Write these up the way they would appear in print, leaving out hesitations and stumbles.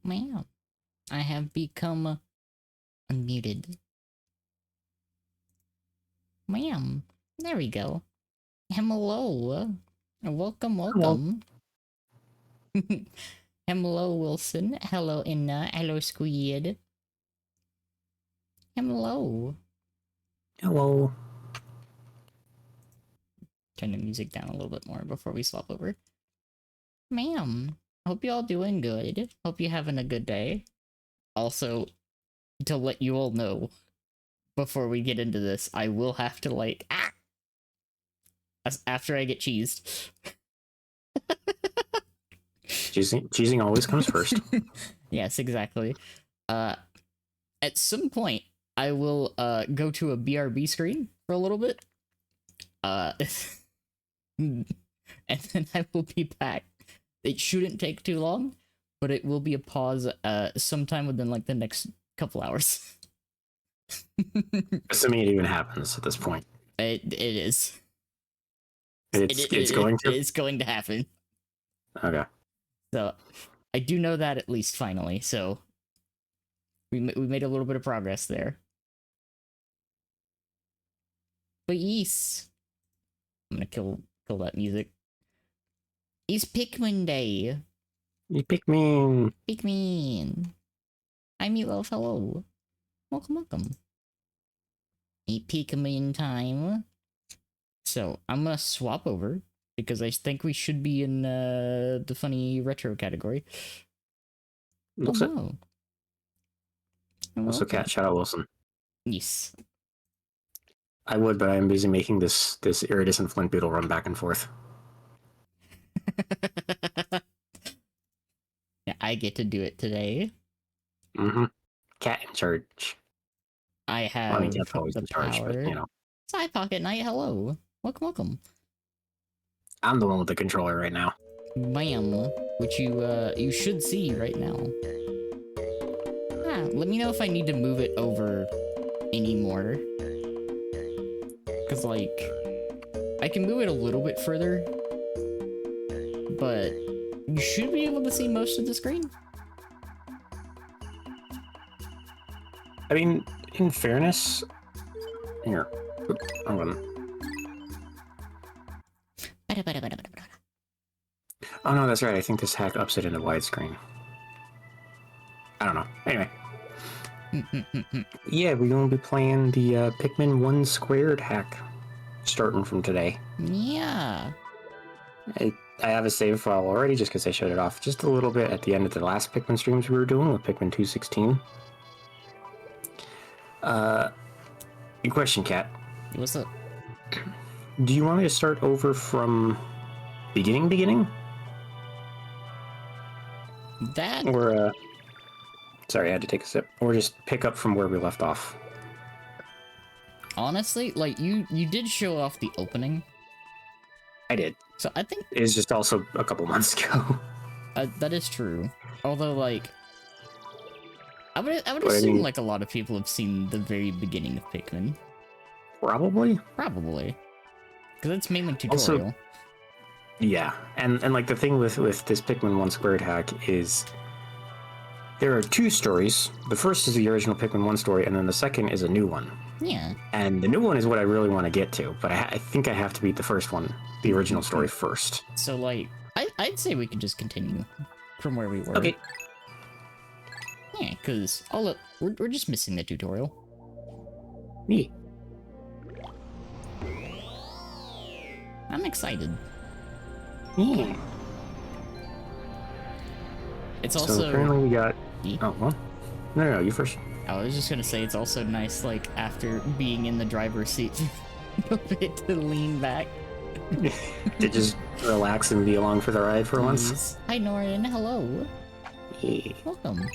Ma'am, I have become unmuted. Ma'am, there we go. Hello. Welcome, welcome. Hello, Wilson. Hello, Inna. Hello, Squid. Hello. Hello. Turn the music down a little bit more before we swap over. Ma'am, hope you all doing good. Hope you're having a good day. Also, to let you all know, before we get into this, I will have to after I get cheesed. Cheesing always comes first. Yes, exactly. At some point, I will go to a BRB screen for a little bit. And then I will be back. It shouldn't take too long, but it will be a pause sometime within like the next couple hours. Assuming it even happens at this point. It is. It's going to? It's going to happen. Okay. So, I do know that at least finally, so we made a little bit of progress there. But yes, I'm gonna kill that music. It's Pikmin Day. You Pikmin. Pikmin. Hi, Meatloaf. Hello. Welcome. A Pikmin Time. So, I'm gonna swap over because I think we should be in the funny retro category. Looks it. Hello. Also, Cat, shout out Wilson. Yes. I would, but I'm busy making this iridescent flint beetle run back and forth. Yeah, I get to do it today. Mm-hmm. Cat in charge. I have Cat's always the in charge, power. but you know. Side Pocket Knight, hello. Welcome. I'm the one with the controller right now. Bam, which you should see right now. Let me know if I need to move it over anymore. Cause like, I can move it a little bit further, but you should be able to see most of the screen. I mean, in fairness, here, hold on. Oh no, that's right. I think this hack ups it into widescreen. I don't know. Anyway. Yeah, we're going to be playing the Pikmin 1 squared hack starting from today. Yeah. I have a save file already just because I showed it off just a little bit at the end of the last Pikmin streams we were doing with Pikmin 216. Good question, Cat. What's up? Do you want me to start over from beginning? That... Or, sorry, I had to take a sip. Or just pick up from where we left off. Honestly, like, you did show off the opening. I did. So I think... It's just also a couple months ago. That is true. Although, like... I would assume, like, a lot of people have seen the very beginning of Pikmin. Probably? Probably. Because it's mainly tutorial. Also, yeah, and like the thing with this Pikmin 1 squared hack is there are two stories. The first is the original Pikmin 1 story, and then the second is a new one. Yeah. And the new one is what I really want to get to, but I think I have to beat the first one, the original story, first. So, like, I'd say we could just continue from where we were. Okay. Yeah, because we're just missing the tutorial. Me. I'm excited. Yeah. It's also... So currently we got... Oh, well. No, you first. I was just gonna say, it's also nice, like, after being in the driver's seat, a bit to lean back. To just relax and be along for the ride for once. Hi, Norian. Hello. Yeah. Welcome.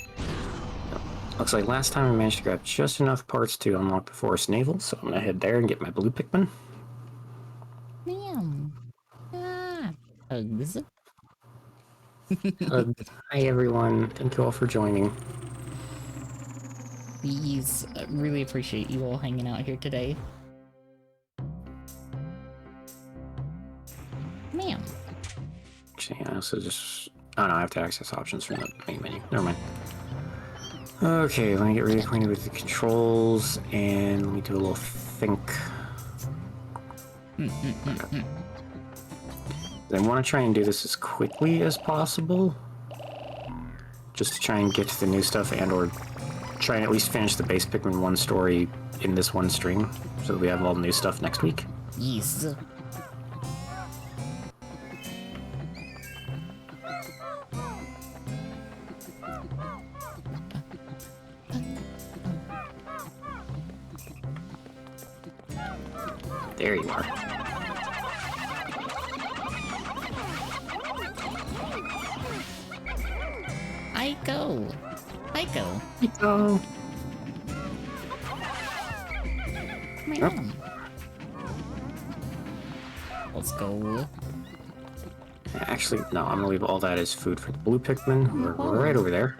Looks like last time I managed to grab just enough parts to unlock the forest navel, so I'm gonna head there and get my blue Pikmin. Ma'am. Hugs. Hi everyone, thank you all for joining. Please, really appreciate you all hanging out here today. Ma'am. Actually, I also just Oh no, I have to access options from the main menu. Never mind. Okay, let me get reacquainted with the controls, and let me do a little think. I want to try and do this as quickly as possible, just to try and get to the new stuff, and/or try and at least finish the base Pikmin 1 story in this one stream, so that we have all the new stuff next week. Yes. There you are. Aiko! Aiko! Oh. Yep. Let's go. Actually, no, I'm gonna leave all that as food for the blue Pikmin, who are right over there.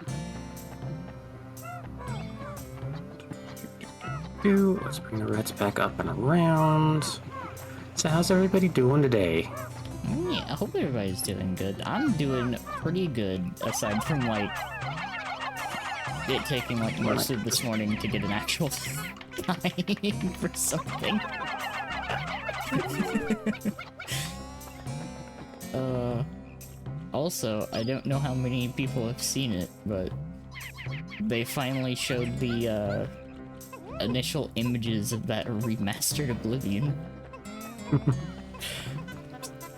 Let's bring the reds back up and around. So how's everybody doing today? Yeah, I hope everybody's doing good. I'm doing pretty good, aside from, like, it taking, like, most of this morning to get an actual time for something. Also, I don't know how many people have seen it, but they finally showed the, initial images of that remastered Oblivion.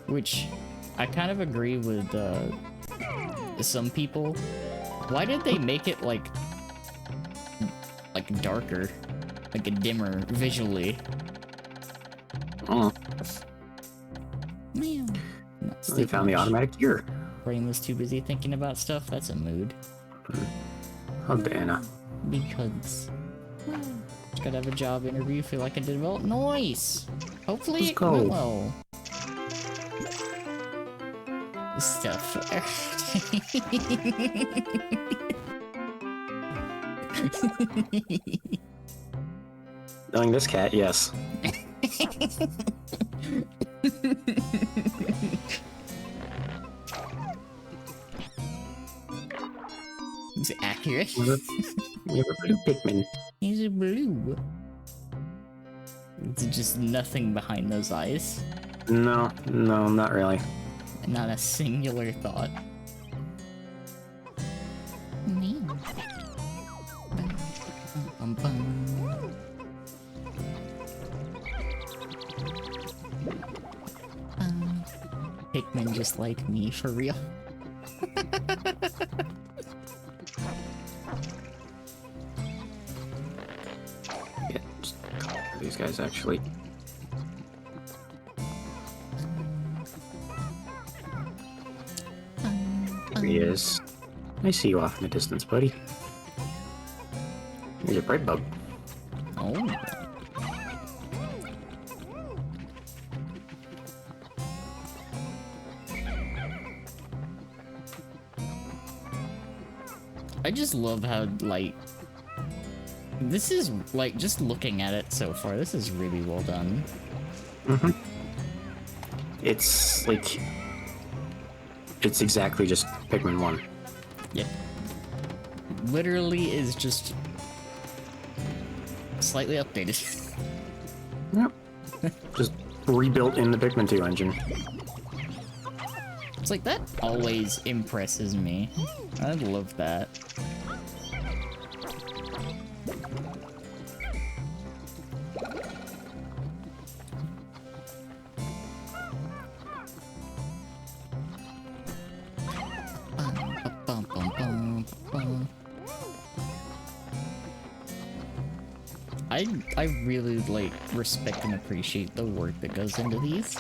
Which, I kind of agree with, some people. Why did they make it, like, darker? Like, a dimmer, visually? Oh, Man. they found the automatic gear. Brain was too busy thinking about stuff. That's a mood. Oh, Diana. Because... well, just gotta have a job interview, feel like I did well. Nice! Hopefully Let's it go. went well. Stuff. Knowing this cat, yes. Is it accurate? We have a blue Pikmin. He's a blue. It's just nothing behind those eyes. No, not really. Not a singular thought. Me. Bum, bum. Pikmin just like me, for real. Yeah, just these guys actually. There he is. I see you off in the distance, buddy. Here's a bright bug. Oh. I just love how, like, this is, like, just looking at it so far, this is really well done. Mm-hmm. It's, like, it's exactly just Pikmin 1. Yep. Literally is just slightly updated. Yep. Just rebuilt in the Pikmin 2 engine. It's like, that always impresses me. I love that. I really, like, respect and appreciate the work that goes into these.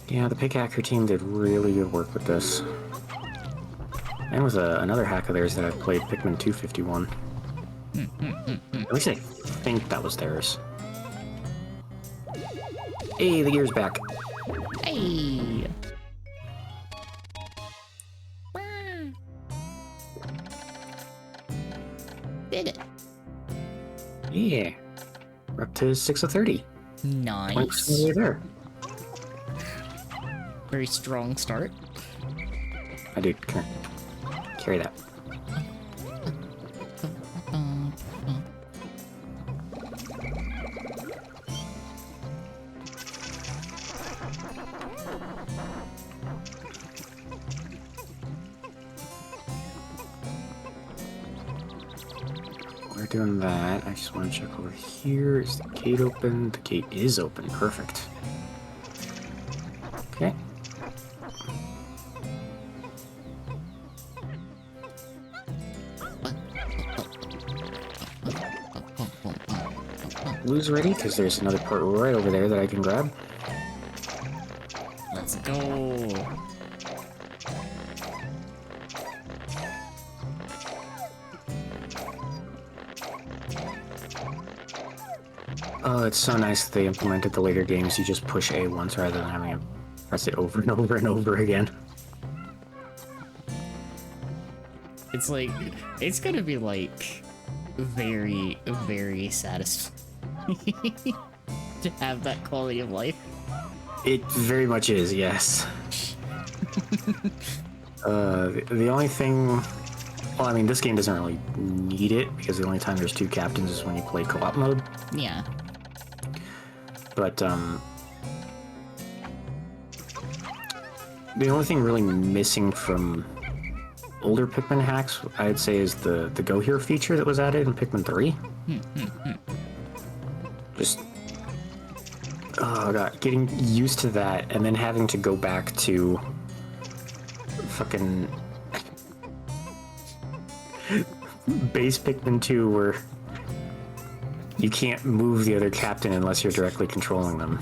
Yeah, the Pickacker team did really good work with this. And with another hack of theirs that I played, Pikmin 251. At least I think that was theirs. Hey, the gear's back. Hey! Did it. Yeah. We're up to 6 of 30. Nice. 20% of the way there. Very strong start. I do. Come here. Carry that. We're doing that. I just want to check over here. Is the gate open? The gate is open. Perfect. Okay. Blue's ready, because there's another part right over there that I can grab. Let's go. Oh, it's so nice that they implemented the later games. You just push A once rather than having to press it over and over and over again. It's like, it's gonna be like very, very satisfying to have that quality of life. It very much is, yes. The only thing... Well, I mean, this game doesn't really need it, because the only time there's two captains is when you play co-op mode. Yeah. But, the only thing really missing from older Pikmin hacks, I'd say, is the Go Here feature that was added in Pikmin 3. Just... Oh god, getting used to that, and then having to go back to... fucking... base Pikmin 2, where you can't move the other captain unless you're directly controlling them.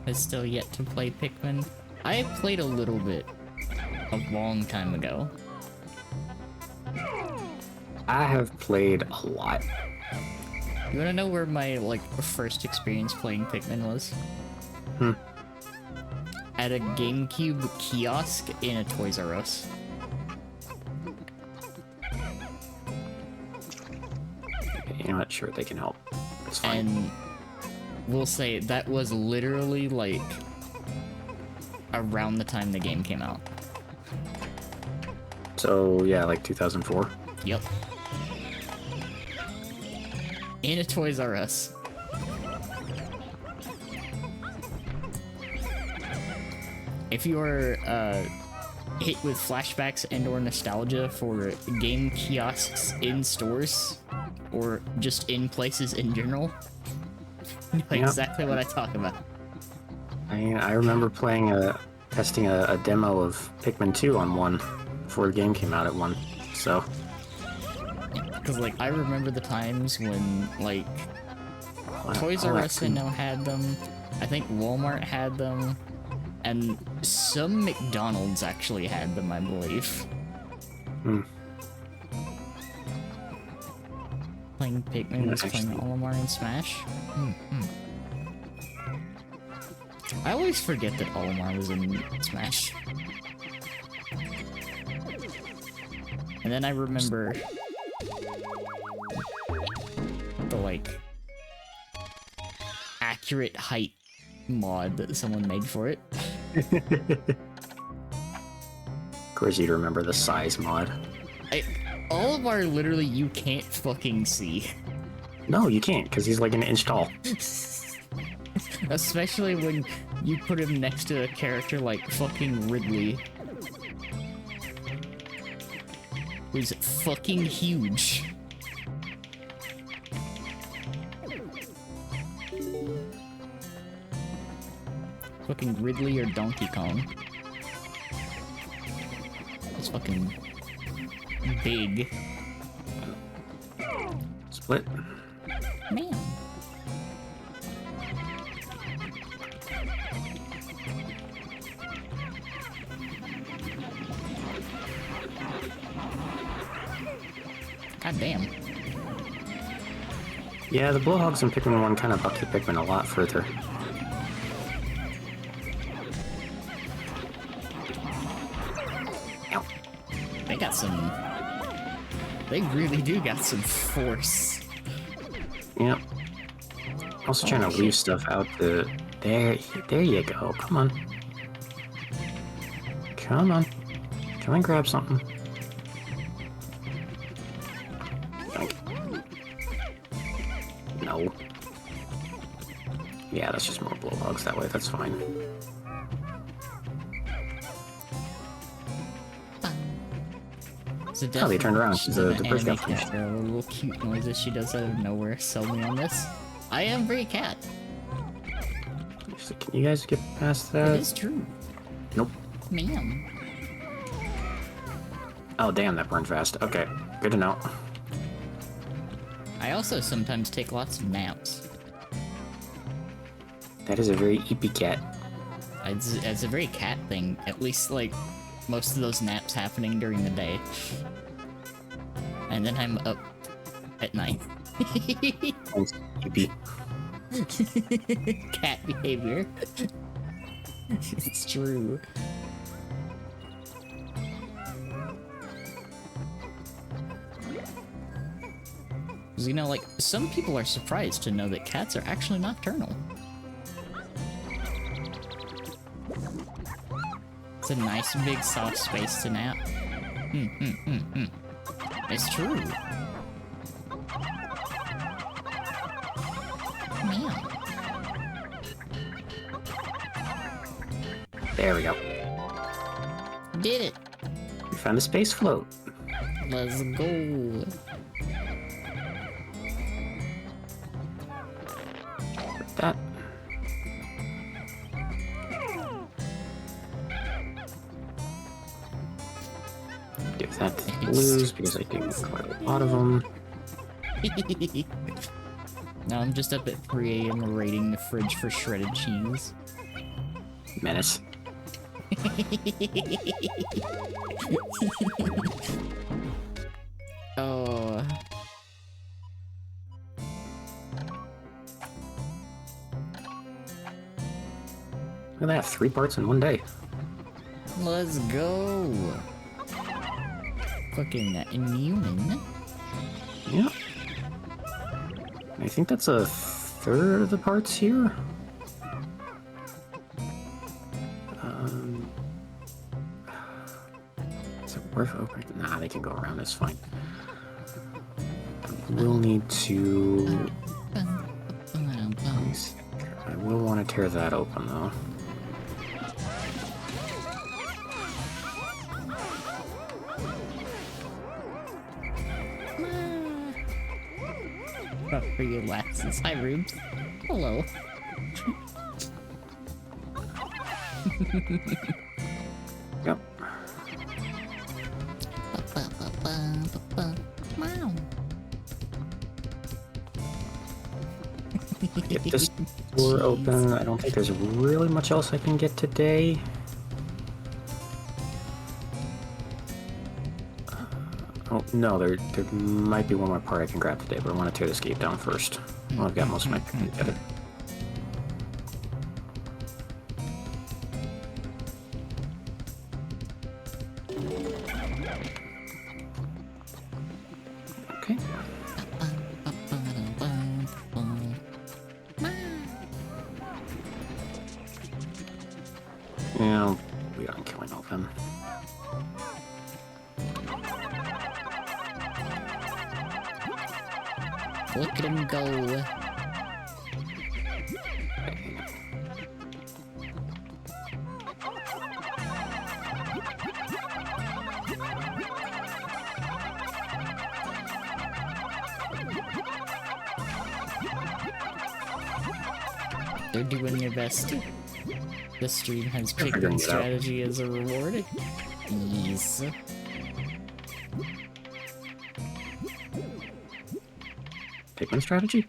I still yet to play Pikmin. I played a little bit a long time ago. I have played a lot. You wanna know where my, like, first experience playing Pikmin was? At a GameCube kiosk in a Toys R Us. You know what? Sure, they can help. It's fine. And we'll say that was literally, like, around the time the game came out. So, yeah, like 2004. Yep. In a Toys R Us. If you're hit with flashbacks and or nostalgia for game kiosks in stores, or just in places in general, you know exactly what I talk about. I mean, I remember testing a demo of Pikmin 2 on one before the game came out at one, so... Because, like, I remember the times when, like, Toys R Us I know had them, I think Walmart had them, and some McDonald's actually had them, I believe. Playing Pikmin was playing Olimar and Smash. I always forget that Olimar was in Smash. And then I remember the, like, accurate height mod that someone made for it. Of course you'd remember the size mod. Olimar, literally, you can't fucking see. No, you can't, because he's like an inch tall. Especially when you put him next to a character like fucking Ridley. Who's fucking huge. Fucking Ridley or Donkey Kong. It's fucking big. Split. Man. God damn. Yeah, the blowhogs in Pikmin 1 kind of buck your Pikmin a lot further. Ow. They got some... They really do got some force. Yep. Also trying to leave stuff out the There you go. Come on. Come on. Come and grab something. No. Yeah, that's just more blowhogs that way. That's fine. So Oh, they turned around. she's The an bridge anime got cat finished. girl. Little cute noises she does out of nowhere. Sell me on this. I am very cat. So can you guys get past It that? is true, Nope. ma'am. Oh, damn, that burned fast. Okay, good to know. I also sometimes take lots of naps. That is a very eepy cat. It's a very cat thing. At least, like, most of those naps happening during the day. And then I'm up at night. Thanks, eepy. Cat behavior. It's true. You know, like, some people are surprised to know that cats are actually nocturnal. It's a nice big soft space to nap. It's true. Man. There we go. Did it. We found a space float. Let's go. That. Give that to the blues because I do quite a lot of them. Now I'm just up at 3 AM raiding the fridge for shredded cheese. Menace. Oh. Look at that, 3 parts in one day. Let's go. Fucking Newman. Yeah. I think that's a third of the parts here. Is it worth opening? Nah, they can go around, it's fine. We'll need to... Let me see. I will want to tear that open, though. Oh, for you lasses. Hi, Rubes. Hello. Yep. Wow. Get this door open. I don't think there's really much else I can get today. Oh, no, there might be one more part I can grab today, but I want to tear this gate down first. Well, I've got most of my picking together. Okay. Yeah, we aren't killing all of them. Look at him go. They're doing their best. The stream has figuring Pikmin it out. strategy as a reward. Yes. Pikmin strategy?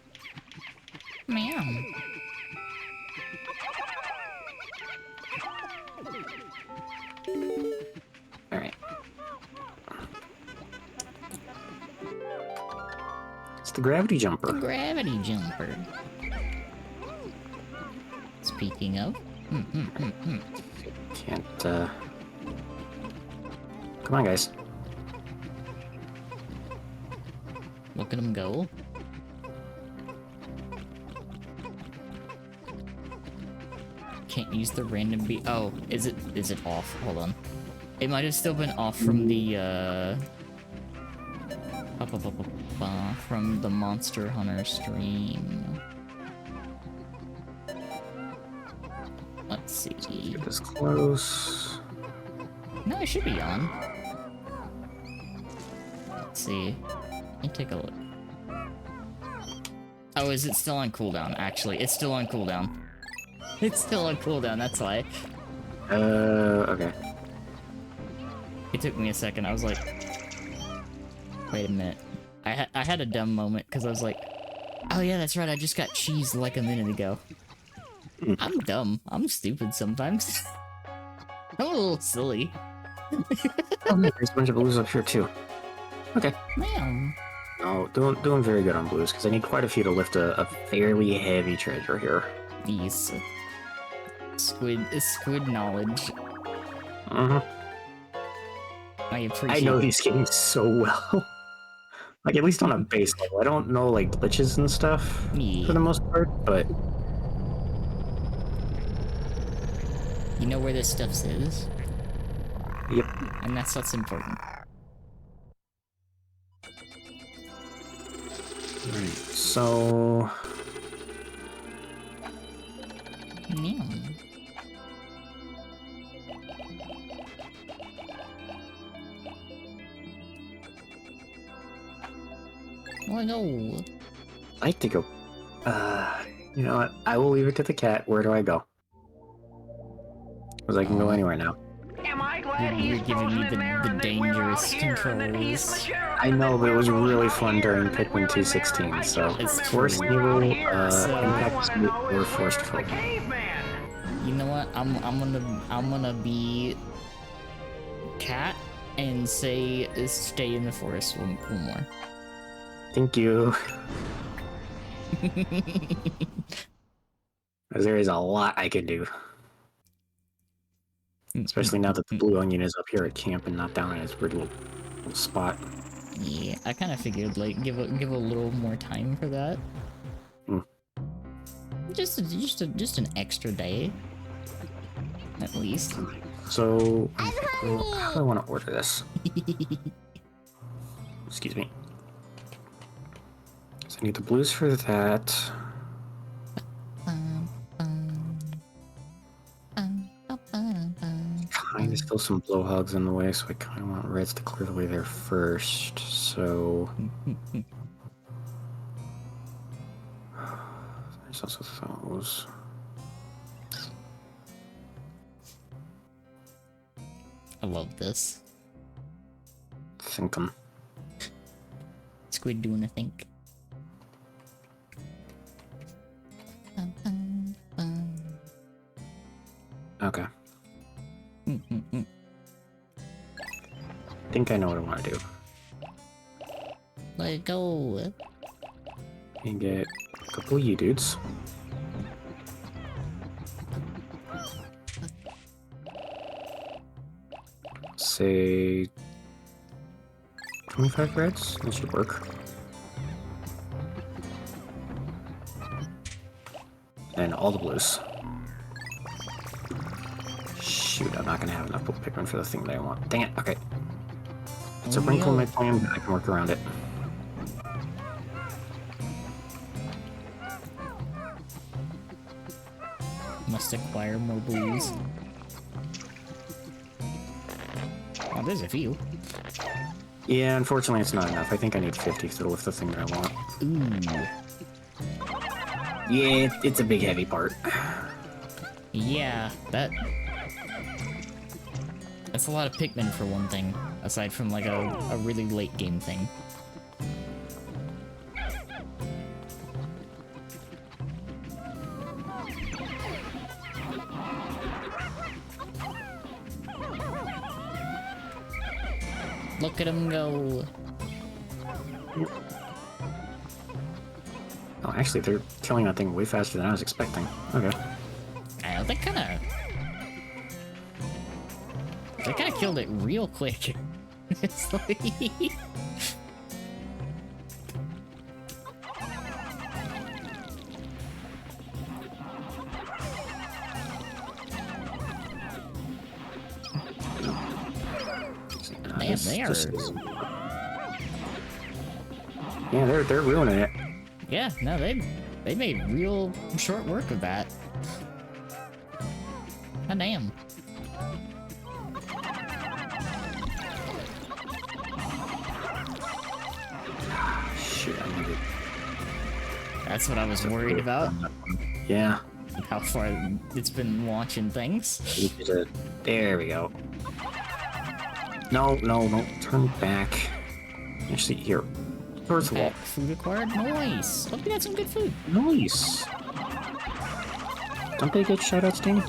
Meow. Alright. It's the gravity jumper. Gravity jumper. Speaking of, Can't, Come on, guys. look at him go. can't use the random beat. Oh, is it off? Hold on. It might have still been off from the from the Monster Hunter stream. Let's see. Get this close. No, it should be on. Let's see. Let me take a look. Oh, is it still on cooldown? Actually, it's still on cooldown. It's still on cooldown, that's why. Okay. It took me a second. I was like, wait a minute. I had a dumb moment because I was like, oh yeah, that's right. I just got cheesed like a minute ago. I'm dumb. I'm stupid sometimes. I'm a little silly. Oh, man, there's a bunch of blues up here too. Okay. Man. No, doing very good on blues because I need quite a few to lift a fairly heavy treasure here. These squid knowledge. Mm-hmm. I appreciate. I know these games so well. Like, at least on a base level. I don't know, like, glitches and stuff for the most part, but... You know where this stuff is? Yep. And that's what's important. Alright, so... Man. Oh no. I like to go... you know what? I will leave it to the cat. Where do I go? Because I can go anywhere now. Am I glad You're he's giving me frozen in there the and that we're all dangerous here and that he's the controls. sheriff I and know, that but it was we're all really out fun here during and that Pikmin we're in there 216, and I so just It's remembered Force we're all Evil, here. So- All I Impact wanna Scoop, know or is Forced where's the Folk. caveman? You know what? I'm gonna be cat and say stay in the forest one more. Thank you. Because there is a lot I can do. Especially now that the blue onion is up here at camp and not down in its weird little spot. Yeah, I kind of figured like give a little more time for that. Mm. Just an extra day, at least. So, how do I want to order this? Excuse me. So I need the blues for that. Kind of still some blowhogs in the way, so I kind of want reds to clear the way there first. So there's also those. I love this. Thinkum. Squid doing a think. Okay. I think I know what I want to do. Let it go. And get a couple of you dudes. Say 25 reds? That should work. And all the blues. Shoot, I'm not gonna have enough Pikmin for the thing that I want. Dang it, okay. It's a wrinkle in my plan, but I can work around it. Must acquire more blues. Oh, there's a few. Yeah, unfortunately it's not enough. I think I need 50 to lift the thing that I want. Ooh. Yeah, it's a big heavy part. Yeah, that's a lot of Pikmin for one thing, aside from like a really late game thing. Look at him go. Oh, actually, they're killing that thing way faster than I was expecting. Okay. They kind of killed it real quick. It's like... they are. Yeah, they're ruining it. Yeah, no, they made real short work of that. God damn. Shit, I need it. That's what I was worried about. Yeah. How far it's been launching things. There we go. No, turn back. Actually, here. First of all, Food acquired? Nice! Hope you got some good food. nice. Don't they get shoutouts, Danny?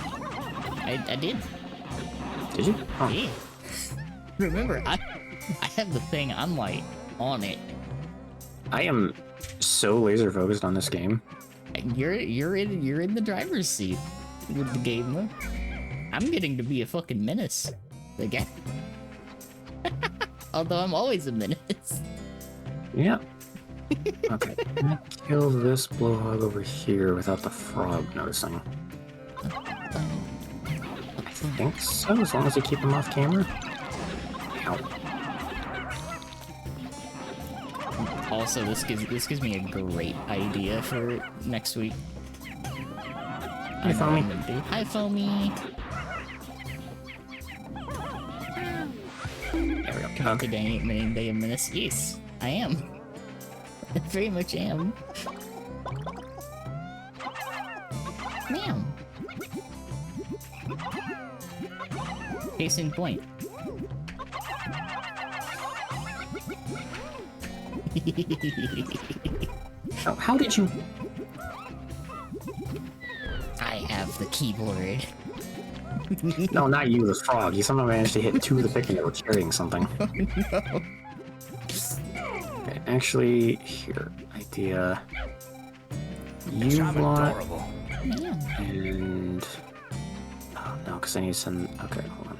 I did. Did you? Oh. Yeah. Remember, I have the thing, I'm like, on it. I am so laser focused on this game. You're in the driver's seat with the game though. I'm getting to be a fucking menace again. Although I'm always a menace. Yeah. Okay. I'm gonna kill this blowhog over here without the frog noticing. I think so, as long as I keep him off camera. Ow. Also, this gives me a great idea for next week. Hi, Foamy. Hi, Foamy. There we go. The day of menace. Yes, I am. I very much am. Meow. Case in point. Oh, how did you? I have the keyboard. No, not you, the frog. You somehow managed to hit two of the Pikmin that were carrying something. Oh, no. Okay, actually, here, idea. You want and oh no, because I need to send. Okay, hold on.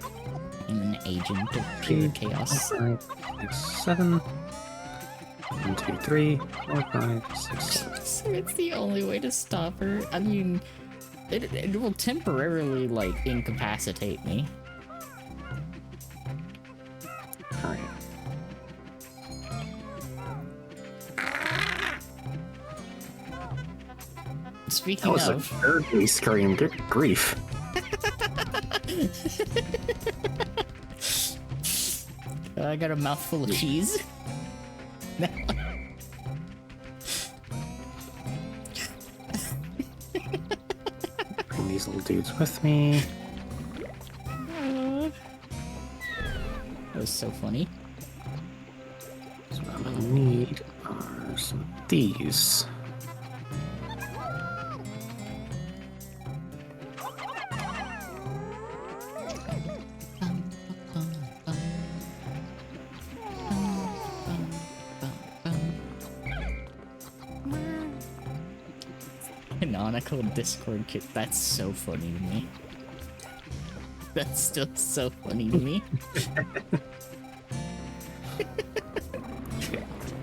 I'm an agent of pure chaos. 5, 6, 7. 1, 2, 3, 4, 5, 6, 7. So it's the only way to stop her. I mean, it will temporarily, like, incapacitate me. Alright. Speaking That was of, a gurgly scream. Good grief. I got a mouthful of cheese. Bring these little dudes with me. That was so funny. So what I'm gonna need are some of these. Canonical Discord kit. That's so funny to me. That's still so funny to me.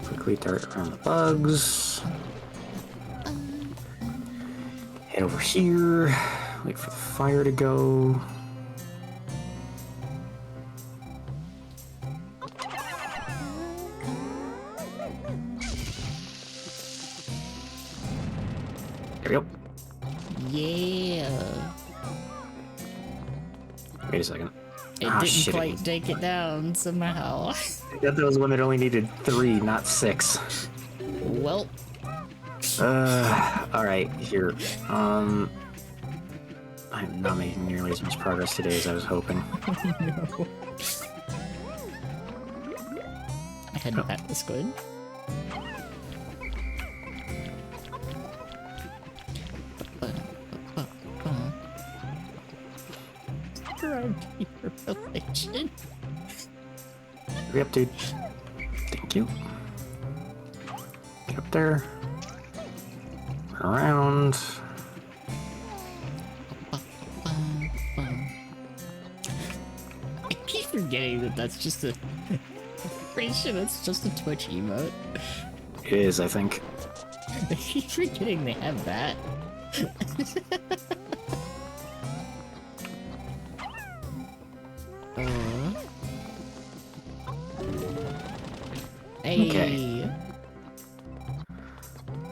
Quickly dart around the bugs. Head over here. Wait for the fire to go. There we go. Yeah. Wait a second. It Ah, didn't shit. quite take it down somehow. I thought there was one that only needed 3, not 6. Well, Alright, here. I'm not making nearly as much progress today as I was hoping. no. I had that was good. Around your relation. Hurry up, dude. Thank you. Get up there. Around. I keep forgetting that that's just a. Pretty sure that's just a Twitch emote. It is, I think. I keep forgetting they have that. Yay! Okay.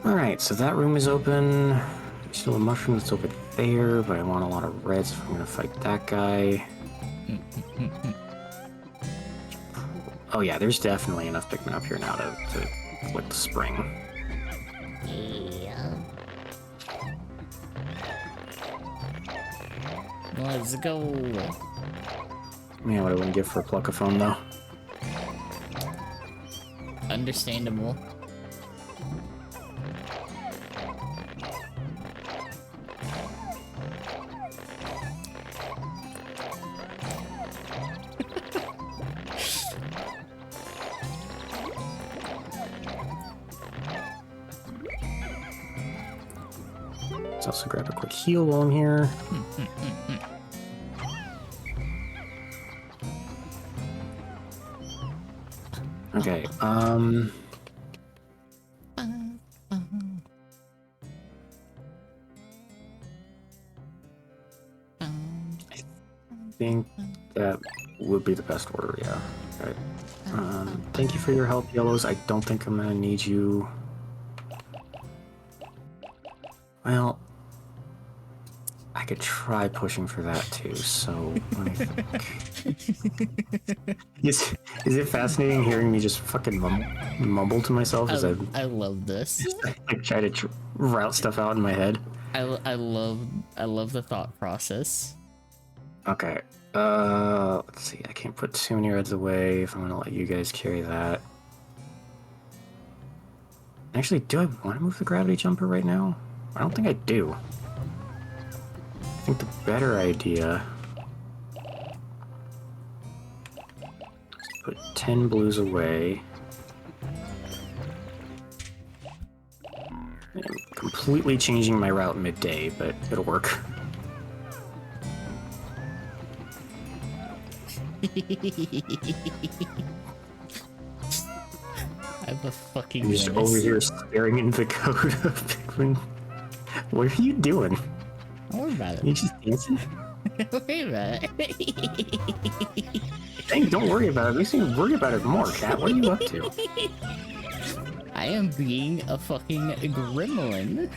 Alright, so that room is open. There's still a mushroom that's over there, but I want a lot of reds if I'm gonna fight that guy. Oh yeah, there's definitely enough Pikmin up here now to click the spring. Yeah. Let's go. Man, what I wouldn't give for a Pluckaphone though. Understandable. Let's also grab a quick heal while I'm here. Okay, I think that would be the best order, yeah. Okay. Thank you for your help, Yellows. I don't think I'm gonna need you. Well, I could try pushing for that too, so let me think. Is it fascinating hearing me just fucking mumble to myself as I love this. like try to route stuff out in my head? I love the thought process. Okay, let's see. I can't put too many reds away if I'm gonna let you guys carry that. Actually, do I want to move the gravity jumper right now? I don't think I do. I think the better idea is to put 10 blues away. I'm completely changing my route midday, but it'll work. I have a fucking I'm just menace. over here staring into the code of Pikmin. What are you doing? Don't worry about You it. just dancing? Don't worry about it. Dang, don't worry about it. Makes me worry about it more, Cat. What are you up to? I am being a fucking gremlin.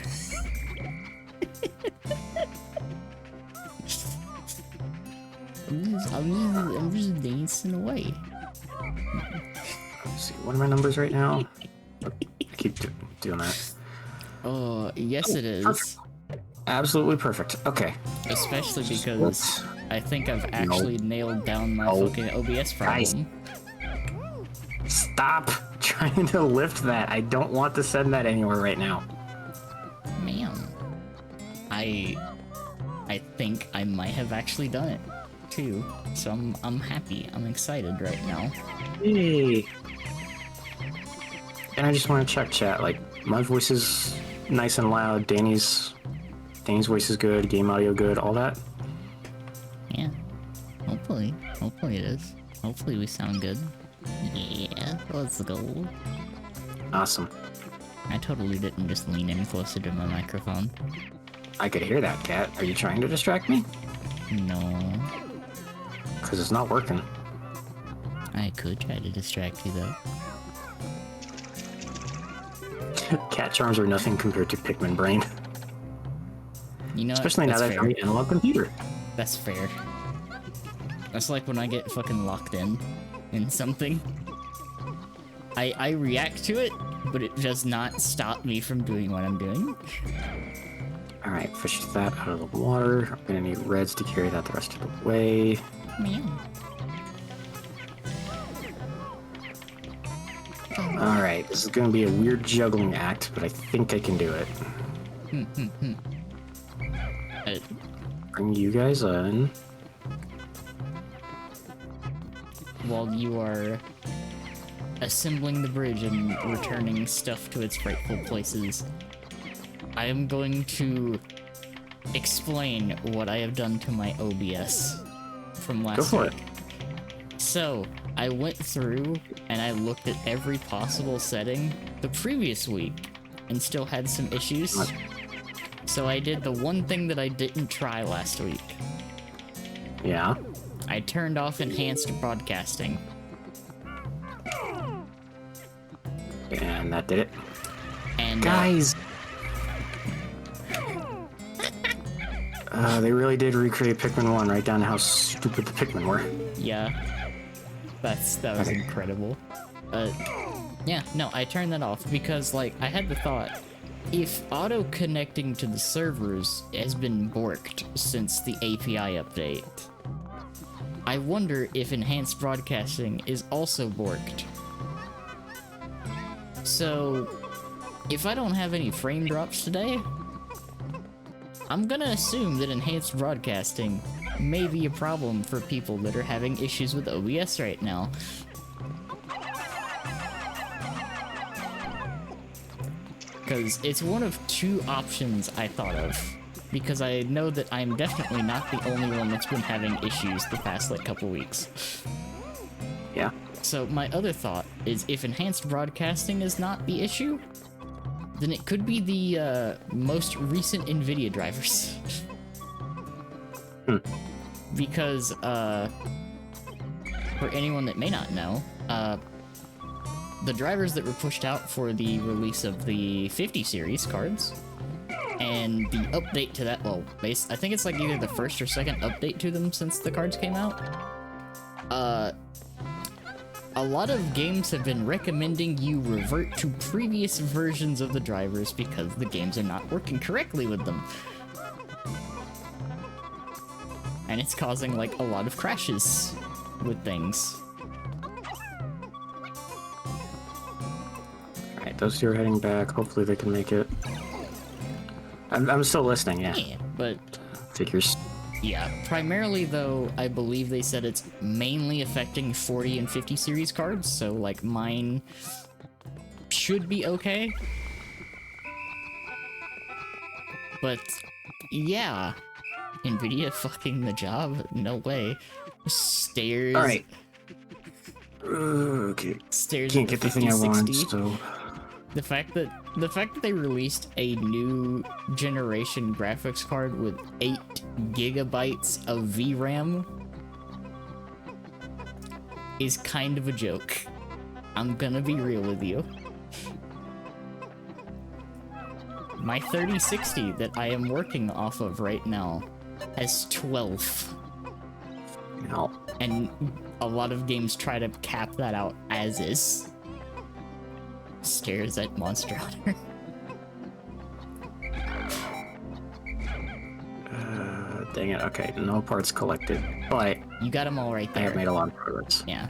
I'm just dancing away. Let's see, what are my numbers right now? I keep doing that. Oh, yes it is. Perfect. Absolutely perfect. Okay. Especially because Let's- I think I've actually nailed down my No. fucking OBS Guys. problem. Stop trying to lift that. I don't want to send that anywhere right now. Man. I think I might have actually done it too. So I'm happy. I'm excited right now. Hey. And I just want to check chat. Like, my voice is nice and loud. Danny's voice is good. Game audio good. All that. Yeah. Hopefully it is. Hopefully we sound good. Yeah, let's go. Awesome. I totally didn't just lean in closer to my microphone. I could hear that, Cat. Are you trying to distract me? No. Because it's not working. I could try to distract you though. Cat charms are nothing compared to Pikmin brain. You know what? Especially now That's that fair. I'm an analog computer. That's fair. That's like when I get fucking locked in something. I react to it, but it does not stop me from doing what I'm doing. Alright, fish that out of the water. I'm gonna need reds to carry that the rest of the way. Man. Alright, this is gonna be a weird juggling act, but I think I can do it. Bring you guys in. While you are assembling the bridge and returning stuff to its rightful places, I am going to explain what I have done to my OBS from last Go for week. So, I went through and I looked at every possible setting the previous week and still had some issues. So I did the one thing that I didn't try last week. Yeah. I turned off enhanced broadcasting. And that did it. And Guys! They really did recreate Pikmin 1 right down to how stupid the Pikmin were. yeah, that was incredible. Yeah, no, I turned that off because, like, I had the thought, if auto-connecting to the servers has been borked since the API update, I wonder if enhanced broadcasting is also borked. So, if I don't have any frame drops today, I'm gonna assume that enhanced broadcasting may be a problem for people that are having issues with OBS right now. Because it's one of two options I thought of. Because I know that I'm definitely not the only one that's been having issues the past, like, couple weeks. Yeah. So my other thought is if enhanced broadcasting is not the issue, then it could be the most recent NVIDIA drivers. Because, for anyone that may not know, the drivers that were pushed out for the release of the 50 series cards, and the update to that, well, I think it's like either the first or second update to them since the cards came out, a lot of games have been recommending you revert to previous versions of the drivers because the games are not working correctly with them. And it's causing, like, a lot of crashes with things. Alright, those two are heading back. Hopefully they can make it. I'm still listening, yeah. Yeah, but Figures. yeah, primarily though, I believe they said it's mainly affecting 40 and 50 series cards, so like mine should be okay. But yeah, NVIDIA fucking the job, no way. Stairs. Alright. Okay. Stairs. Can't get the thing I want, 5060. so... The fact that they released a new generation graphics card with 8 gigabytes of VRAM is kind of a joke. I'm gonna be real with you. My 3060 that I am working off of right now has 12. No. And a lot of games try to cap that out as is. Stares at Monster Hunter. Dang it, okay, no parts collected, but You got them all right I there. have made a lot of progress. Yeah.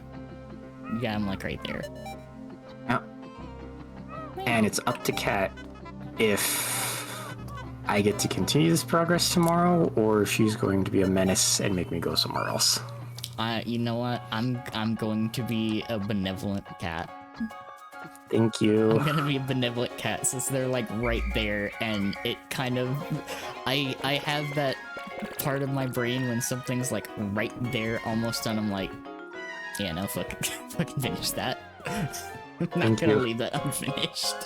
You got them like right there. Yeah. And it's up to Kat if I get to continue this progress tomorrow, or if she's going to be a menace and make me go somewhere else. You know what? I'm going to be a benevolent cat. Thank you. I'm gonna be a benevolent cat since they're like right there, and it kind of, I have that part of my brain when something's like right there, almost done. I'm like, yeah, no, fucking finish that. I'm not Thank gonna you. leave that unfinished.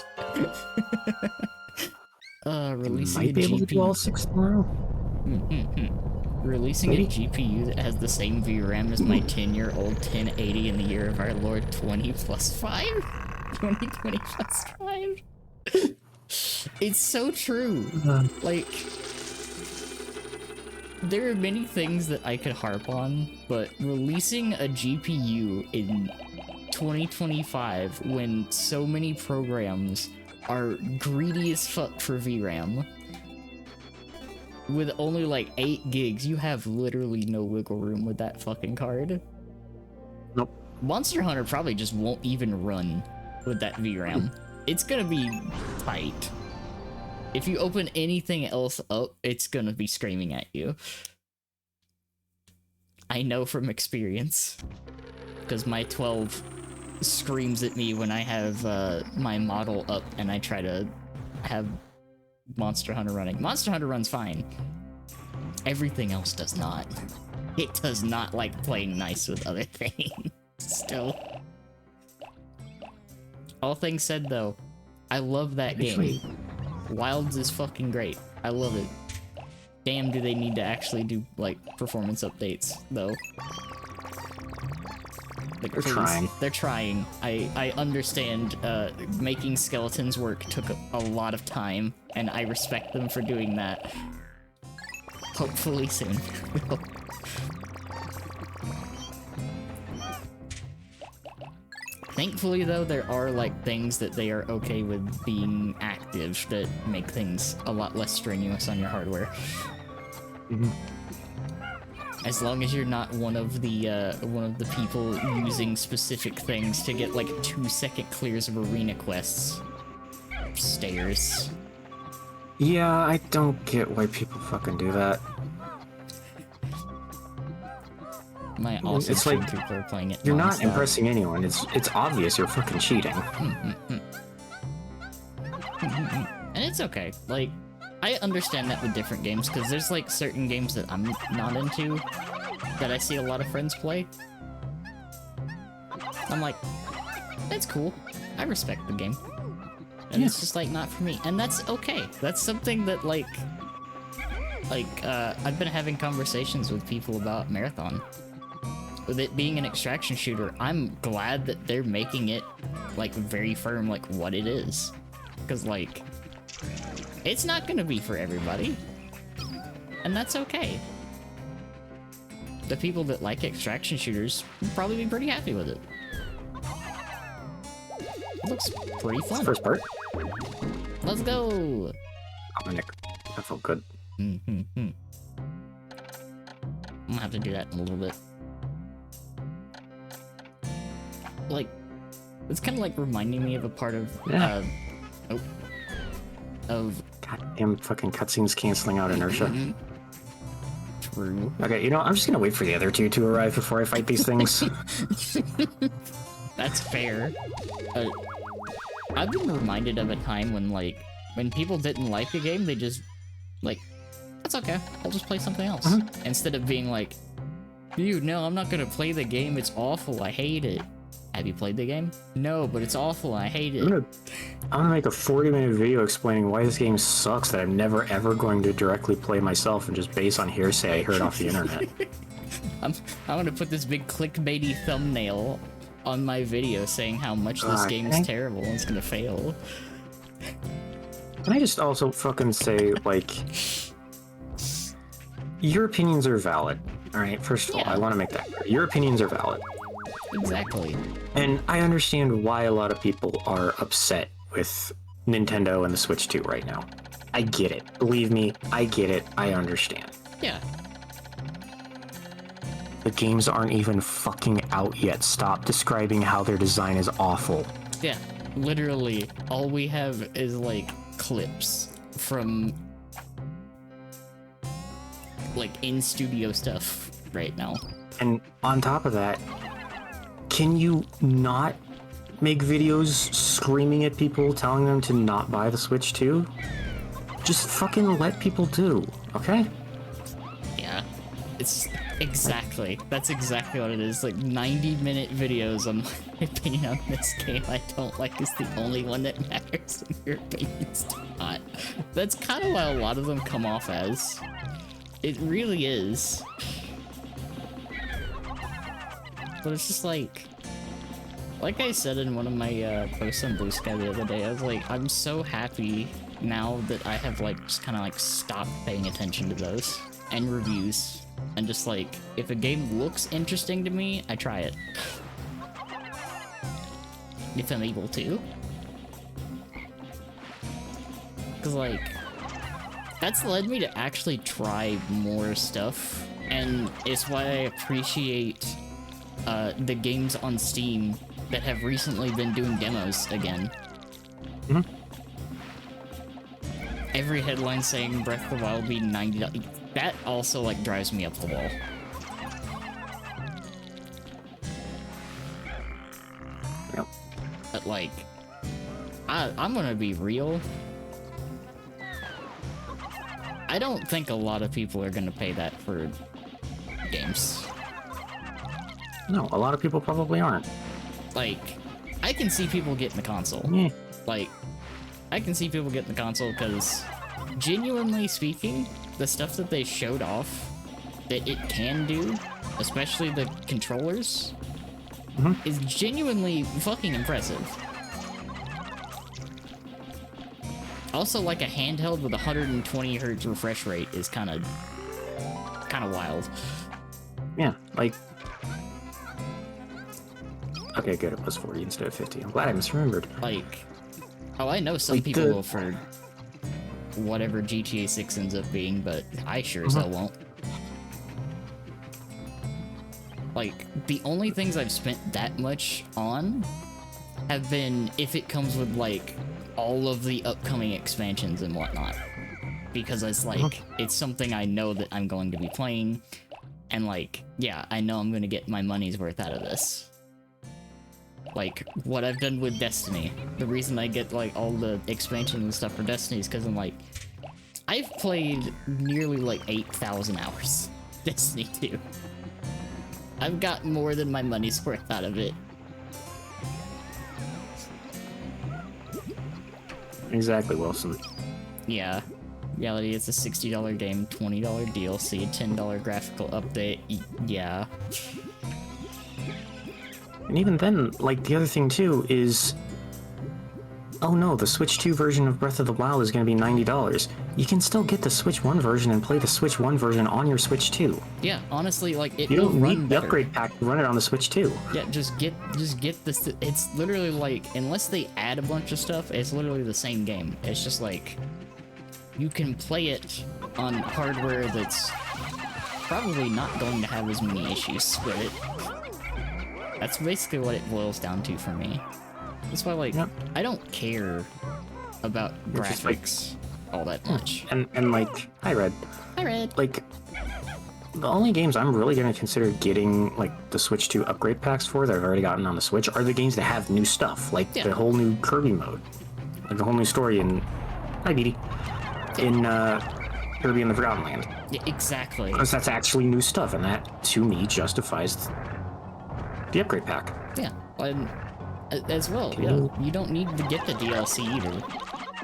Releasing Might a be able to do all GPU. 6 tomorrow. Releasing Maybe. a GPU that has the same VRAM as my 10-year-old 1080 in the year of our Lord 20 plus 5? 2020 plus 5? It's so true. Like, there are many things that I could harp on, but releasing a GPU in 2025 when so many programs are greedy as fuck for VRAM, with only like 8 gigs, you have literally no wiggle room with that fucking card. Nope. Monster Hunter probably just won't even run with that VRAM. It's gonna be tight. If you open anything else up, it's gonna be screaming at you. I know from experience, because my 12 screams at me when I have my model up and I try to have Monster Hunter running. Monster Hunter runs fine. Everything else does not. It does not like playing nice with other things. Still. All things said though, I love that game. Wilds is fucking great. I love it. Damn, do they need to actually do like performance updates though. Like, They're please. trying. They're trying. I understand. Making skeletons work took a lot of time, and I respect them for doing that. Hopefully soon. Thankfully, though, there are, like, things that they are okay with being active that make things a lot less strenuous on your hardware. Mhm. As long as you're not one of the people using specific things to get, like, 2-second clears of arena quests. Stairs. Yeah, I don't get why people fucking do that. My awesome It's like, people are playing it You're not nonstop. impressing anyone. It's obvious you're fucking cheating. And it's okay. Like, I understand that with different games, because there's, like, certain games that I'm not into that I see a lot of friends play. I'm like, that's cool. I respect the game. And it's just, like, not for me. And that's okay. That's something that, I've been having conversations with people about Marathon. With it being an extraction shooter, I'm glad that they're making it, like, very firm, like, what it is. Because, like, it's not gonna be for everybody. And that's okay. The people that like extraction shooters will probably be pretty happy with it. It looks pretty fun. First part. Let's go! Oh, Nick. That felt good. I'm gonna have to do that in a little bit. Like, it's kind of like reminding me of a part of, Yeah. of Goddamn fucking cutscenes canceling out inertia. True. Okay, you know, I'm just gonna wait for the other two to arrive before I fight these things. That's fair. I've been reminded of a time when, like, when people didn't like a game, they just, like, that's okay, I'll just play something else. Instead of being like, dude, no, I'm not gonna play the game, it's awful, I hate it. Have you played the game? No, but it's awful, I hate it. I'm gonna make a 40-minute video explaining why this game sucks that I'm never ever going to directly play myself and just base on hearsay I heard off the internet. I'm gonna put this big clickbaity thumbnail on my video saying how much this game's Okay. terrible and it's gonna fail. Can I just also fucking say, like, your opinions are valid. Alright, first of all, Yeah. I want to make that clear. Your opinions are valid. Exactly. And I understand why a lot of people are upset with Nintendo and the Switch 2 right now. I get it. Believe me, I get it. I understand. Yeah. The games aren't even fucking out yet. Stop describing how their design is awful. Yeah. Literally, all we have is, like, clips from, like, in-studio stuff right now. And on top of that, can you not make videos screaming at people, telling them to not buy the Switch 2? Just fucking let people do, okay? Yeah. It's exactly. That's exactly what it is. Like, 90-minute videos on my opinion on this game I don't like is the only one that matters, and your opinion's not. That's kind of why a lot of them come off as. It really is. But it's just like I said in one of my posts on Blue Sky the other day, I was like, I'm so happy now that I have, like, just kind of, like, stopped paying attention to those and reviews. And just, like, if a game looks interesting to me, I try it. If I'm able to. Because, like, that's led me to actually try more stuff. And it's why I appreciate the games on Steam that have recently been doing demos again. Every headline saying Breath of the Wild be $90. That also, like, drives me up the wall. Yep. But, like, I'm gonna be real. I don't think a lot of people are gonna pay that for games. No, a lot of people probably aren't. Like, I can see people getting the console. Yeah. Like, I can see people getting the console because, genuinely speaking, the stuff that they showed off that it can do, especially the controllers, is genuinely fucking impressive. Also, like a handheld with 120 hertz refresh rate is kind of wild. Yeah, like... Okay, good, it was 40 instead of 50. I'm glad I misremembered. Like, oh, I know some Like people the- will for whatever GTA 6 ends up being, but I sure as hell won't. Like, the only things I've spent that much on have been if it comes with, like, all of the upcoming expansions and whatnot. Because it's like, it's something I know that I'm going to be playing, and like, yeah, I know I'm gonna get my money's worth out of this. Like, what I've done with Destiny. The reason I get, like, all the expansions and stuff for Destiny is because I'm like, I've played nearly, like, 8,000 hours Destiny 2. I've got more than my money's worth out of it. Exactly, Wilson. Yeah. Reality, it's a $60 game, $20 DLC, $10 graphical update. Yeah. And even then, like, the other thing too is... Oh no, the Switch 2 version of Breath of the Wild is going to be $90. You can still get the Switch 1 version and play the Switch 1 version on your Switch 2. Yeah, honestly, like, it You will don't run need the better. upgrade pack to run it on the Switch 2. Yeah, just get this. It's literally like, unless they add a bunch of stuff, it's literally the same game. It's just like, you can play it on hardware that's probably not going to have as many issues with it. That's basically what it boils down to for me. That's why, like, Yep. I don't care about Which is like- graphics all that much. And like, hi Red. Hi, Red. Like, the only games I'm really going to consider getting, like, the Switch 2 upgrade packs for that I've already gotten on the Switch are the games that have new stuff, like Yeah. the whole new Kirby mode. Like, the whole new story in... Hi, Beatty. In, Kirby and the Forgotten Land. Yeah, exactly. Because that's actually new stuff, and that, to me, justifies the upgrade pack. Yeah, and as well, Can yeah, you don't need to get the DLC either.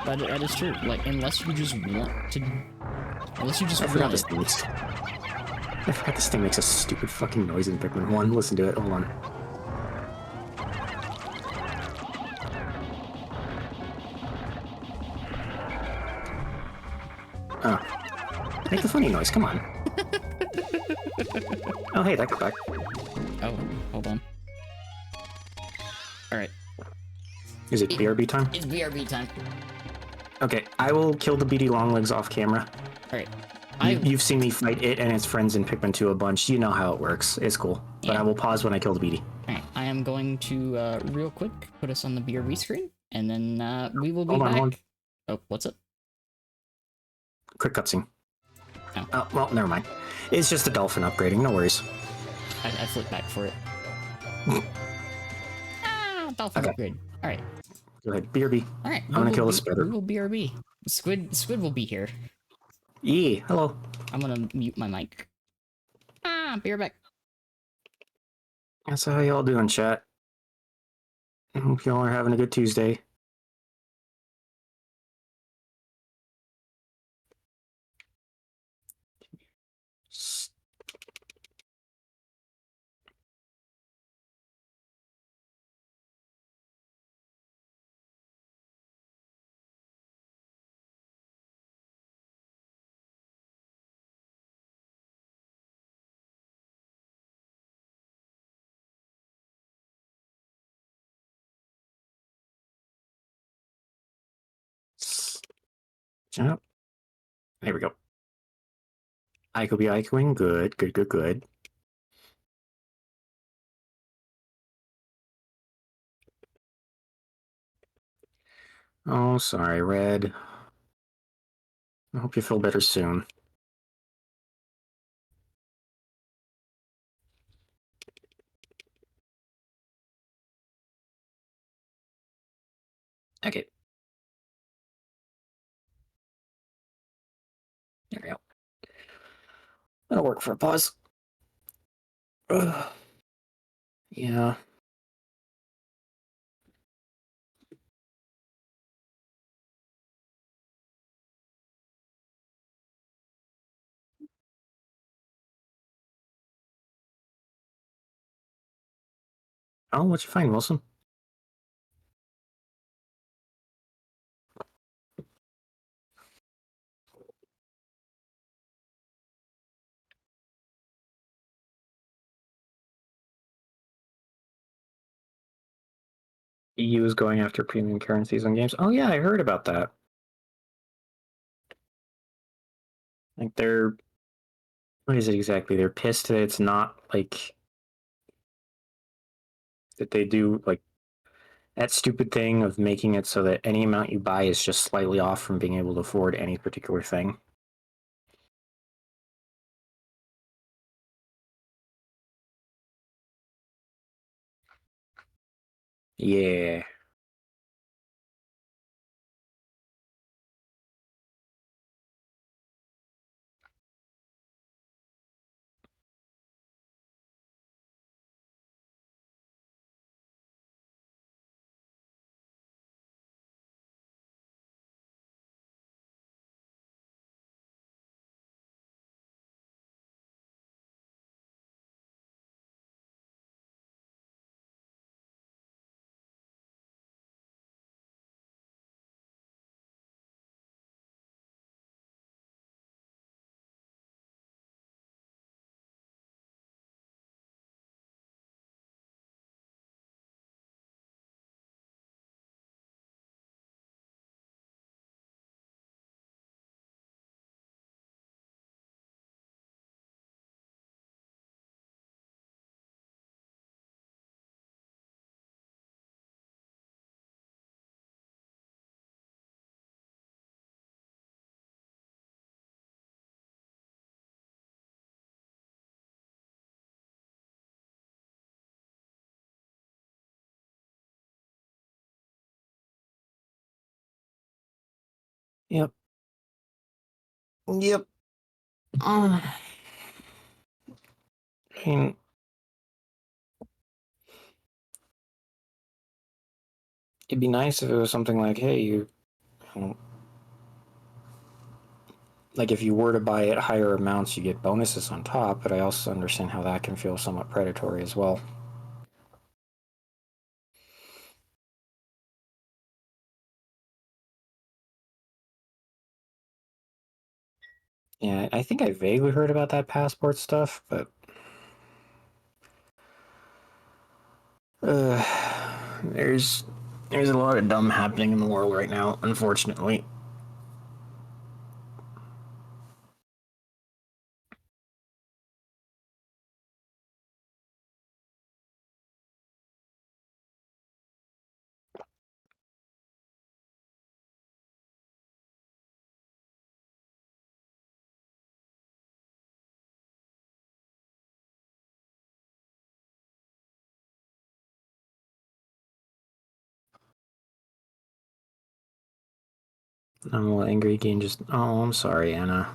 That is true. Like, unless you just want to, unless you just I forgot want this it. thing makes... I forgot this thing makes a stupid fucking noise in Pikmin 1. Listen to it, hold on. Oh. Make the funny noise, come on. Oh, hey, that got back. Oh, hold on. All right, Is it BRB time? it's BRB time. Okay, I will kill the beady longlegs off camera. All right, You've seen me fight it and its friends in Pikmin 2 a bunch. You know how it works. It's cool. But Yeah. I will pause when I kill the beady. Alright, I am going to real quick put us on the BRB screen, and then we will be Hold on, back. hold on. Oh, what's up? Quick cutscene. Oh. Oh, well, never mind. It's just a dolphin upgrading, no worries. I flipped back for it. Dolphin Okay. upgrade. All right, Go ahead, BRB. all right. I'm gonna kill the spider. We will BRB. Squid will be here. Yeah, hello. I'm gonna mute my mic. Be right back. That's how y'all doing, chat. I hope y'all are having a good Tuesday. Jump. There we go. Ico be Icoing. Good, good, good, good. Oh, sorry, Red. I hope you feel better soon. Okay. There we go. That'll work for a pause. Ugh. Yeah. Oh, what'd you find, Wilson? EU is going after premium currencies on games. Oh yeah, I heard about that. Like they're what is it exactly? They're pissed that it's not like that they do like that stupid thing of making it so that any amount you buy is just slightly off from being able to afford any particular thing. Yeah. Yep. Yep. I mean, it'd be nice if it was something like, hey, you like if you were to buy at higher amounts, you get bonuses on top. But I also understand how that can feel somewhat predatory as well. Yeah, I think I vaguely heard about that passport stuff, but uh, there's there's a lot of dumb happening in the world right now, unfortunately. I'm a little angry again. Just oh, I'm sorry, Anna.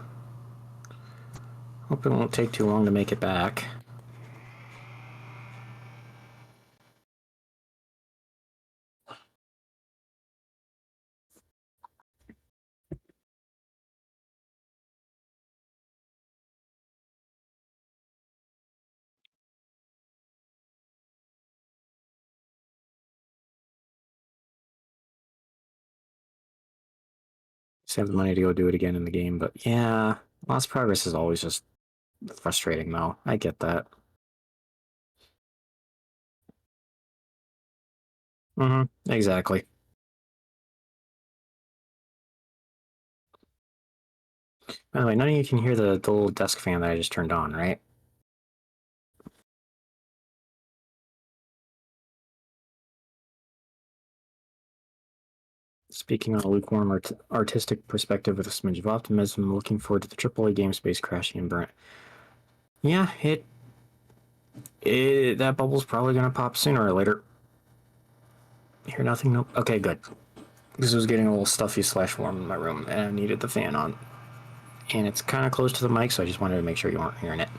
Hope it won't take too long to make it back. Just have the money to go do it again in the game, but yeah, lost progress is always just frustrating, though. I get that. Exactly. By the way, none of you can hear the little desk fan that I just turned on, right? Speaking on a lukewarm artistic perspective with a smidge of optimism, looking forward to the AAA game space crashing and burn. Yeah, it that bubble's probably gonna pop sooner or later. Hear nothing? Nope. Okay, good. This was getting a little stuffy slash warm in my room, and I needed the fan on. And it's kind of close to the mic, so I just wanted to make sure you weren't hearing it.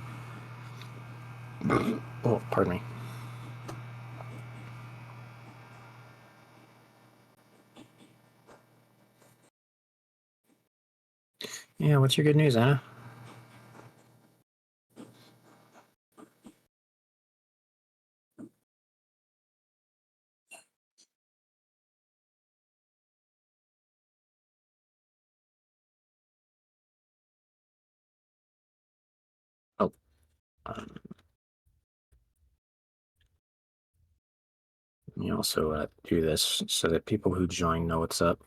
Oh, pardon me. Yeah, what's your good news, Anna? Let me also do this so that people who join know what's up.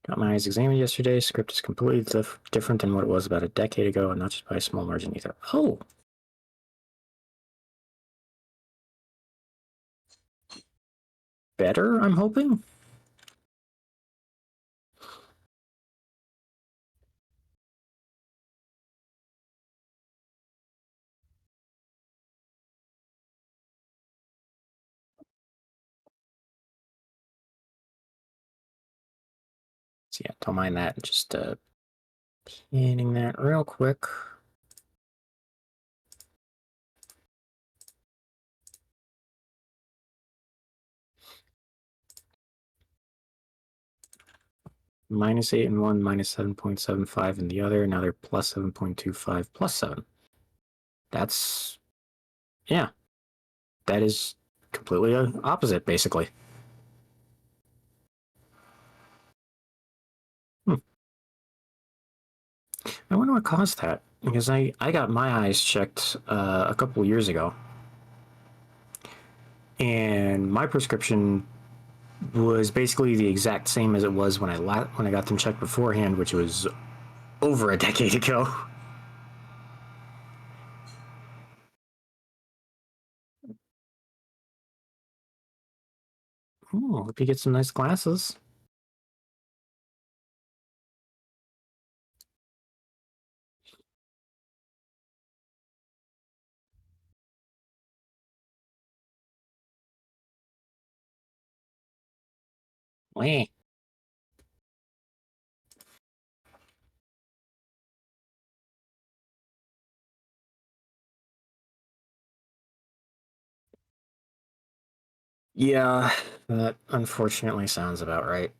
Got my eyes examined yesterday. Script is completely different than what it was about a decade ago, and not just by a small margin either. Oh! Better, I'm hoping? So yeah, don't mind that. Just pinning that real quick. -8 in one, -7.75 in the other. Now they're +7.25, +7. That's, yeah, that is completely opposite, basically. I wonder what caused that, because I got my eyes checked a couple of years ago, and my prescription was basically the exact same as it was when I got them checked beforehand, which was over a decade ago. Oh, hope you get some nice glasses. Wait. Yeah, that unfortunately sounds about right.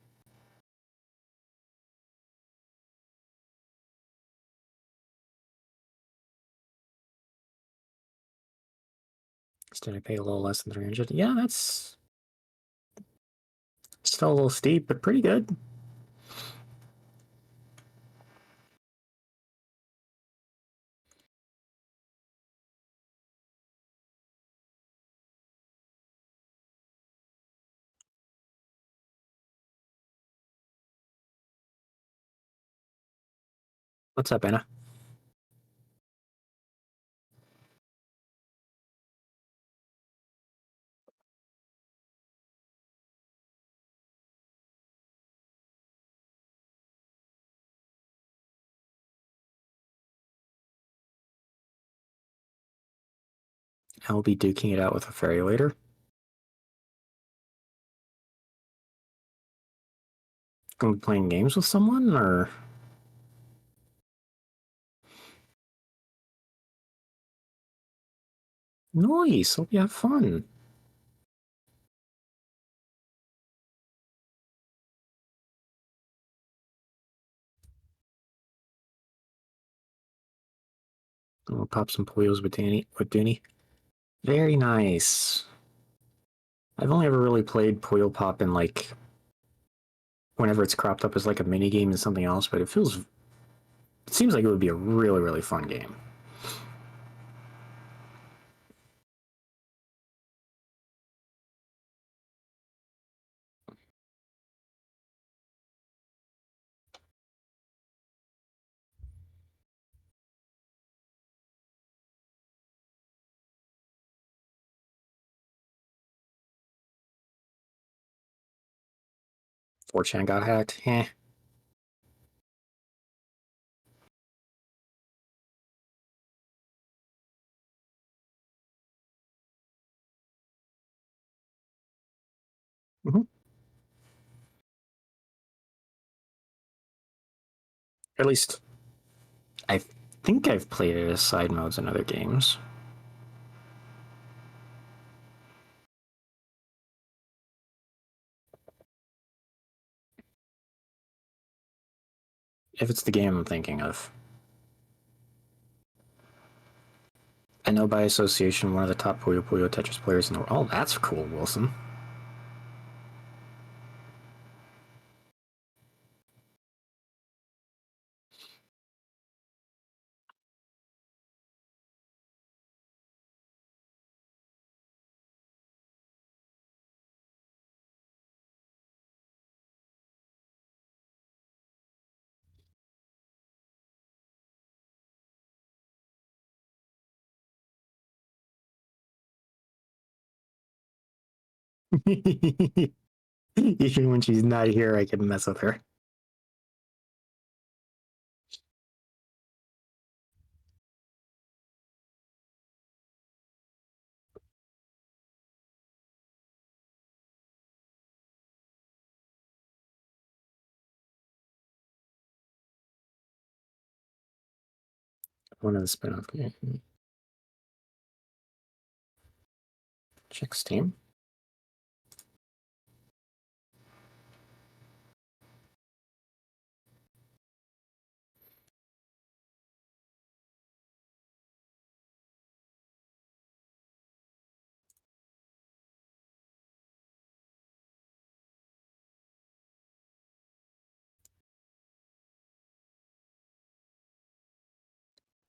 Instead, I pay a little less than 300. Yeah, that's still a little steep, but pretty good. What's up, Anna? I'll be duking it out with a fairy later. Gonna be playing games with someone, or nice? Hope you have fun. I'll pop some Puyos with Dooney. Very nice. I've only ever really played Puyo Pop in like whenever it's cropped up as like a mini game and something else, but it seems like it would be a really, really fun game. Fortune got hacked. Eh. Mm-hmm. At least I think I've played it as side modes in other games. If it's the game I'm thinking of. I know by association one of the top Puyo Puyo Tetris players in the world. Oh, that's cool, Wilson. Even when she's not here, I can mess with her. One of the spin-off games. Check Steam.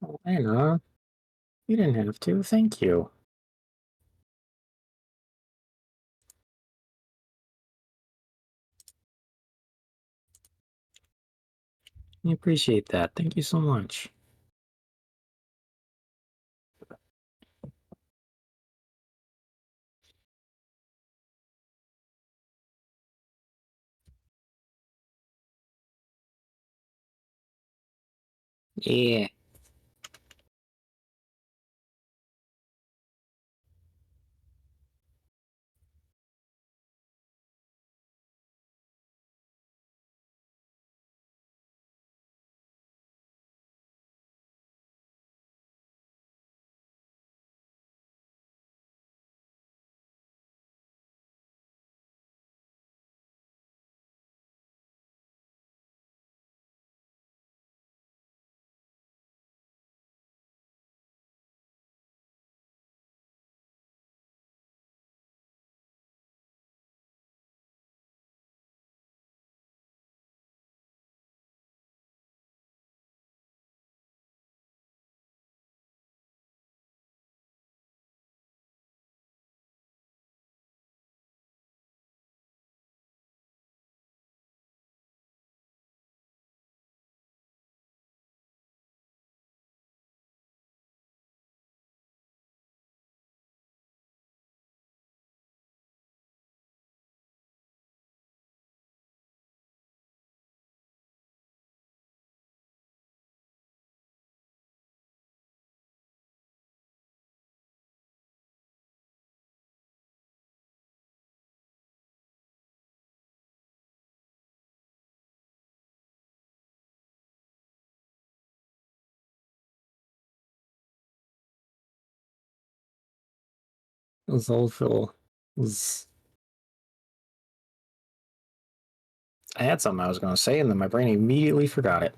Oh, Anna, you didn't have to. Thank you. I appreciate that. Thank you so much. Yeah. Zolfil. I had something I was going to say, and then my brain immediately forgot it.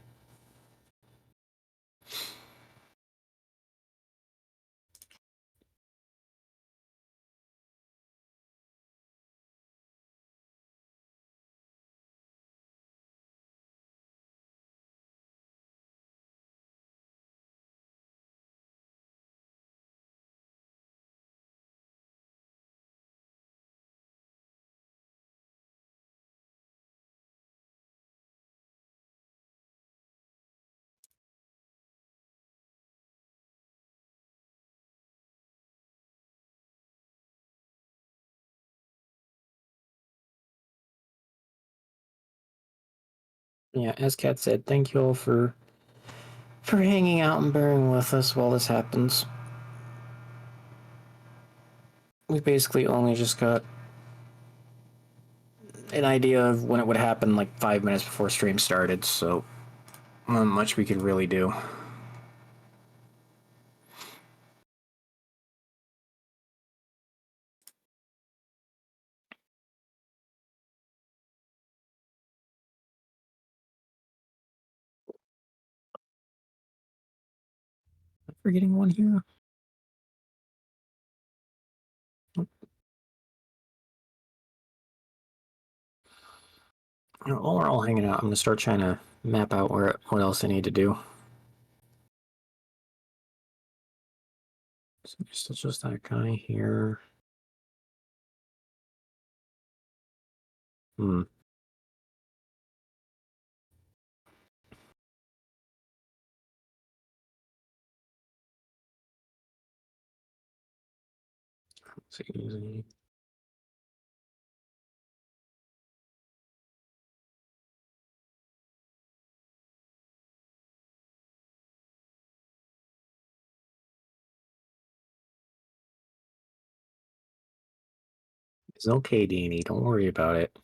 Yeah, as Kat said, thank you all for hanging out and bearing with us while this happens. We basically only just got an idea of when it would happen like 5 minutes before stream started, so not much we could really do. Am I forgetting one here? You know, while we're all hanging out, I'm gonna start trying to map out what else I need to do. So there's still just that guy here. Hmm. So It's okay, Deanie. Don't worry about it.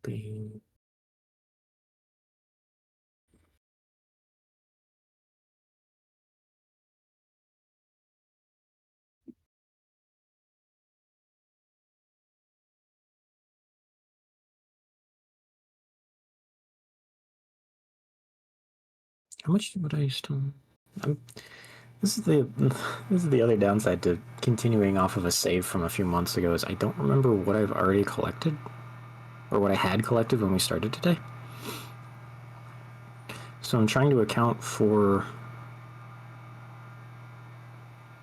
Being how much would I still? I'm, this is the this is the other downside to continuing off of a save from a few months ago is I don't remember what I've already collected or what I had collected when we started today. So I'm trying to account for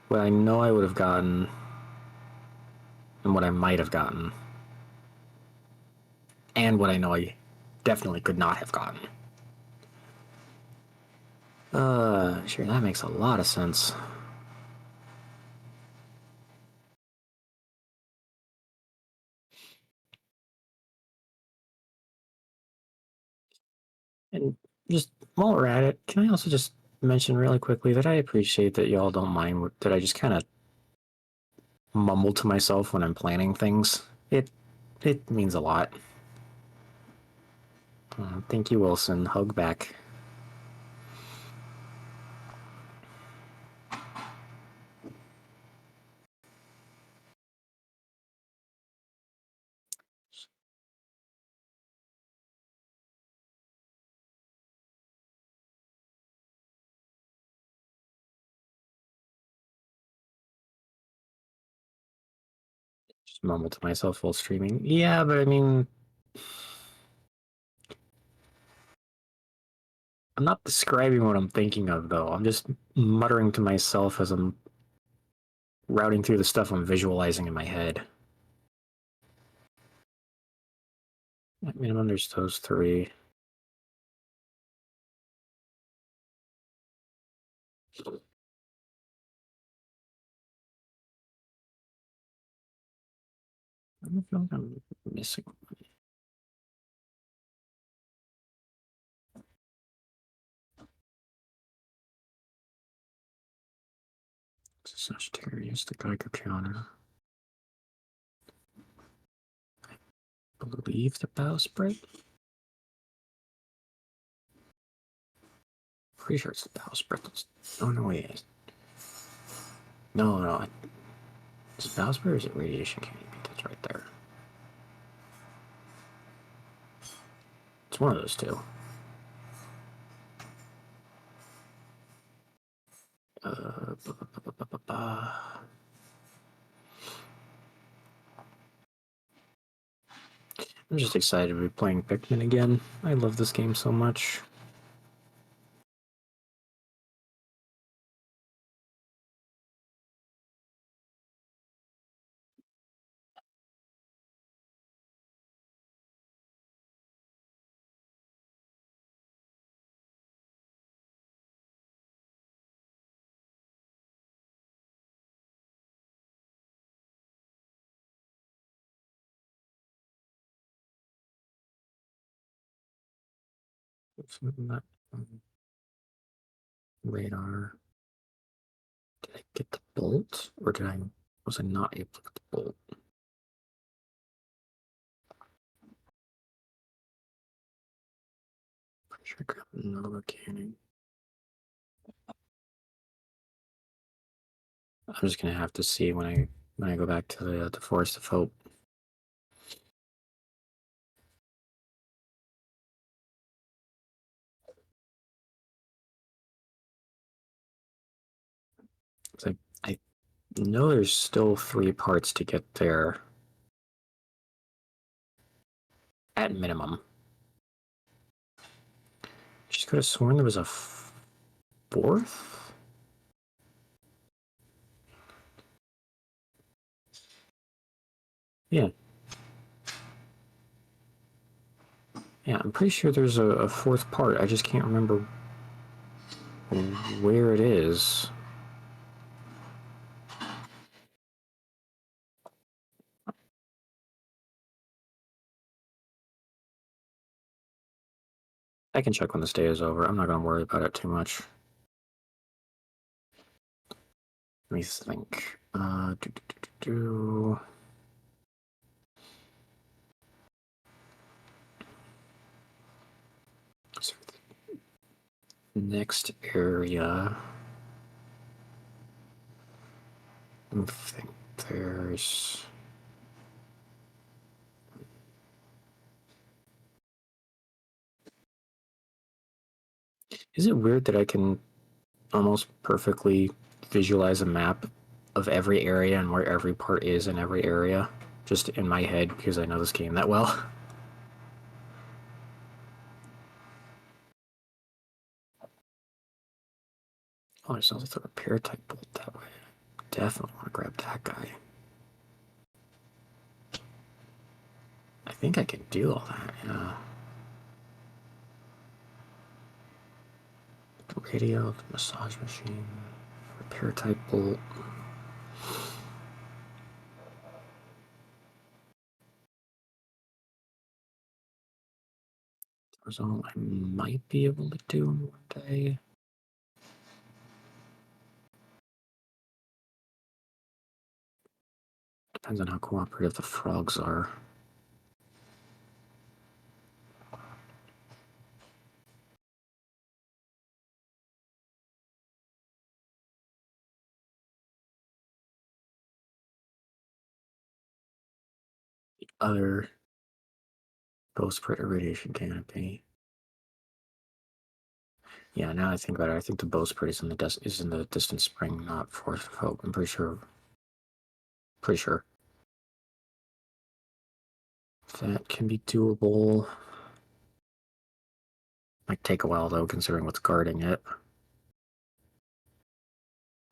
what I know I would have gotten and what I might have gotten, and what I know I definitely could not have gotten. Sure, that makes a lot of sense. And just while we're at it, can I also just mention really quickly that I appreciate that y'all don't mind that I just kind of mumble to myself when I'm planning things. It means a lot. Thank you, Wilson. Hug back. Just mumble to myself while streaming. Yeah, but I mean, I'm not describing what I'm thinking of, though. I'm just muttering to myself as I'm routing through the stuff I'm visualizing in my head. At minimum, there's those three. I don't feel like I'm missing. Sagittarius, the Geiger counter. I believe the bowsprit. Pretty sure it's the bowsprit. Oh no, wait. No. Is it bowsprit or is it radiation candy? That's right there. It's one of those two. Uh, I'm just excited to be playing Pikmin again. I love this game so much. It's not radar. Did I get the bolt, or was I not able to get the bolt? Pretty sure I grabbed Nova Canning. I'm just gonna have to see when I go back to the Forest of Hope. I know there's still 3 parts to get there at minimum. Just could have sworn there was a fourth. Yeah. Yeah, I'm pretty sure there's a fourth part. I just can't remember where it is. I can check when this day is over. I'm not going to worry about it too much. Let me think. So the next area. I think there's. Is it weird that I can almost perfectly visualize a map of every area and where every part is in every area? Just in my head because I know this game that well. Oh, there's also the repair type bolt that way. Definitely want to grab that guy. I think I can do all that, yeah. The radio, the massage machine, repair type bolt. That's all I might be able to do in one day. Depends on how cooperative the frogs are. The other bowsprit radiation canopy. Yeah, now I think about it, I think the bowsprit is in the distant spring, not force of hope. I'm pretty sure. Pretty sure. That can be doable. Might take a while though, considering what's guarding it.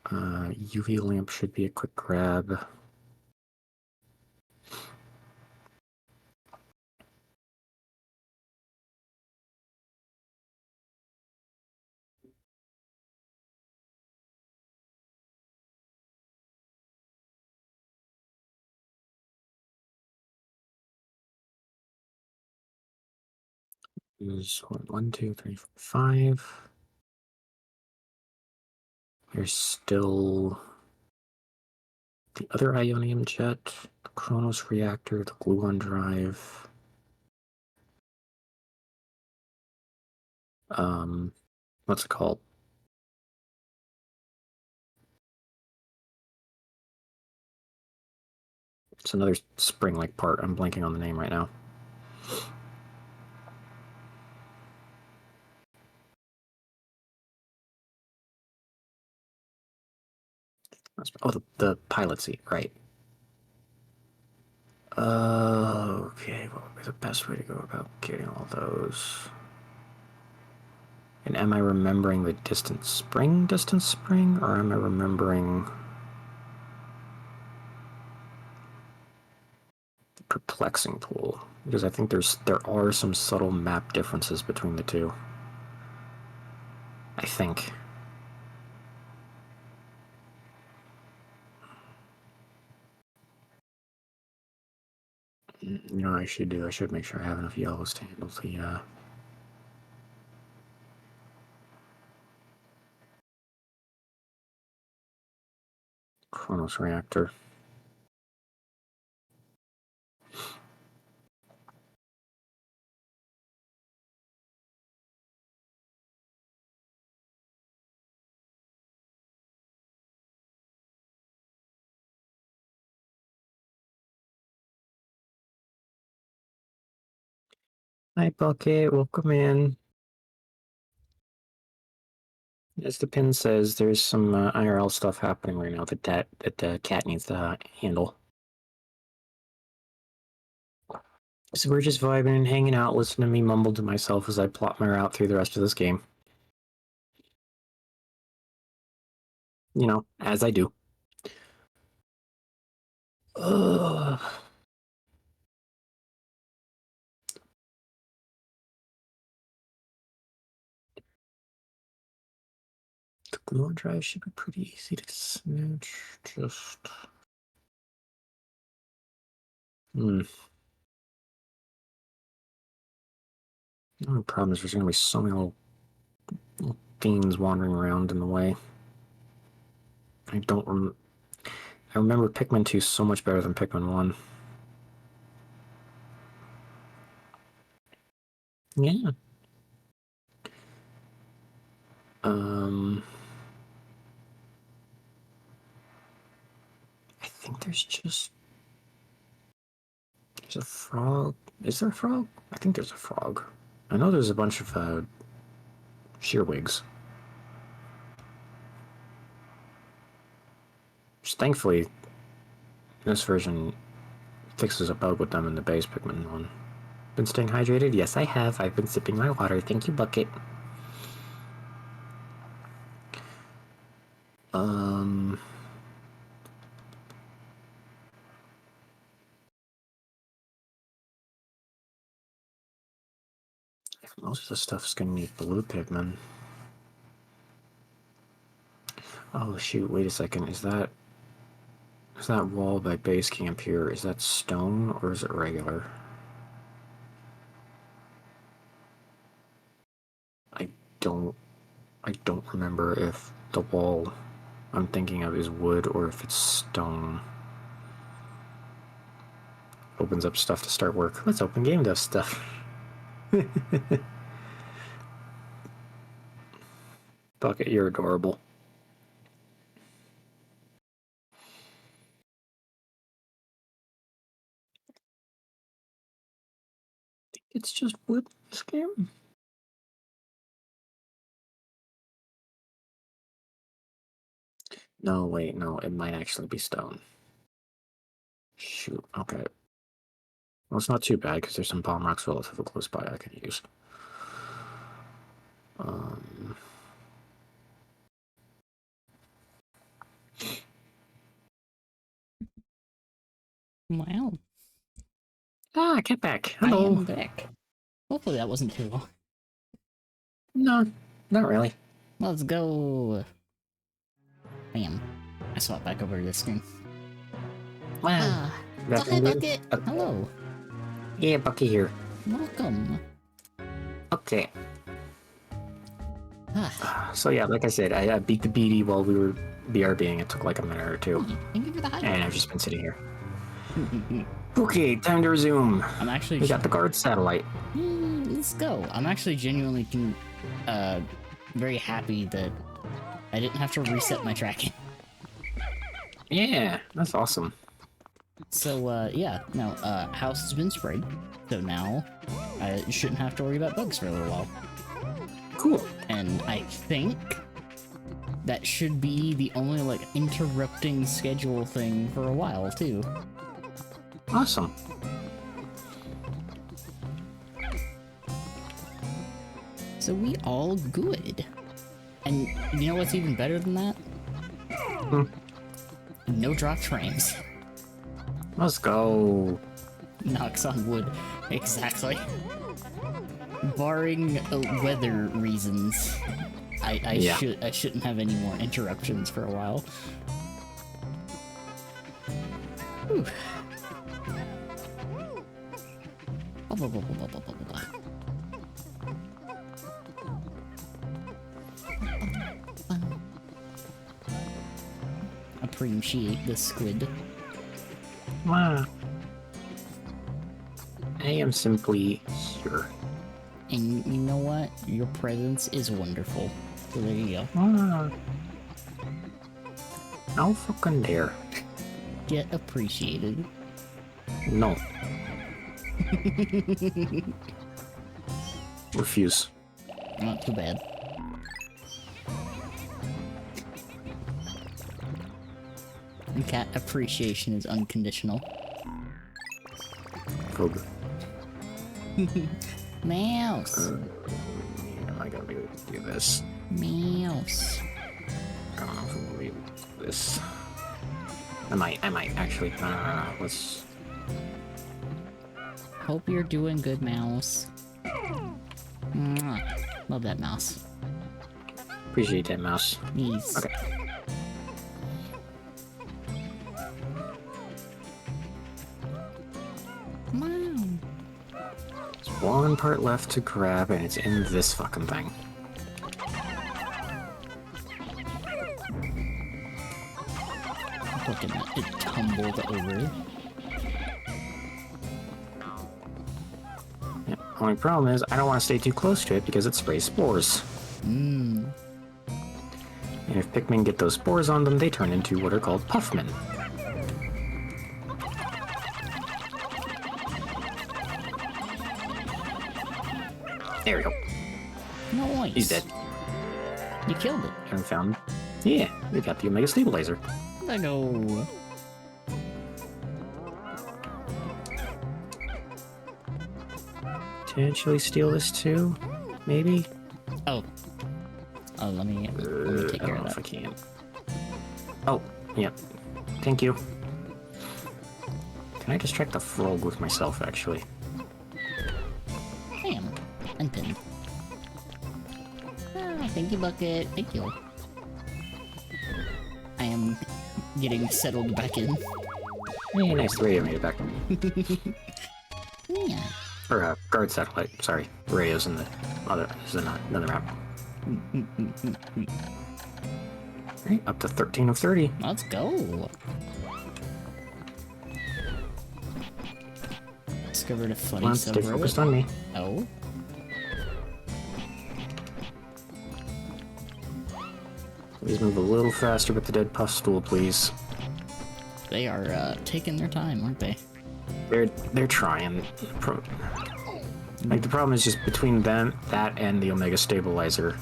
UV lamp should be a quick grab. Is 1, 2, 3, 4, 5. There's still the other ionium jet, the Kronos reactor, the gluon drive. What's it called? It's another spring-like part. I'm blanking on the name right now. Oh, the pilot seat, right. Okay, what would be the best way to go about getting all those? And am I remembering the distant spring, or am I remembering the perplexing tool? Because I think there are some subtle map differences between the two. I think. You know what I should do? I should make sure I have enough yellows to handle the, Kronos reactor. Hi, Bucket. Welcome in. As the pin says, there's some IRL stuff happening right now that the cat needs to handle. So we're just vibing and hanging out, listening to me mumble to myself as I plot my route through the rest of this game. You know, as I do. Ugh. The glue drive should be pretty easy to snatch. Just. The only problem is there's gonna be so many little fiends wandering around in the way. I don't I remember Pikmin 2 so much better than Pikmin 1. Yeah. Um, I think there's a frog. Is there a frog? I think there's a frog. I know there's a bunch of shearwigs. Which thankfully, this version fixes a bug with them in the base Pikmin 1. Been staying hydrated? Yes, I have. I've been sipping my water. Thank you, Bucket. Um, most of the stuff's gonna need blue Pikmin. Oh shoot! Wait a second. Is that wall by base camp here? Is that stone or is it regular? I don't. I don't remember if the wall I'm thinking of is wood or if it's stone. Opens up stuff to start work. Let's open game dev stuff. Bucket, you're adorable. It's just wood in this game. No, wait, no, it might actually be stone. Shoot, okay. Well, it's not too bad because there's some palm rocks relatively close by I can use. Um, Wow. get back. I Hello. am back. Hopefully that wasn't too long. No, not really. Let's go. Bam. I swapped back over to this screen. Wow. Ah. That Oh, hi, good? Bucket. Hello. Yeah, Bucky here. Welcome. Okay. Ah. So yeah, like I said, I beat the BD while we were BRBing. It took like a minute or two. Thank you for the And highlight. I've just been sitting here. Okay, time to resume. I'm actually. We got the guard satellite. Let's go. I'm actually genuinely very happy that I didn't have to reset my tracking. Yeah, that's awesome. So, yeah, no, house has been sprayed, so now I shouldn't have to worry about bugs for a little while. Cool. And I think that should be the only, like, interrupting schedule thing for a while, too. Awesome. So we all good. And you know what's even better than that? No dropped frames. Let's go. Knocks on wood. Exactly. Barring weather reasons, Yeah. I shouldn't have any more interruptions for a while. Whew. Blah, blah, blah, blah, blah, blah, blah, blah. Appreciate the squid. Wow. I am simply here. And you know what? Your presence is wonderful. So there you go. Wow. How fucking dare. Get appreciated. No. Refuse. Not too bad. And cat appreciation is unconditional. Fog. Mouse. Am I gonna be able to do this? Mouse. I don't know if I'm gonna be able to do this. I might actually. Let's. Hope you're doing good, Mouse. Mwah. Love that mouse. Appreciate that, mouse. He's Okay. Wow. one part left to grab, and it's in this fucking thing. Look at that, it tumbled over. Yeah, only problem is, I don't want to stay too close to it because it sprays spores. Mmm. And if Pikmin get those spores on them, they turn into what are called Puffmen. There we go. Nice. He's dead. You killed it. And found... Yeah, we got the Omega Stabilizer. I know. Potentially steal this too? Maybe? Oh. Oh, let me take I care don't of know if I that. can. Oh, yeah. Thank you. Can I distract the frog with myself, actually? Bam. And pin. Ah, thank you, Bucket. Thank you. I am getting settled back in. Hey, nice. The radio made it back. Yeah. Or, guard satellite. Sorry. The radio's in the other... is in another map. Alright, up to 13 of 30. Let's go. Discovered a funny Come on, stay subreddit. focused on me. Oh. Please move a little faster with the dead puff stool, please. They are taking their time, aren't they? They're trying. Like, the problem is just between them, that, and the Omega Stabilizer.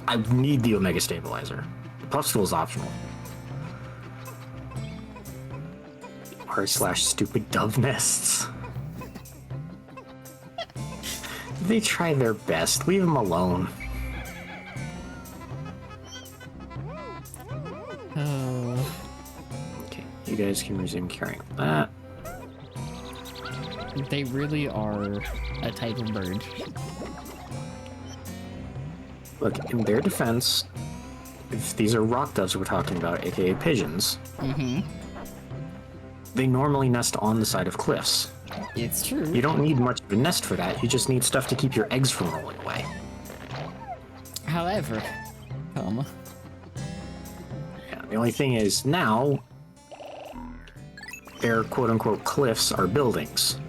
I need the Omega Stabilizer. The puff stool is optional. r/stupid dove nests. They try their best. Leave them alone. Oh. Okay, you guys can resume carrying that. They really are a type of bird. Look, in their defense, if these are rock doves we're talking about, aka pigeons, they normally nest on the side of cliffs. It's true. You don't need much of a nest for that, you just need stuff to keep your eggs from rolling away. However, Yeah, the only thing is, now, their quote-unquote cliffs are buildings.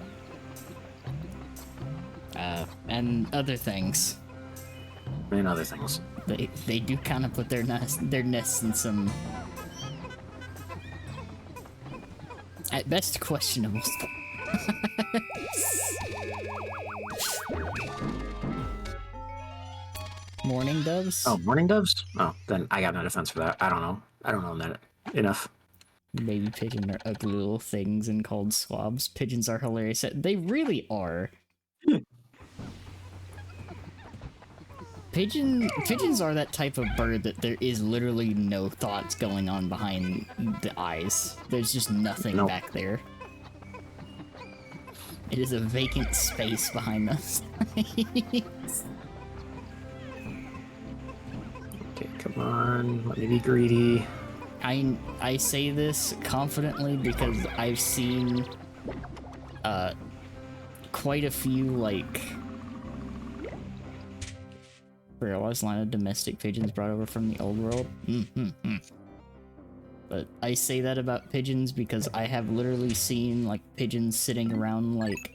and other things. And other things. They do kind of put their nests in some, at best, questionable spots. Morning doves? Oh, morning doves? Oh, then I got no defense for that. I don't know. I don't know that enough. Baby pigeon are ugly little things and called swabs. Pigeons are hilarious. They really are. Pigeons are that type of bird that there is literally no thoughts going on behind the eyes. There's just nothing Nope. back there. It is a vacant space behind us. Okay, come on. Let me be greedy. I say this confidently because I've seen quite a few, like, where I was line of domestic pigeons brought over from the old world. But I say that about pigeons because I have literally seen, like, pigeons sitting around, like,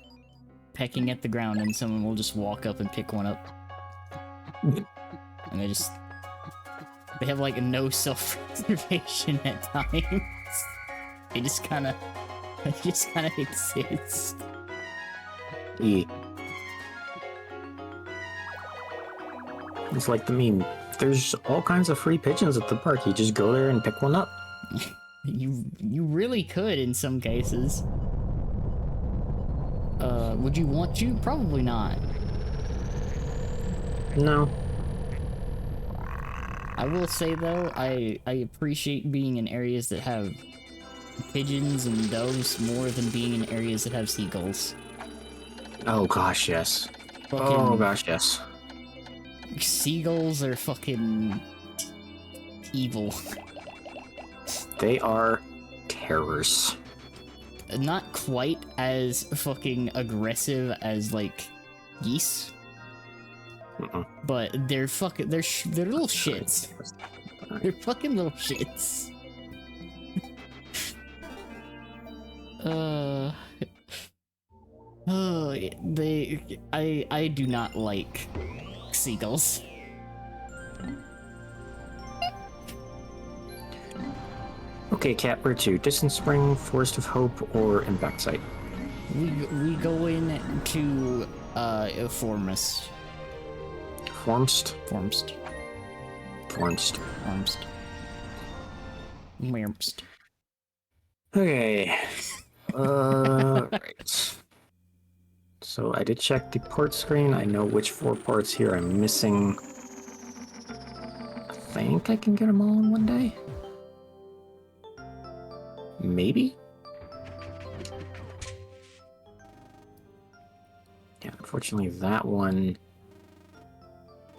pecking at the ground, and someone will just walk up and pick one up. And they have, like, no self-preservation at times. They just kind of exist. E. It's like the meme. There's all kinds of free pigeons at the park. You just go there and pick one up. You really could in some cases. Would you want to? Probably not. No. I will say though, I appreciate being in areas that have pigeons and doves more than being in areas that have seagulls. Oh gosh, yes. Fucking Oh gosh, yes. seagulls are fucking evil. They are terrors. Not quite as fucking aggressive as, like, geese, Mm-mm. but they're fucking they're little shits. They're fucking little shits. Oh, I do not like seagulls. Okay, Cat, where to? Distant Spring, Forest of Hope, or Impact Site? We go in to Formist. Formst? Formst. Formst. Formst. Mermst. Okay. Right. So I did check the port screen. I know which 4 parts here I'm missing. I think I can get them all in one day. Maybe? Yeah, unfortunately that one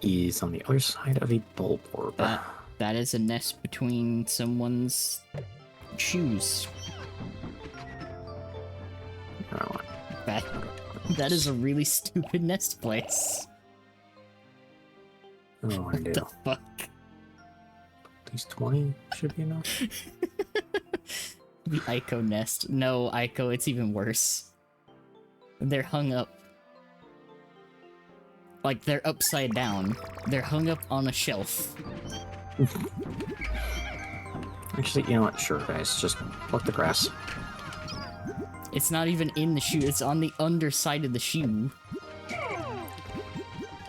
is on the other side of a bulb orb. That is a nest between someone's shoes. Oh, That is a really stupid nest place. what do I want to do? The fuck? At least 20 should be enough. The Ico nest. No, Ico, it's even worse. They're hung up. Like, they're upside down. They're hung up on a shelf. Actually, you know what? Sure, guys. Just pluck the grass. It's not even in the shoe, it's on the underside of the shoe.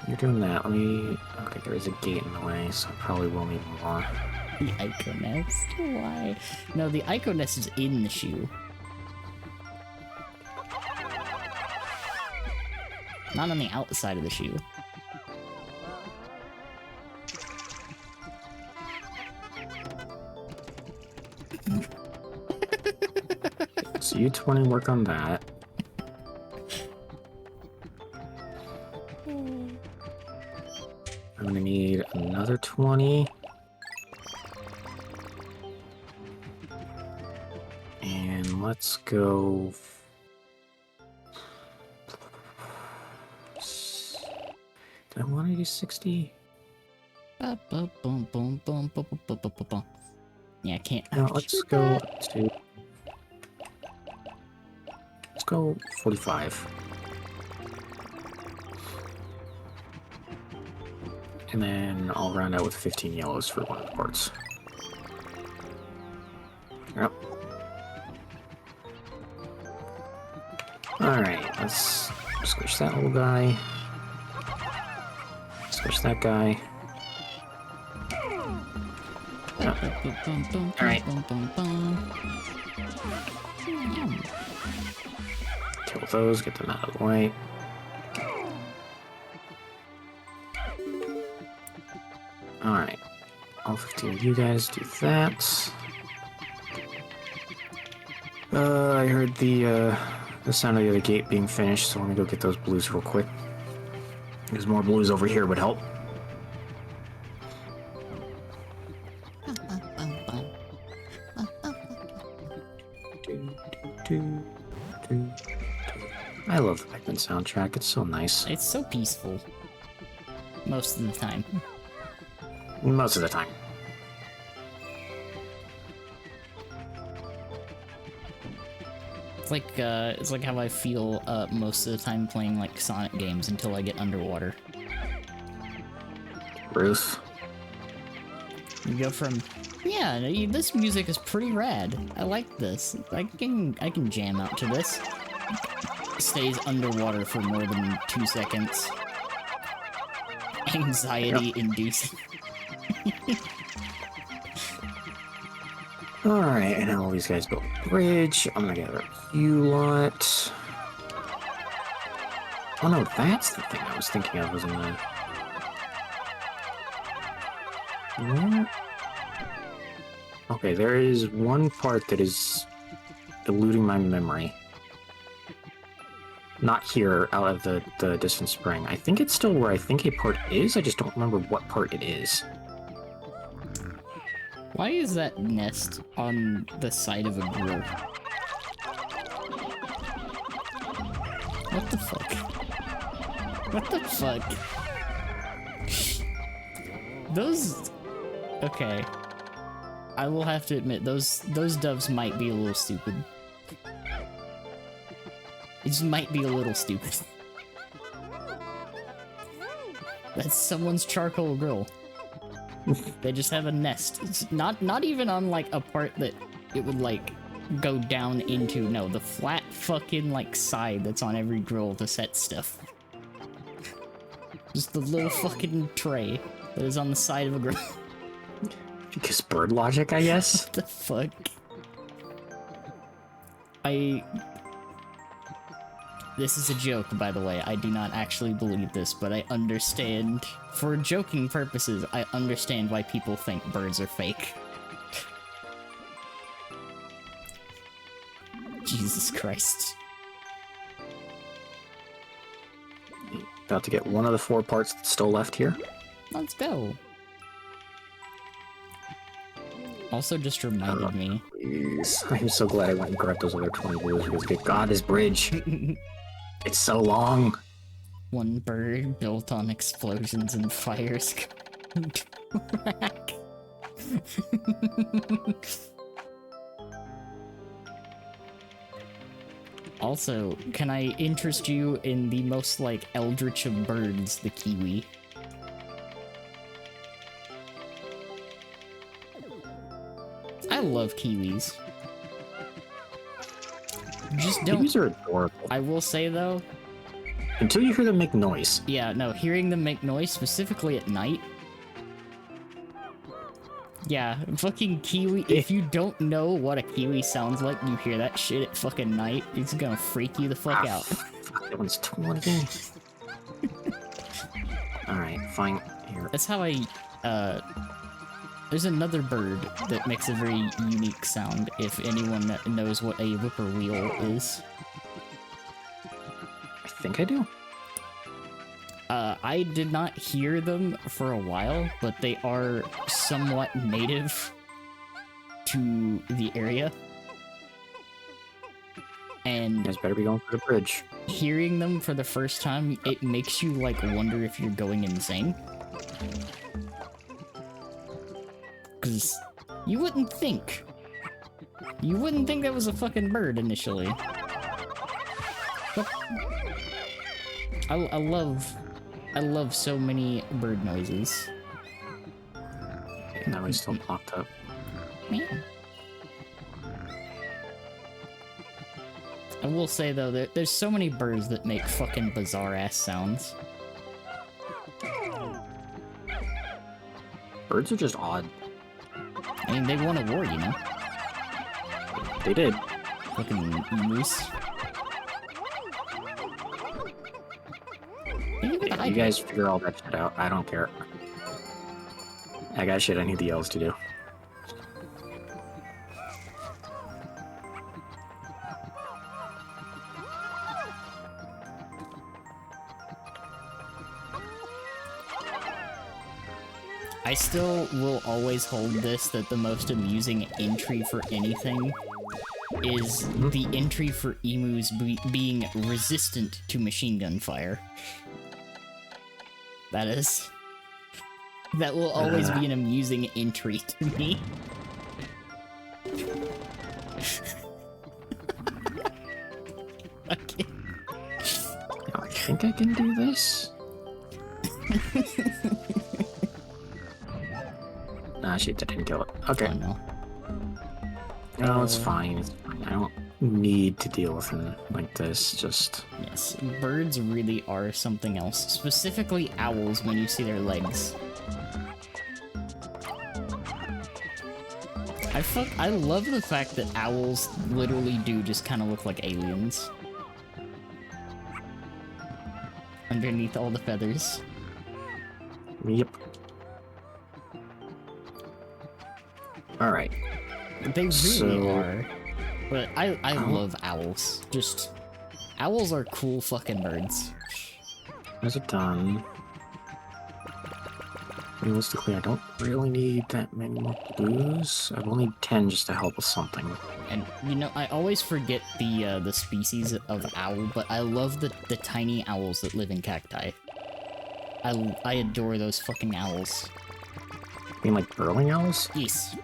You're doing that. Let me... Okay, there is a gate in the way, so I probably will need more. The Ico nest? Why? No, the Ico nest is in the shoe. Not on the outside of the shoe. So you 20 work on that. I'm gonna need another 20. And let's go... Did I want to do 60? Yeah, I can't. No, let's go to... Let's go 45. And then I'll round out with 15 yellows for one of the parts. Yep. Alright, let's squish that little guy. Squish that guy. Alright. Kill those, get them out of the way. Alright. All 15 of you guys do that. I heard the sound of the other gate being finished, so let me go get those blues real quick. Because more blues over here would help. I love the Pikmin soundtrack, it's so nice. It's so peaceful. Most of the time. Most of the time. It's like how I feel most of the time playing like Sonic games until I get underwater. Bruce. You go from, yeah, this music is pretty rad. I like this. I can jam out to this. Stays underwater for more than 2 seconds. Anxiety inducing. Alright, and now all these guys built a bridge. I'm gonna get rid of you lot. Oh no, that's the thing I was thinking of, wasn't it? What? Okay, there is one part that is eluding my memory. Not here, out of the distant spring. I think it's still where I think a part is, I just don't remember what part it is. Why is that nest on the side of a grill? What the fuck? What the fuck? Those... Okay. I will have to admit, those doves might be a little stupid. It just might be a little stupid. That's someone's charcoal grill. They just have a nest. It's not even on, like, a part that it would, like, go down into. No, the flat fucking, like, side that's on every grill to set stuff. Just the little fucking tray that is on the side of a grill. Because bird logic, I guess? What the fuck? This is a joke, by the way. I do not actually believe this, but I understand, for joking purposes, I understand why people think birds are fake. Jesus Christ. About to get one of the 4 parts that's still left here. Let's go. Also just reminded me. Please. I'm so glad I went and grabbed those other 20 blues because good god, this bridge. It's so long. One bird built on explosions and fires. Also, can I interest you in the most, like, eldritch of birds, the kiwi? I love kiwis. Just don't. Kiwis are adorable. I will say, though, Until you hear them make noise. yeah, no, hearing them make noise, specifically at night. Yeah, fucking kiwi. If you don't know what a kiwi sounds like, you hear that shit at fucking night, it's gonna freak you the fuck out. Fuck, that one's 20. Alright, fine. Here. That's how I, there's another bird that makes a very unique sound, if anyone knows what a whippoorwill is. I think I do. I did not hear them for a while, but they are somewhat native to the area. You And guys better be going for the bridge. hearing them for the first time, it makes you, like, wonder if you're going insane. Because you wouldn't think. You wouldn't think that was a fucking bird initially. But I love so many bird noises. And that one still popped up. Man. I will say though, there's so many birds that make fucking bizarre ass sounds. Birds are just odd. I mean, they won a war, you know? They did. Fucking moose. Yeah, you guys figure all that shit out. I don't care. I got shit I need the elves to do. I still will always hold this, that the most amusing entry for anything is the entry for emus being resistant to machine gun fire. That will always be an amusing entry to me. Okay. I think I can do this. Ah, shit, that didn't kill it. Okay. Oh no. No, it's fine. It's fine. I don't need to deal with him like this. Just Yes, birds really are something else. Specifically owls when you see their legs. I love the fact that owls literally do just kind of look like aliens. Underneath all the feathers. yep. All right. They really So- are. But I love owls. Just, owls are cool fucking birds. How's it done? Realistically, I don't really need that many more blues. I will need 10 just to help with something. And, you know, I always forget the species of owl, but I love the tiny owls that live in cacti. I adore those fucking owls. You mean like burrowing owls? Yes.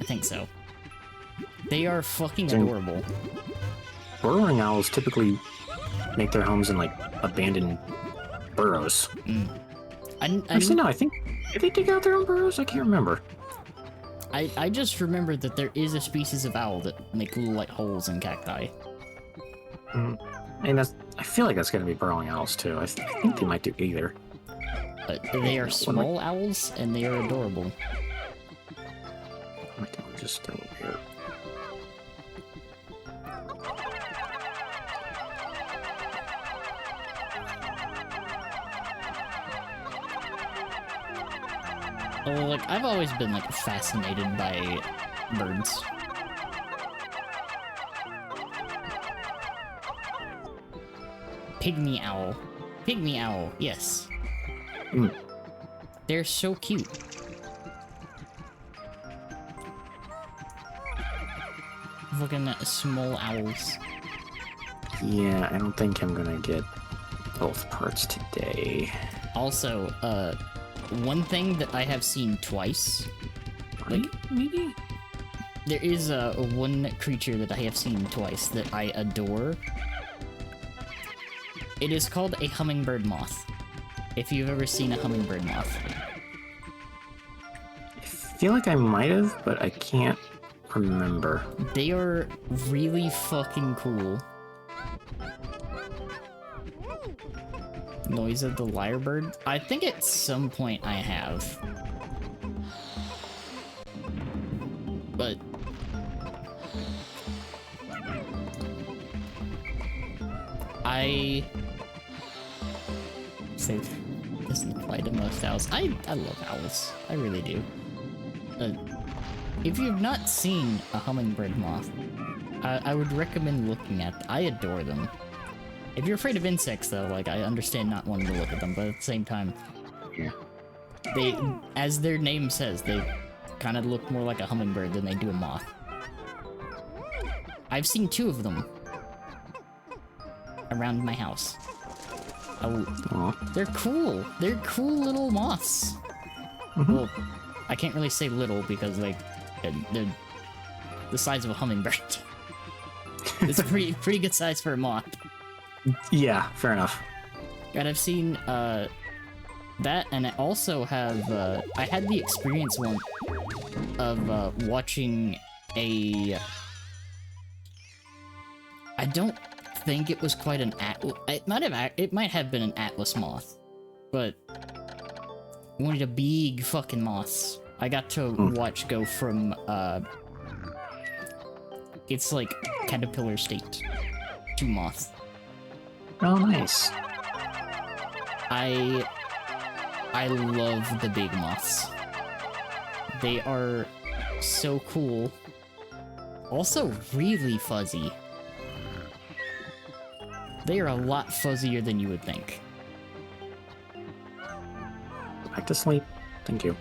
I think so. They are fucking Dang. adorable. Burrowing owls typically make their homes in like abandoned burrows. Actually, no, I think did they dig out their own burrows? I can't remember. I just remember that there is a species of owl that make little like holes in cacti. And I feel like that's gonna be burrowing owls too. I think they might do either. But they are small owls and they are adorable. I think we're just over here. Well, like I've always been like fascinated by birds. Pygmy owl. Pygmy owl, yes. They're so cute. Fucking small owls. Yeah, I don't think I'm gonna get both parts today. Also, one thing that I have seen twice, like, maybe? there is one creature that I have seen twice that I adore. It is called a hummingbird moth. If you've ever seen a hummingbird moth. I feel like I might have, but I can't remember. They are really fucking cool. Noise of the lyrebird? I think at some point I have. But... I... say doesn't apply to most owls. I love owls. I really do. If you've not seen a hummingbird moth, I would recommend looking at them. I adore them. If you're afraid of insects, though, like, I understand not wanting to look at them, but at the same time, Yeah. they, as their name says, they kind of look more like a hummingbird than they do a moth. I've seen 2 of them around my house. Oh, Aw. they're cool. They're cool little moths. Well, I can't really say little because, like, they're the size of a hummingbird. It's a pretty good size for a moth. Yeah, fair enough. And I've seen that, and I also have I had the experience one of watching a. I don't think it was quite an it might have been an Atlas moth, but one of the big fucking moths. I got to watch go from it's like caterpillar state to moth. Oh, nice. I love the big moths. They are so cool. Also really fuzzy. They are a lot fuzzier than you would think. Back to sleep. Thank you.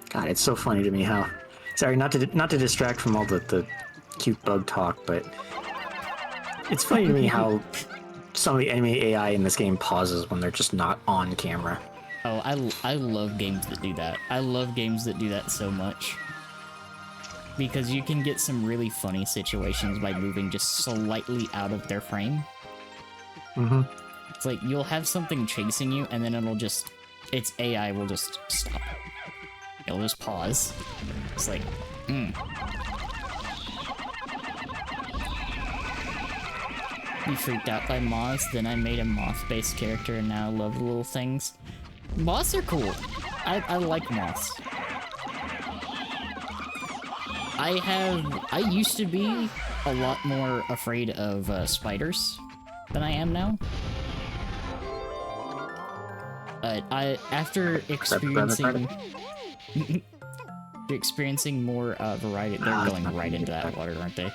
God, it's so funny to me how... Sorry, not to distract from all the cute bug talk, but... It's funny to me how some of the enemy AI in this game pauses when they're just not on camera. Oh, I love games that do that. I love games that do that so much. Because you can get some really funny situations by moving just slightly out of their frame. Mm-hmm. It's like, you'll have something chasing you, and then it'll just... Its AI will just stop. It'll just pause. It's like, Be freaked out by moths, then I made a moth-based character, and now I love little things. Moths are cool. I like moths. I used to be a lot more afraid of spiders than I am now. But after experiencing... experiencing more variety... They're going right into that water, aren't they?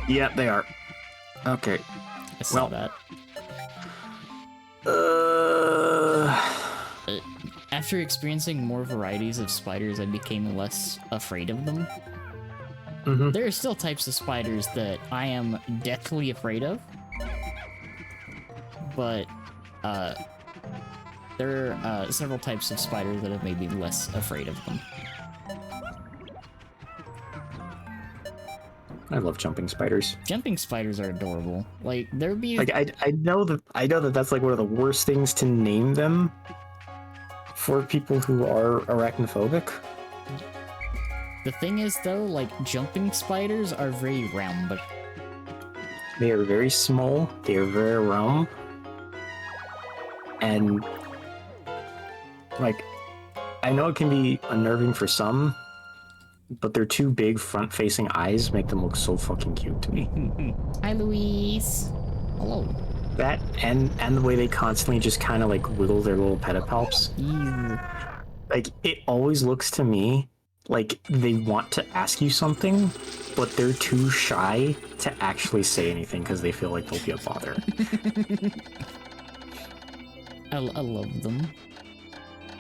Yep, they are. Okay. I saw that. After experiencing more varieties of spiders, I became less afraid of them. Mm-hmm. There are still types of spiders that I am deathly afraid of, but there are several types of spiders that have made me less afraid of them. I love jumping spiders. Jumping spiders are adorable. Like, there'd be... Like I know that that's like one of the worst things to name them for people who are arachnophobic. The thing is, though, like, jumping spiders are very round. They are very small, they are very round, and like, I know it can be unnerving for some, but their two big front-facing eyes make them look so fucking cute to me. Hi, Louise. Hello. That and the way they constantly just kind of like wiggle their little pedipalps. Ew. Like, it always looks to me like they want to ask you something, but they're too shy to actually say anything because they feel like they'll be a bother. I love them.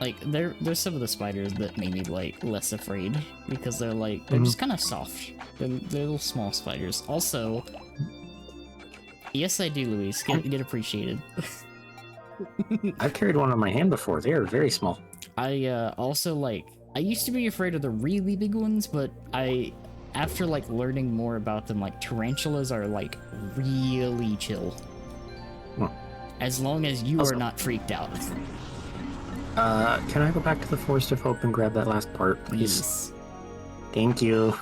Like, there's some of the spiders that made me, like, less afraid, because they're, like, they're just kind of soft. They're little small spiders. Also, yes, I do, Luis. Get appreciated. I've carried one on my hand before. They are very small. I, also, like, I used to be afraid of the really big ones, but after, like, learning more about them, like, tarantulas are, like, really chill. Hmm. As long as you Also- are not freaked out. Can I go back to the Forest of Hope and grab that last part, please? Yes. Thank you.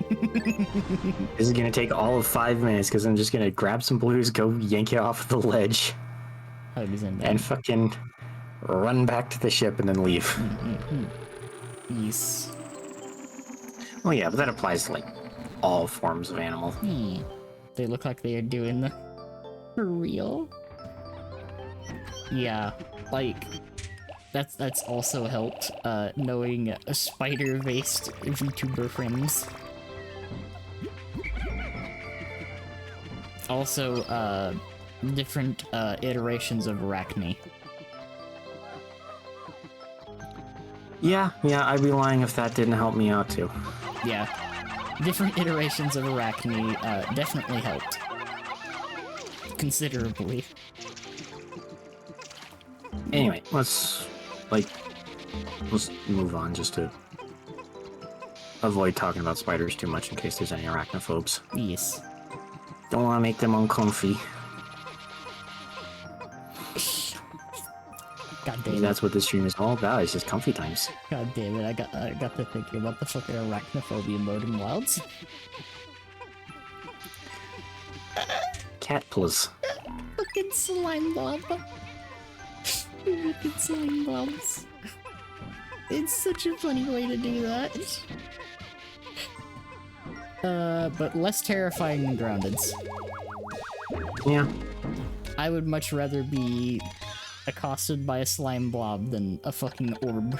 This is gonna take all of 5 minutes because I'm just gonna grab some blues, go yank it off the ledge, Hugs in and fucking run back to the ship and then leave. Yes. Oh yeah, but that applies to like all forms of animal. They look like they are doing the... For real? Yeah, like... That's also helped, knowing a spider-based VTuber friends. Also, different, iterations of Arachne. Yeah, I'd be lying if that didn't help me out too. Yeah. Different iterations of Arachne, definitely helped. Considerably. Anyway, let's move on just to avoid talking about spiders too much in case there's any arachnophobes. Yes. Don't want to make them uncomfy. God damn it. That's what this stream is all about. It's just comfy times. God damn it, I got to thinking about the fucking arachnophobia mode in Wilds. Cat plus. Fucking slime blob. Fucking slime blobs. It's such a funny way to do that. But less terrifying than Grounded's. Yeah. I would much rather be accosted by a slime blob than a fucking orb.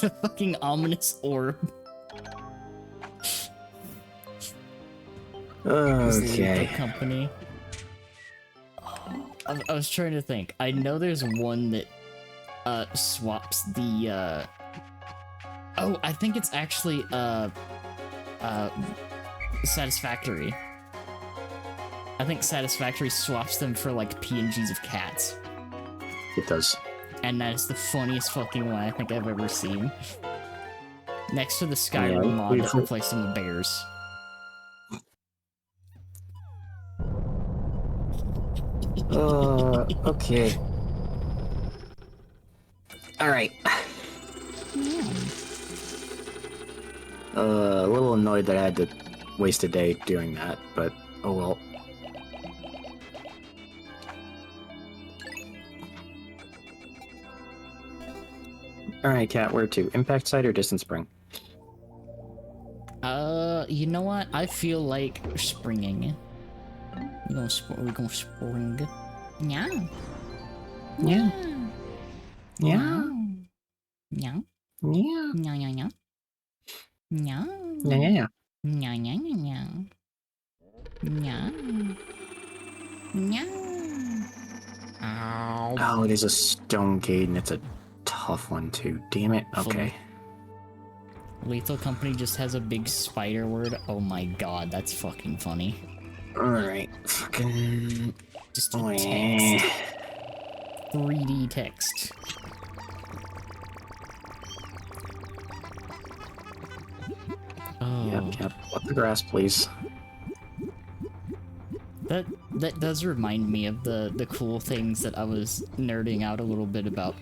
A fucking ominous orb. Okay. Company. I was trying to think. I know there's one that swaps the oh, I think it's actually Satisfactory. I think Satisfactory swaps them for like PNGs of cats. It does. And that is the funniest fucking one I think I've ever seen. Next to the Skyrim mod that replaced them with bears. Okay. Alright. A little annoyed that I had to waste a day doing that, but oh well. Alright, Cat, where to? Impact site or distance spring? You know what? I feel like springing. We're gonna spring. Yeah. Yeah. Yeah. Yeah. Yeah. Yeah, yeah, yeah. Yeah. Yeah. Yeah, yeah, yeah, yeah. Yeah. Ow. Oh, it is a stone gate and it's a tough one too. Damn it. Okay. Lethal Company just has a big spider word. Oh my god, that's fucking funny. Alright, fucking... Just a Wah. text. 3D text. Oh, Yep. Let the grass, please. that does remind me of the cool things that I was nerding out a little bit about.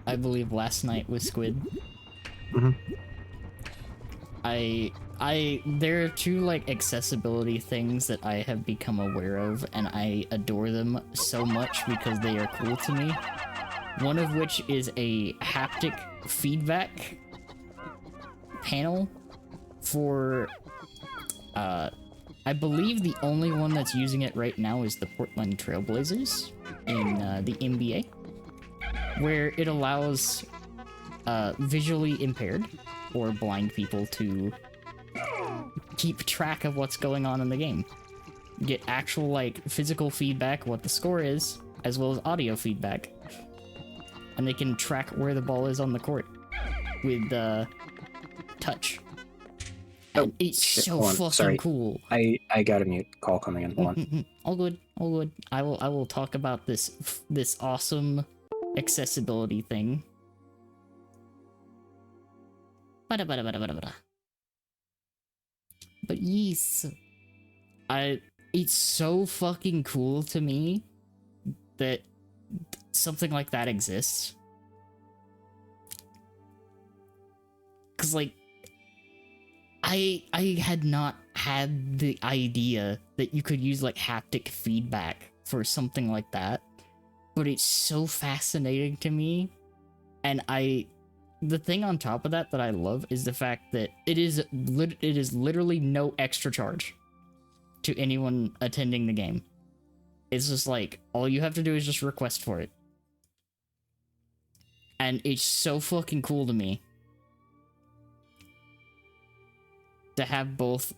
I believe last night with Squid. Mhm. There are two, like, accessibility things that I have become aware of, and I adore them so much because they are cool to me. One of which is a haptic feedback panel for, I believe the only one that's using it right now is the Portland Trailblazers in the NBA, where it allows visually impaired or blind people to keep track of what's going on in the game. Get actual, like, physical feedback, what the score is, as well as audio feedback. And they can track where the ball is on the court with touch. And it's shit, so hold on, fucking sorry. cool. I got a mute call coming in. Hold on. All good, all good. I will talk about this awesome accessibility thing. Bada bada bada bada bada. But yes, it's so fucking cool to me that something like that exists. Cause, like, I had not had the idea that you could use, like, haptic feedback for something like that, but it's so fascinating to me. And the thing on top of that I love is the fact that it is literally no extra charge to anyone attending the game. It's just like, all you have to do is just request for it. And it's so fucking cool to me to have both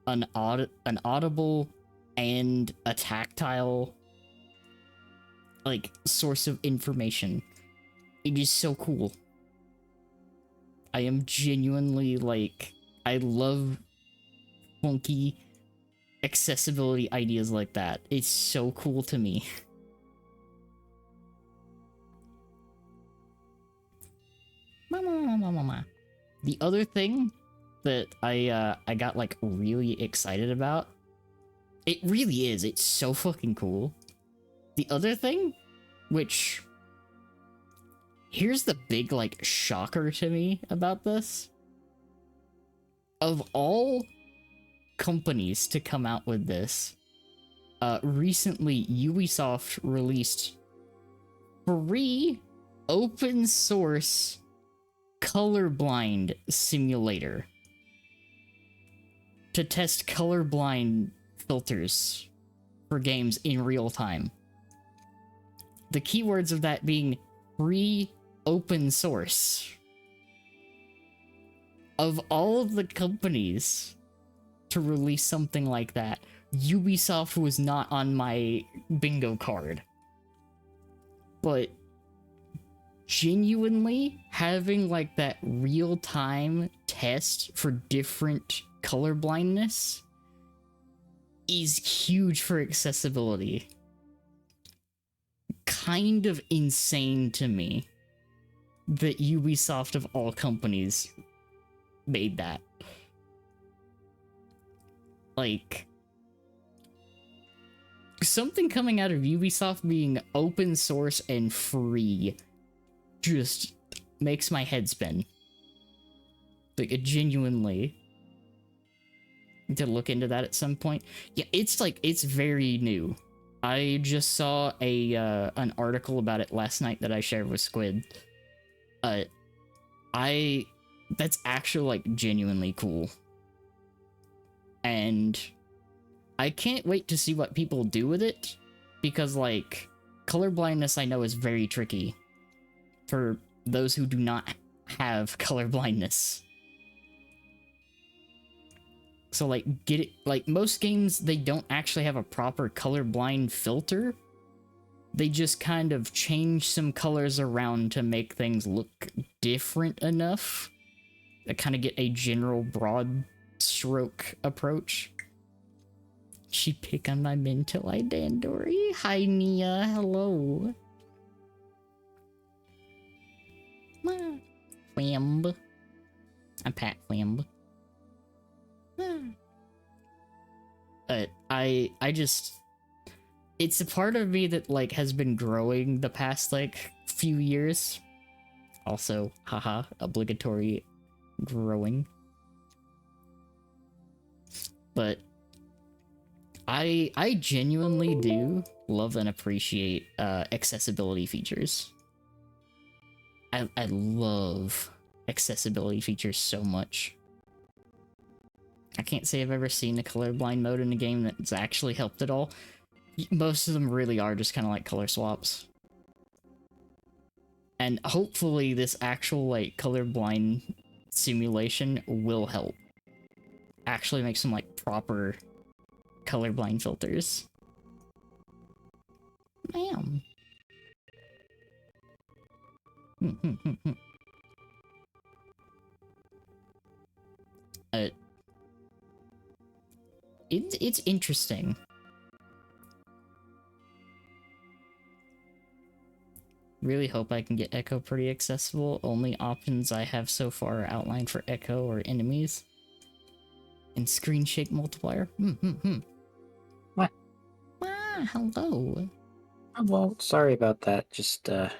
an audible and a tactile, like, source of information. It is so cool. I am genuinely, like, I love funky accessibility ideas like that. It's so cool to me. Mama. The other thing that I got, like, really excited about, it really is, it's so fucking cool. The other thing, which, here's the big, like, shocker to me about this. Of all companies to come out with this, recently Ubisoft released free open source colorblind simulator to test colorblind filters for games in real time. The keywords of that being free open source. Of all of the companies to release something like that, Ubisoft was not on my bingo card. But genuinely having, like, that real-time test for different color blindness is huge for accessibility. Kind of insane to me that Ubisoft of all companies made that. Like, something coming out of Ubisoft being open source and free just makes my head spin. Like, it genuinely need to look into that at some point. Yeah, it's like, it's very new. I just saw an article about it last night that I shared with Squid. That's actually, like, genuinely cool. And I can't wait to see what people do with it, because, like, colorblindness I know is very tricky for those who do not have colorblindness. So, like, like, most games, they don't actually have a proper colorblind filter. They just kind of change some colors around to make things look different enough to kind of get a general broad stroke approach. She pick on my mental identity. Hi, Nia. Hello. Wham. I'm Pat Wham. I just... It's a part of me that, like, has been growing the past, like, few years. Also, haha, obligatory growing. But I genuinely do love and appreciate accessibility features. I love accessibility features so much. I can't say I've ever seen a colorblind mode in a game that's actually helped at all. Most of them really are just kind of like color swaps. And hopefully this actual, like, colorblind simulation will help. Actually make some, like, proper colorblind filters. Ma'am. It's interesting. Really hope I can get Echo pretty accessible. Only options I have so far are outlined for Echo or enemies. And screen shake multiplier. What? Ah, hello. Oh, well, sorry about that. Just got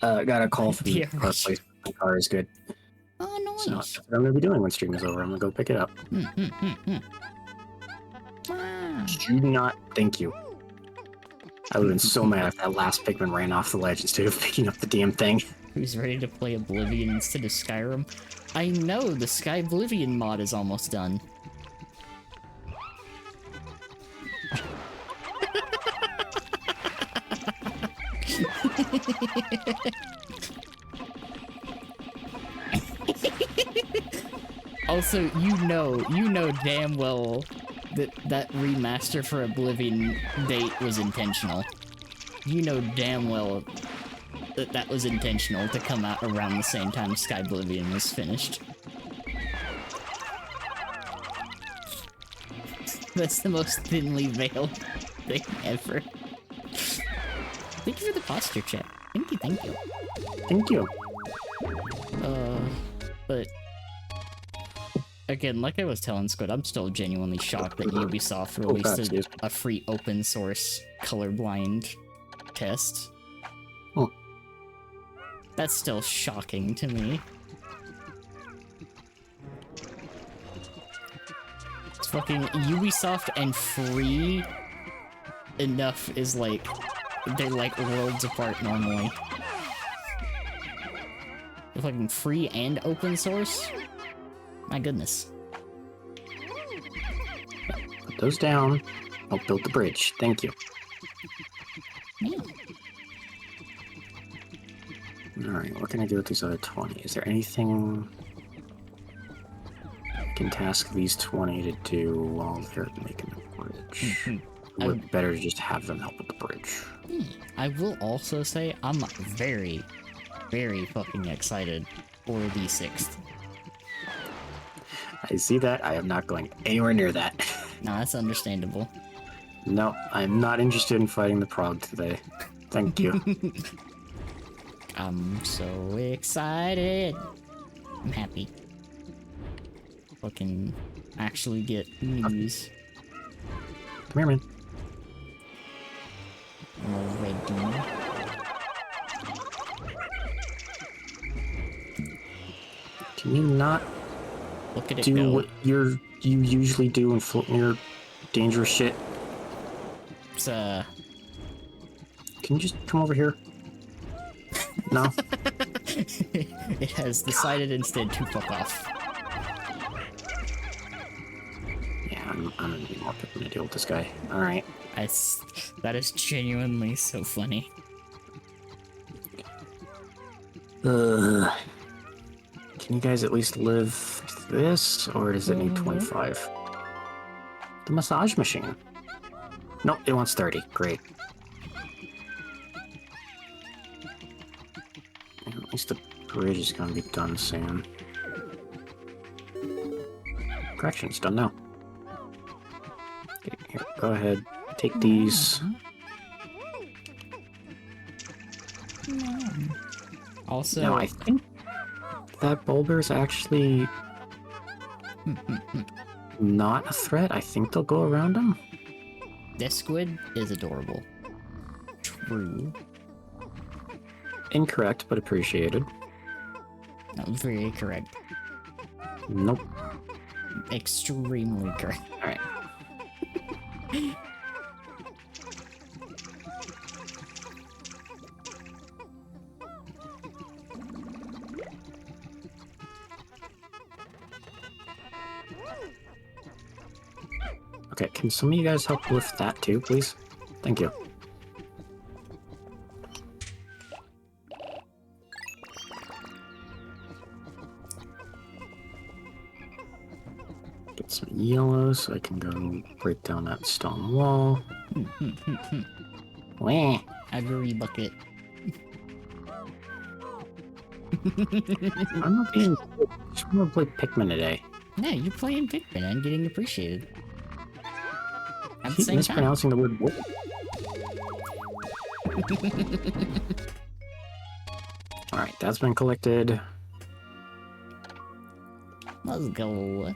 a call from the Yeah, car right. place. My car is good. Oh, So nice. that's what I'm gonna be doing when stream is over. I'm gonna go pick it up. Ah. Do not. Thank you. I would've been so mad if that last Pikmin ran off the ledge instead of picking up the damn thing. Who's ready to play Oblivion instead of Skyrim? I know, the Sky Oblivion mod is almost done. Also, you know damn well that that remaster for Oblivion date was intentional. You know damn well that that was intentional to come out around the same time Sky Oblivion was finished. That's the most thinly veiled thing ever. Thank you for the posture check. Thank you, thank you. Thank you. But again, like I was telling Squid, I'm still genuinely shocked that Ubisoft released excuse me. a free open source colorblind test. Oh. That's still shocking to me. It's fucking Ubisoft and free enough is like, they're like worlds apart normally. They're fucking free and open source? My goodness. Put those down. I'll build the bridge. Thank you. Yeah. Alright, what can I do with these other 20? Is there anything I can task these 20 to do while they're making the bridge? Would better just have them help with the bridge. I will also say I'm very, very fucking excited for the 6th. I see that. I am not going anywhere near that. No, that's understandable. No, I'm not interested in fighting the prog today. Thank you. I'm so excited. I'm happy. Fucking actually get news Come here, man. already. Can you not Look at it do go. what you usually do and float near dangerous shit? It's, Can you just come over here? No? it has decided instead to fuck off. Yeah, I'm gonna need more Pikmin to deal with this guy. Alright. That is genuinely so funny. Can you guys at least live this, or does it need 25? The massage machine. Nope, it wants 30. Great. At least the bridge is gonna be done soon. Corrections, done now. Here, go ahead. Take these. Also, Now, I think that boulder's actually not a threat. I think they'll go around them. this squid is adorable. True. Incorrect, but appreciated. No, very correct. Nope. Extremely correct. Alright. Okay, can some of you guys help lift that too, please? Thank you. Get some yellow so I can go break down that stone wall. Wah. Agree bucket. I'm not being. I just want to play Pikmin today. Yeah, you're playing Pikmin and getting appreciated. At the Keep same time. mispronouncing the word wolf. Alright, that's been collected. Let's go.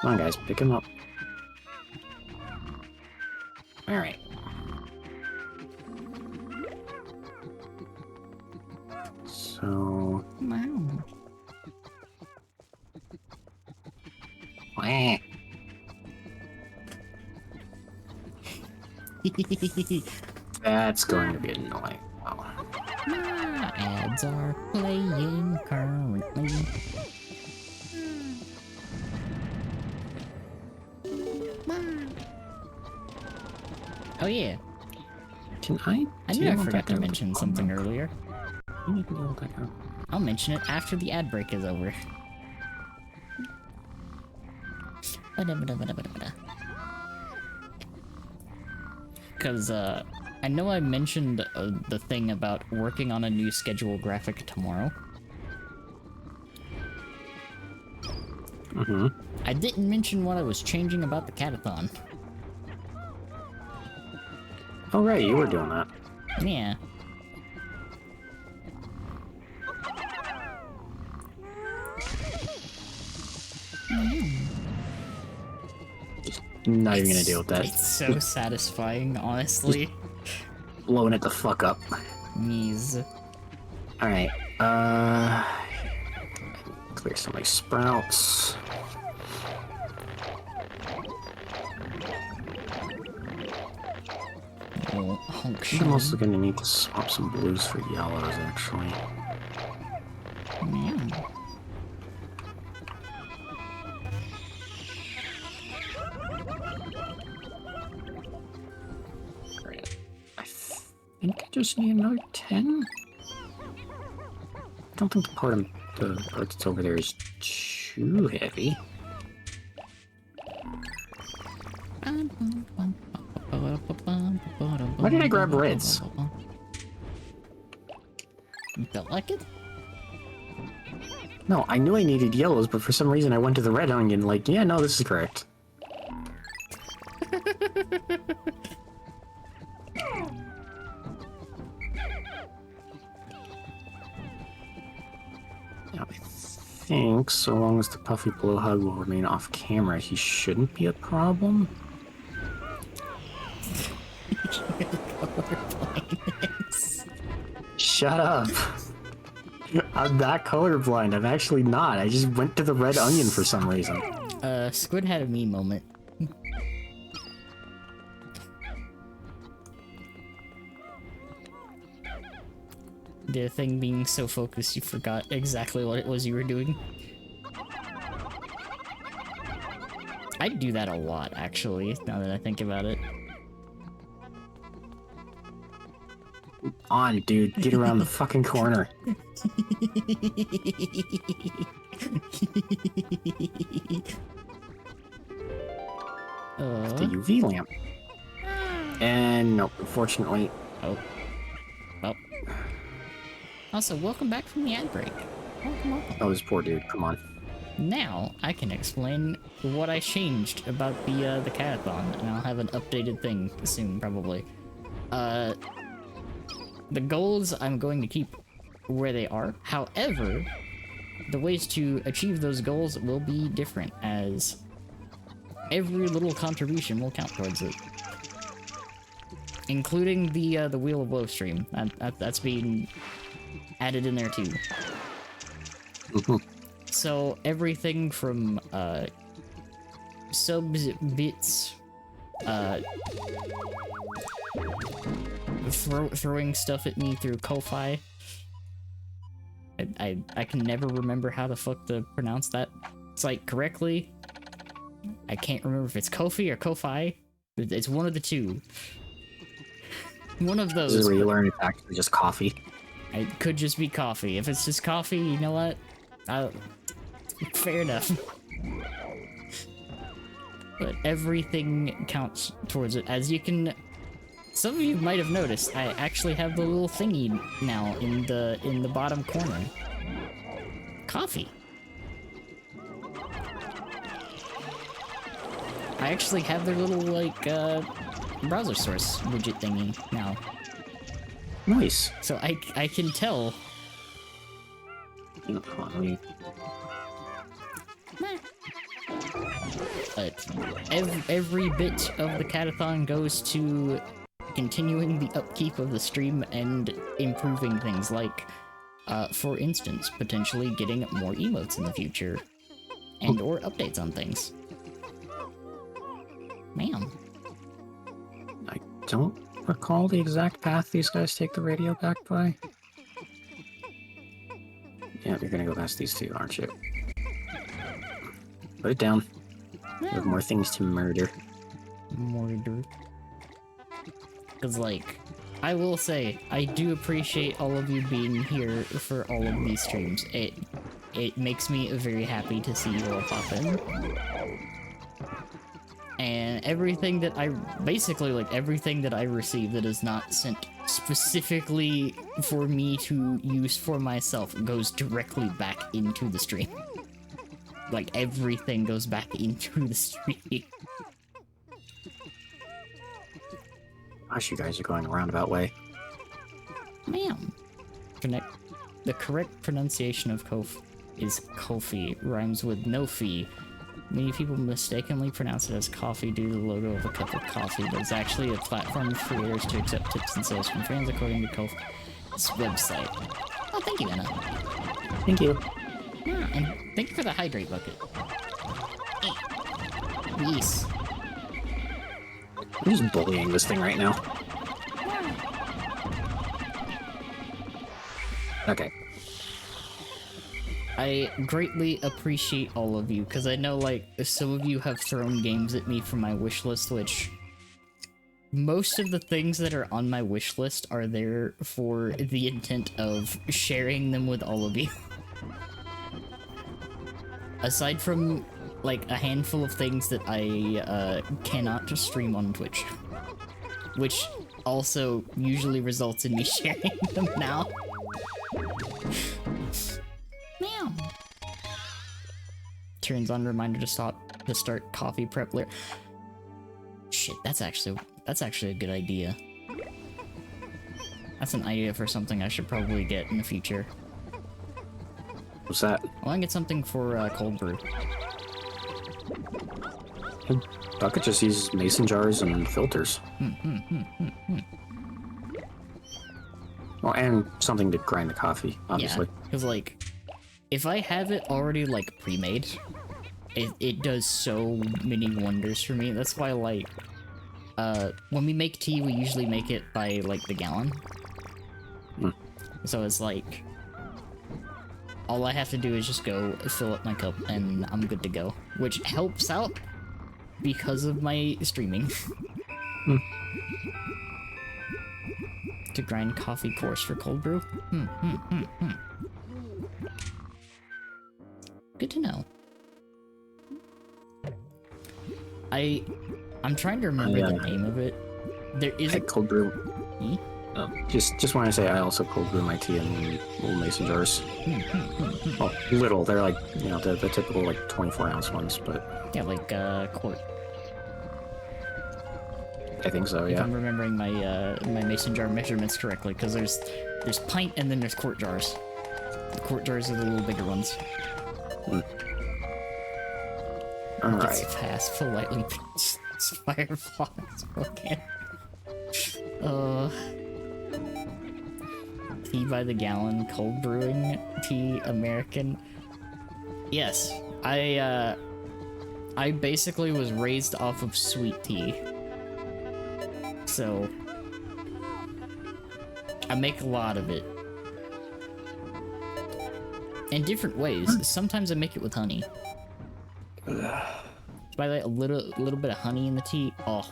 Come on, guys, pick him up. Alright. So... Wow. Wah. That's going to be annoying. Oh. My ads are playing currently. Oh yeah, Can I? I knew I deal with forgot that to guy? mention something earlier. You need to deal with that guy. I'll mention it after the ad break is over. Because, I know I mentioned the thing about working on a new schedule graphic tomorrow. Mm-hmm. I didn't mention what I was changing about the catathon. Oh, right, you were doing that. Yeah. Not even gonna deal with that. It's so satisfying, honestly. Blowing it the fuck up. Knees. Alright, clear some of my sprouts. Oh, I think I'm shit. also gonna need to swap some blues for yellows, actually. Yeah. Right. I think I just need another 10? I don't think the part that's over there is too heavy. Why did I grab reds? You felt like it? No, I knew I needed yellows, but for some reason I went to the red onion like, yeah, no, this is correct. Now, I think so long as the puffy blowhog will remain off camera, he shouldn't be a problem. Shut up. I'm not colorblind. I'm actually not. I just went to the red onion for some reason. Squid had a me moment. The thing being so focused, you forgot exactly what it was you were doing. I do that a lot, actually, now that I think about it. On, dude. Get around the fucking corner. The UV lamp. And no, unfortunately. Oh. Well. Also, welcome back from the ad break. Welcome. Oh, this poor dude. Come on. Now I can explain what I changed about the catathon, and I'll have an updated thing soon, probably. The goals I'm going to keep where they are. However, the ways to achieve those goals will be different, as every little contribution will count towards it, including the Wheel of Woe stream. That's being added in there too. So everything from subs, bits, throwing stuff at me through Ko-Fi. I can never remember how the fuck to pronounce that site correctly. I can't remember if it's Ko-Fi or Ko-Fi. It's one of the two. One of those. This is where you learn it's actually just coffee. It could just be coffee. If it's just coffee, you know what? Fair enough. But everything counts towards it. As you can... Some of you might have noticed, I actually have the little thingy now in the bottom corner. Coffee. I actually have their little, like, browser source widget thingy now. Nice. So I can tell. But every bit of the catathon goes to continuing the upkeep of the stream and improving things like, for instance, potentially getting more emotes in the future, and or updates on things. Man. I don't recall the exact path these guys take the radio back by. Yeah, you're gonna go past these two, aren't you? Put it down. We have more things to murder. Murder. Because, like, I will say, I do appreciate all of you being here for all of these streams. It makes me very happy to see you all pop in. And everything that basically, like, everything that I receive that is not sent specifically for me to use for myself goes directly back into the stream. Like, everything goes back into the stream. Gosh, you guys are going a roundabout way. Ma'am. The correct pronunciation of Kof is Kofi, rhymes with no fee. Many people mistakenly pronounce it as coffee due to the logo of a cup of coffee, but it's actually a platform for creators to accept tips and sales from fans according to Kofi's website. Oh, thank you, Anna. Thank you. Yeah, and thank you for the hydrate bucket. Yes. I'm just bullying this thing right now. Okay. I greatly appreciate all of you, because I know, like, some of you have thrown games at me from my wish list, which... Most of the things that are on my wish list are there for the intent of sharing them with all of you. Aside from, like, a handful of things that I cannot stream on Twitch. Which also usually results in me sharing them now. Meow. Turns on reminder to start coffee prep later. Shit, that's actually a good idea. That's an idea for something I should probably get in the future. What's that? I want to get something for cold brew. Bucket just uses mason jars and filters. Well, and something to grind the coffee, obviously. Yeah, because, like, if I have it already, like, pre-made, it does so many wonders for me. That's why, like, when we make tea, we usually make it by, like, the gallon. So it's like, all I have to do is just go fill up my cup, and I'm good to go. Which helps out because of my streaming. To grind coffee coarse for cold brew? Good to know. I'm trying to remember the name of it. There is a cold brew. Just want to say I also cold brew my tea in little mason jars. Well, little. They're like, you know, the typical like 24-ounce ones, but Yeah, like quart. I think so. If Yeah. I'm remembering my my mason jar measurements correctly, because there's pint and then there's quart jars. The quart jars are the little bigger ones. All Gets right. past politely Firefox. Okay. Tea by the gallon, cold brewing tea, American. Yes, I basically was raised off of sweet tea. So I make a lot of it. In different ways. Sometimes I make it with honey. By the way, a little bit of honey in the tea, oh,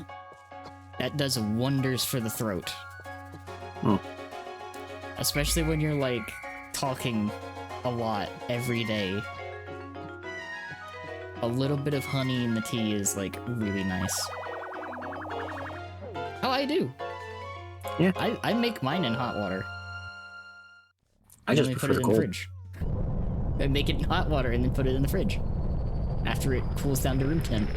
that does wonders for the throat. Especially when you're like talking a lot every day. A little bit of honey in the tea is like really nice. Oh, I do. Yeah. I make mine in hot water. I just only prefer put it the in the cold. fridge. I make it in hot water and then put it in the fridge after it cools down to room temp.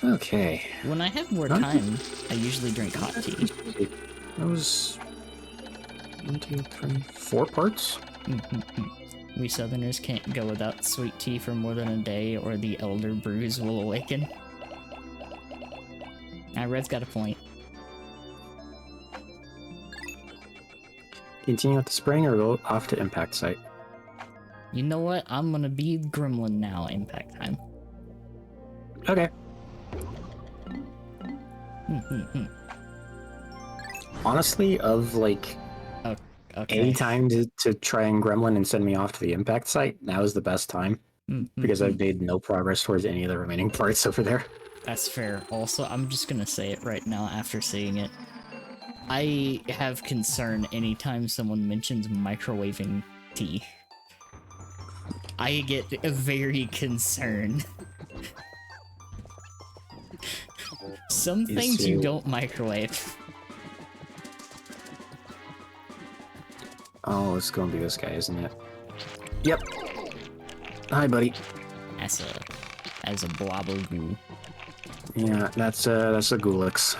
Okay. When I have more time, I usually drink hot tea. That was 1, 2, 3, 4 parts. We Southerners can't go without sweet tea for more than a day, or the elder brews will awaken. Red's got a point. Continue with the spring or go off to impact site. You know what? I'm gonna be Gremlin now. Impact time. Okay. Honestly, of like Okay. any time to try and gremlin and send me off to the impact site, now is the best time because I've made no progress towards any of the remaining parts over there. That's fair. Also, I'm just gonna say it right now after seeing it. I have concern anytime someone mentions microwaving tea. I get very concerned. Some things you don't microwave. Oh, it's gonna be this guy, isn't it? Yep. Hi, buddy. As a blob of goo. Yeah, that's a Gulix.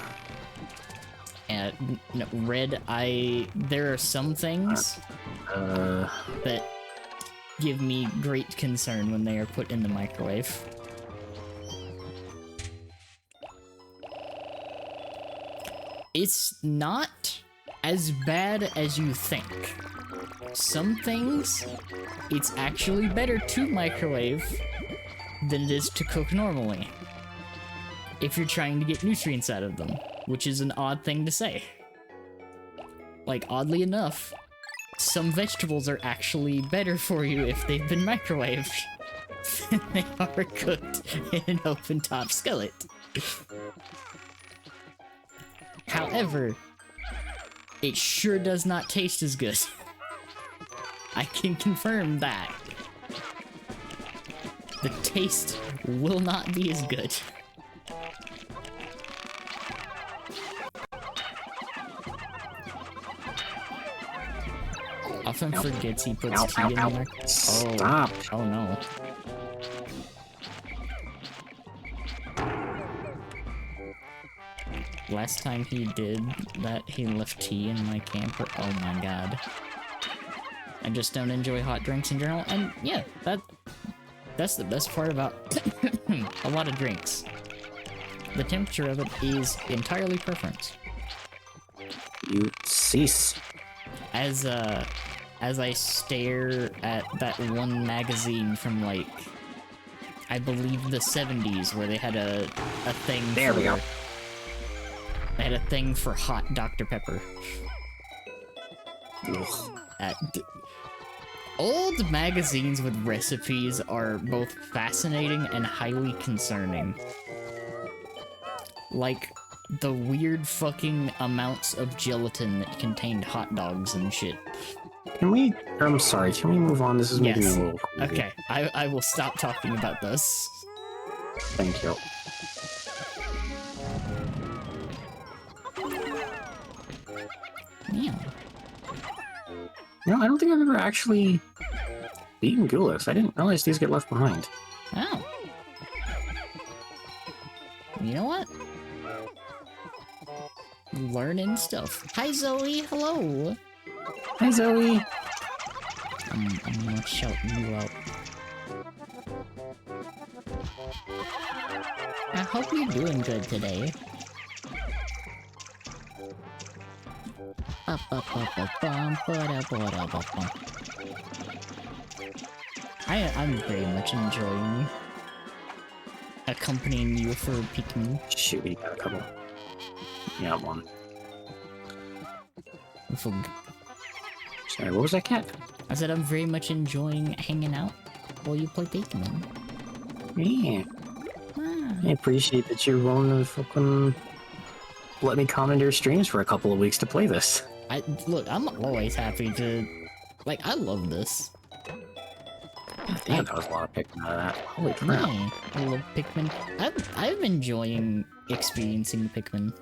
And no, Red, there are some things that give me great concern when they are put in the microwave. It's not as bad as you think. Some things, it's actually better to microwave than it is to cook normally, if you're trying to get nutrients out of them, which is an odd thing to say. Like, oddly enough, some vegetables are actually better for you if they've been microwaved than they are cooked in an open-top skillet. However, it sure does not taste as good. I can confirm that. The taste will not be as good. Often forgets he puts tea in there. Stop. Oh no. Last time he did that, he left tea in my camper. Oh my god. I just don't enjoy hot drinks in general, and yeah, that's the best part about a lot of drinks. The temperature of it is entirely preference. You cease. As I stare at that one magazine from, like, I believe the 70s, where they had a thing There we go. They had a thing for hot Dr. Pepper. Old magazines with recipes are both fascinating and highly concerning. Like, the weird fucking amounts of gelatin that contained hot dogs and shit. I'm sorry, can we move on? This is making me a little queasy. Okay, I will stop talking about this. Thank you. Yeah. I don't think I've ever actually beaten Gulas. I didn't realize these get left behind. Oh. You know what? Learning stuff. Hi, Zoe. Hello. Hi, Zoe. I'm gonna shout you out. I hope you're doing good today. I'm very much enjoying accompanying you for Pikmin. Shoot, we got a couple. Yeah, one. Fug. Sorry, what was that cat? I said I'm very much enjoying hanging out while you play Pikmin. Yeah. Ah. I appreciate that you're willing to fucking let me come into your streams for a couple of weeks to play this. Look, I'm always happy to... Like, I love this. Damn, that was a lot of Pikmin out of that. Holy crap. Yeah, I love Pikmin. I'm enjoying experiencing Pikmin.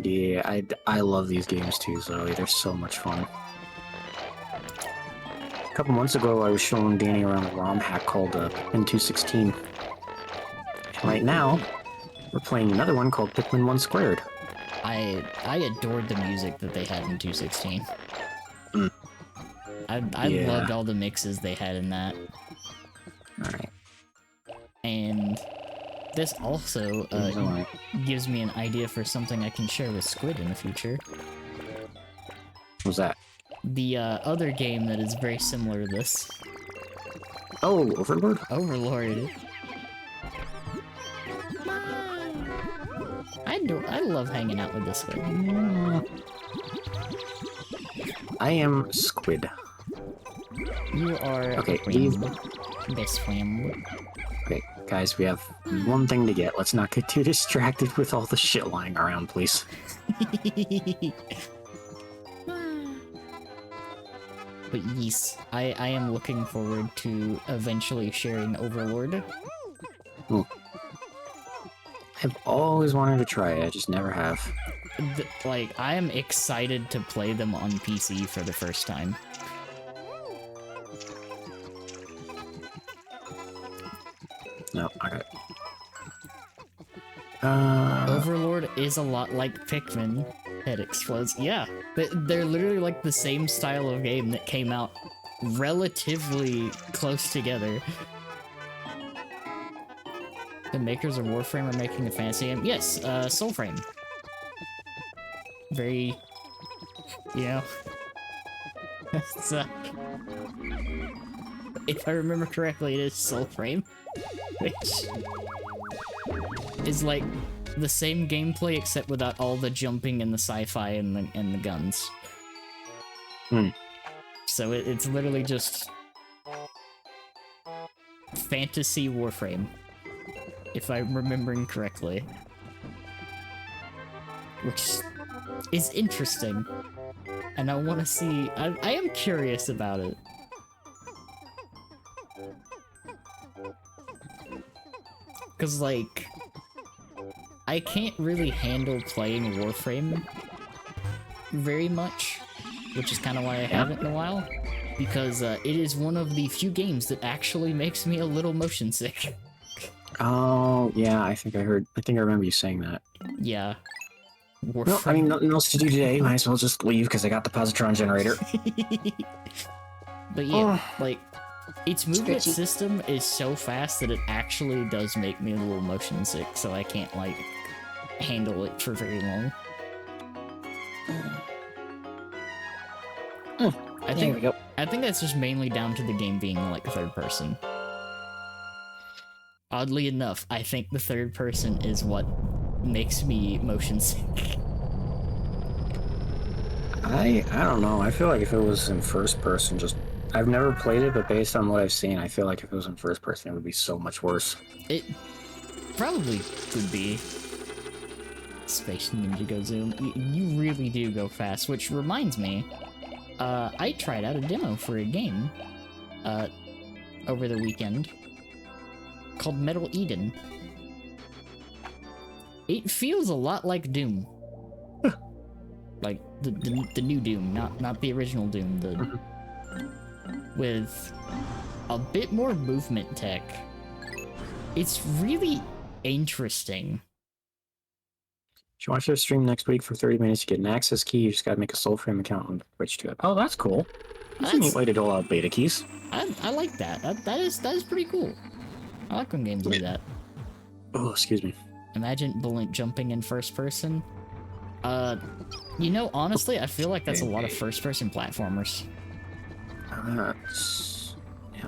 Yeah, I love these games too, Zoe. They're so much fun. A couple months ago, I was showing Danny around a ROM hack called Pikmin 216. Right now, we're playing another one called Pikmin 1 Squared. I adored the music that they had in 216. Mm. I Yeah. loved all the mixes they had in that. Alright. And this also Alright. gives me an idea for something I can share with Squid in the future. What was that? The other game that is very similar to this. Oh, Overlord? Overlord. I love hanging out with this one. I am Squid. You are Okay, a friend. Best friend. Okay, guys, we have one thing to get. Let's not get too distracted with all the shit lying around, please. But yes, I am looking forward to eventually sharing Overlord. I've always wanted to try it, I just never have. Like, I am excited to play them on PC for the first time. No, okay. Overlord is a lot like Pikmin. Head explodes. Yeah, they're literally like the same style of game that came out relatively close together. The makers of Warframe are making a fantasy game. Yes, Soulframe. Very, you know. It's, if I remember correctly, it is Soulframe, which is like the same gameplay except without all the jumping and the sci-fi and the guns. Hmm. So it's literally just fantasy Warframe, if I'm remembering correctly, which is interesting, and I want to see. I am curious about it. Cause like, I can't really handle playing Warframe very much, which is kind of why I haven't in a while, because it is one of the few games that actually makes me a little motion sick. Oh, yeah, I think I remember you saying that. Yeah. Warframe. Well, I mean, nothing else to do today, might as well just leave because I got the positron generator. But yeah, Oh. like, its movement Stretchy. system is so fast that it actually does make me a little motion sick, so I can't, like, handle it for very long. I There we go. think that's just mainly down to the game being, like, third person. Oddly enough, I think the third person is what makes me motion sick. I don't know. I feel like if it was in first person, I've never played it, but based on what I've seen, I feel like if it was in first person, it would be so much worse. It probably could be. Space Ninja Go Zoom. You really do go fast, which reminds me, I tried out a demo for a game, over the weekend. called Metal Eden. It feels a lot like Doom. Like the new Doom, not the original Doom, with a bit more movement tech. It's really interesting. If you watch their stream next week for 30 minutes, you get an access key. You just gotta make a Soulframe account on Twitch to it. Oh, that's cool. That's a neat way to dole out beta keys. I like that. That is pretty cool. I like when games do that. Oh, excuse me. Imagine bullet jumping in first person. You know, honestly, I feel like that's a lot of first person platformers. Yeah,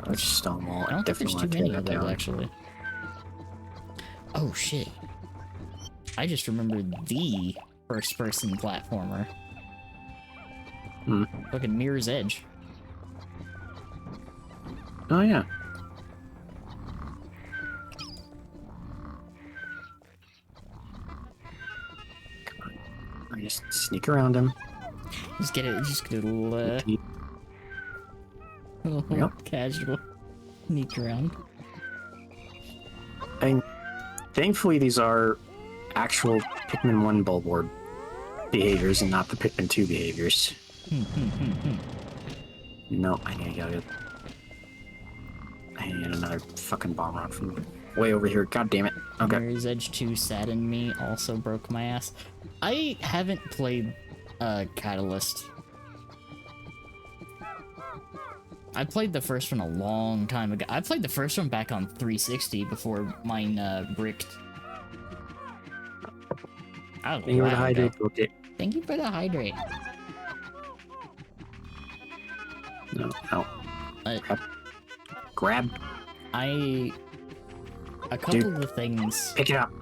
let's Stonewall. I don't think there's too many of those, actually. Oh shit. I just remembered the first person platformer. Fucking Mirror's Edge. Oh yeah. Come on. I just sneak around him. Just get a little, Yep. casual sneak around. And thankfully these are actual Pikmin 1 billboard behaviors and not the Pikmin 2 behaviors. No, I need to get another fucking bomb rod from way over here. God damn it. Okay. Mirror's Edge 2 saddened me, also broke my ass. I haven't played Catalyst. I played the first one a long time ago. I played the first one back on 360 before mine bricked. Thank you for the hydrate. Okay. Thank you for the hydrate. No. Grab. A couple of the things. Pick it up.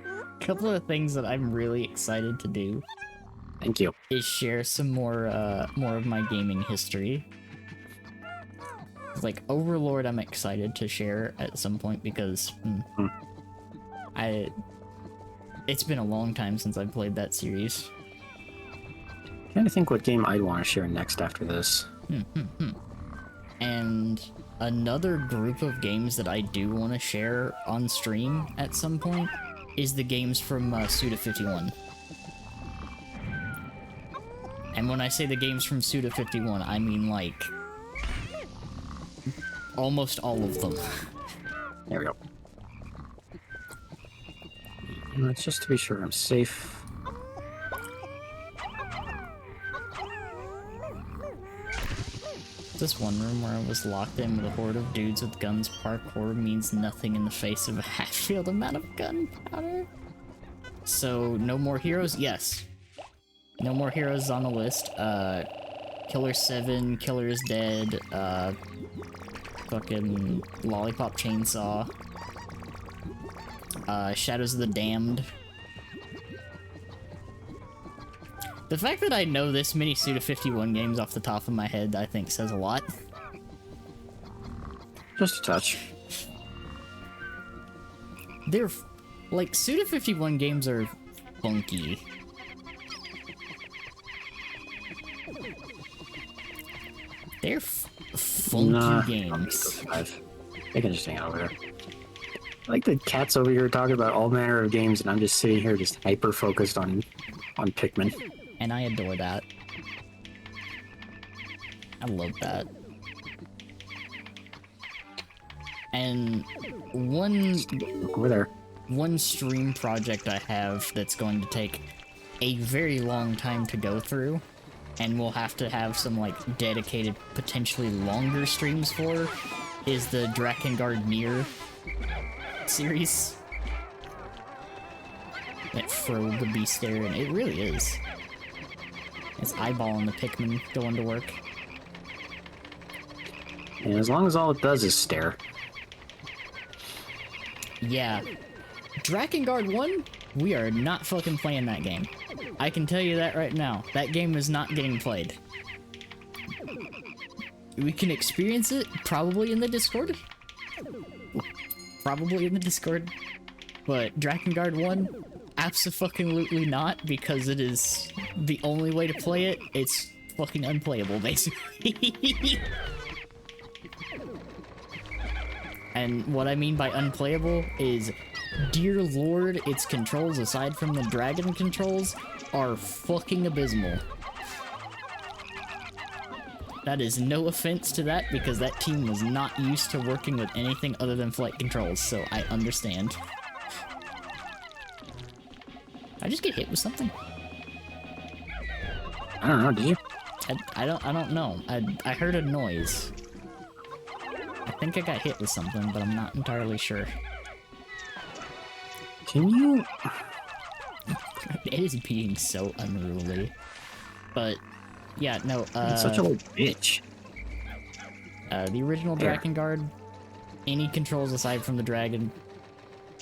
A couple of the things that I'm really excited to do. Thank you. Is share some more of my gaming history. Like Overlord, I'm excited to share at some point because it's been a long time since I've played that series. Trying to think what game I'd want to share next after this. And another group of games that I do want to share on stream at some point is the games from Suda51. And when I say the games from Suda51, I mean like almost all of them. There we go. It's just to be sure I'm safe. This one room where I was locked in with a horde of dudes with guns. Parkour means nothing in the face of a Hatfield amount of gunpowder. So, no more heroes? Yes. No more heroes on the list. Killer 7, Killer is Dead, fucking Lollipop Chainsaw, Shadows of the Damned. The fact that I know this many Suda51 games off the top of my head, I think says a lot. Just a touch. They're, like, Suda51 games are funky. They're funky games. They can just hang out over there. Like the cats over here talking about all manner of games, and I'm just sitting here just hyper focused on Pikmin. And I adore that. I love that. And Over there. one stream project I have that's going to take a very long time to go through, and we'll have to have some like dedicated, potentially longer streams for, is the Drakengard Nier series. That Frog the Beast there, and it really is. It's eyeballing the Pikmin going to work. And as long as all it does is stare. Yeah. Drakengard 1, we are not fucking playing that game. I can tell you that right now. That game is not getting played. We can experience it probably in the Discord. Probably in the Discord. But Drakengard 1, abso-fucking-lutely not, because it is the only way to play it. It's fucking unplayable, basically. And what I mean by unplayable is, dear lord, its controls, aside from the dragon controls, are fucking abysmal. That is no offense to that, because that team was not used to working with anything other than flight controls, so I understand. I just get hit with something. I don't know, did you? I don't know. I heard a noise. I think I got hit with something, but I'm not entirely sure. Can you... It is being so unruly. But, yeah, no, It's such a little bitch. the original There. Drakengard, any controls aside from the dragon,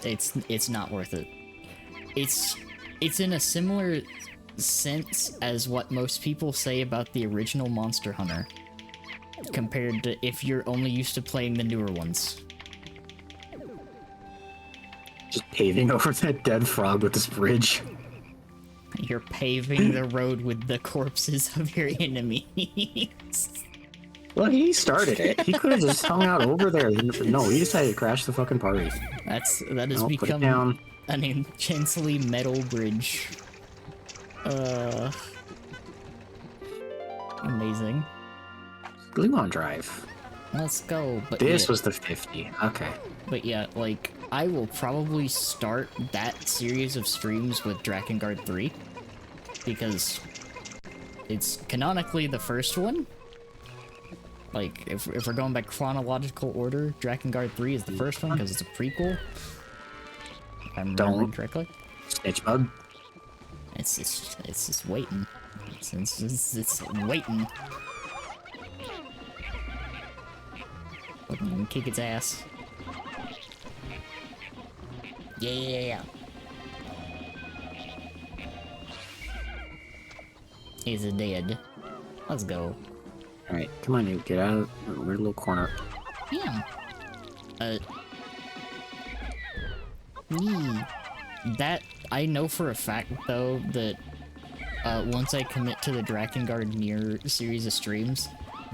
it's not worth it. It's in a similar sense as what most people say about the original Monster Hunter, compared to if you're only used to playing the newer ones. Just paving over that dead frog with this bridge. You're paving the road with the corpses of your enemies. Well, he started it. He could have just hung out over there. No, he decided to crash the fucking party. That has No, put it become down. an intensely metal bridge. Amazing. Gluon Drive. Let's go. But This yeah, was the 50. Okay. but yeah, like, I will probably start that series of streams with Drakengard 3, because it's canonically the first one. Like, if we're going by chronological order, Drakengard 3 is the first one, because it's a prequel. If I'm remembering correctly. Snitch bug. It's just waiting. It's waiting. Fucking kick its ass. Yeah. He's dead. Let's go. Alright, come on, you get out of the weird little corner. Yeah. That, I know for a fact, though, that once I commit to the Drakengard Nier series of streams,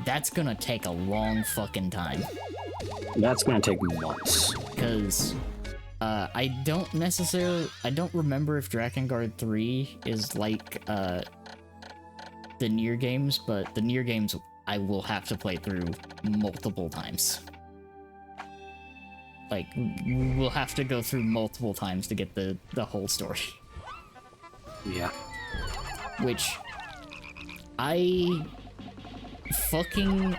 that's gonna take a long fucking time. That's gonna take months. Because, I don't remember if Drakengard 3 is like, the Nier games, but the Nier games I will have to play through multiple times. Like, we'll have to go through multiple times to get the whole story. Yeah. Which, I fucking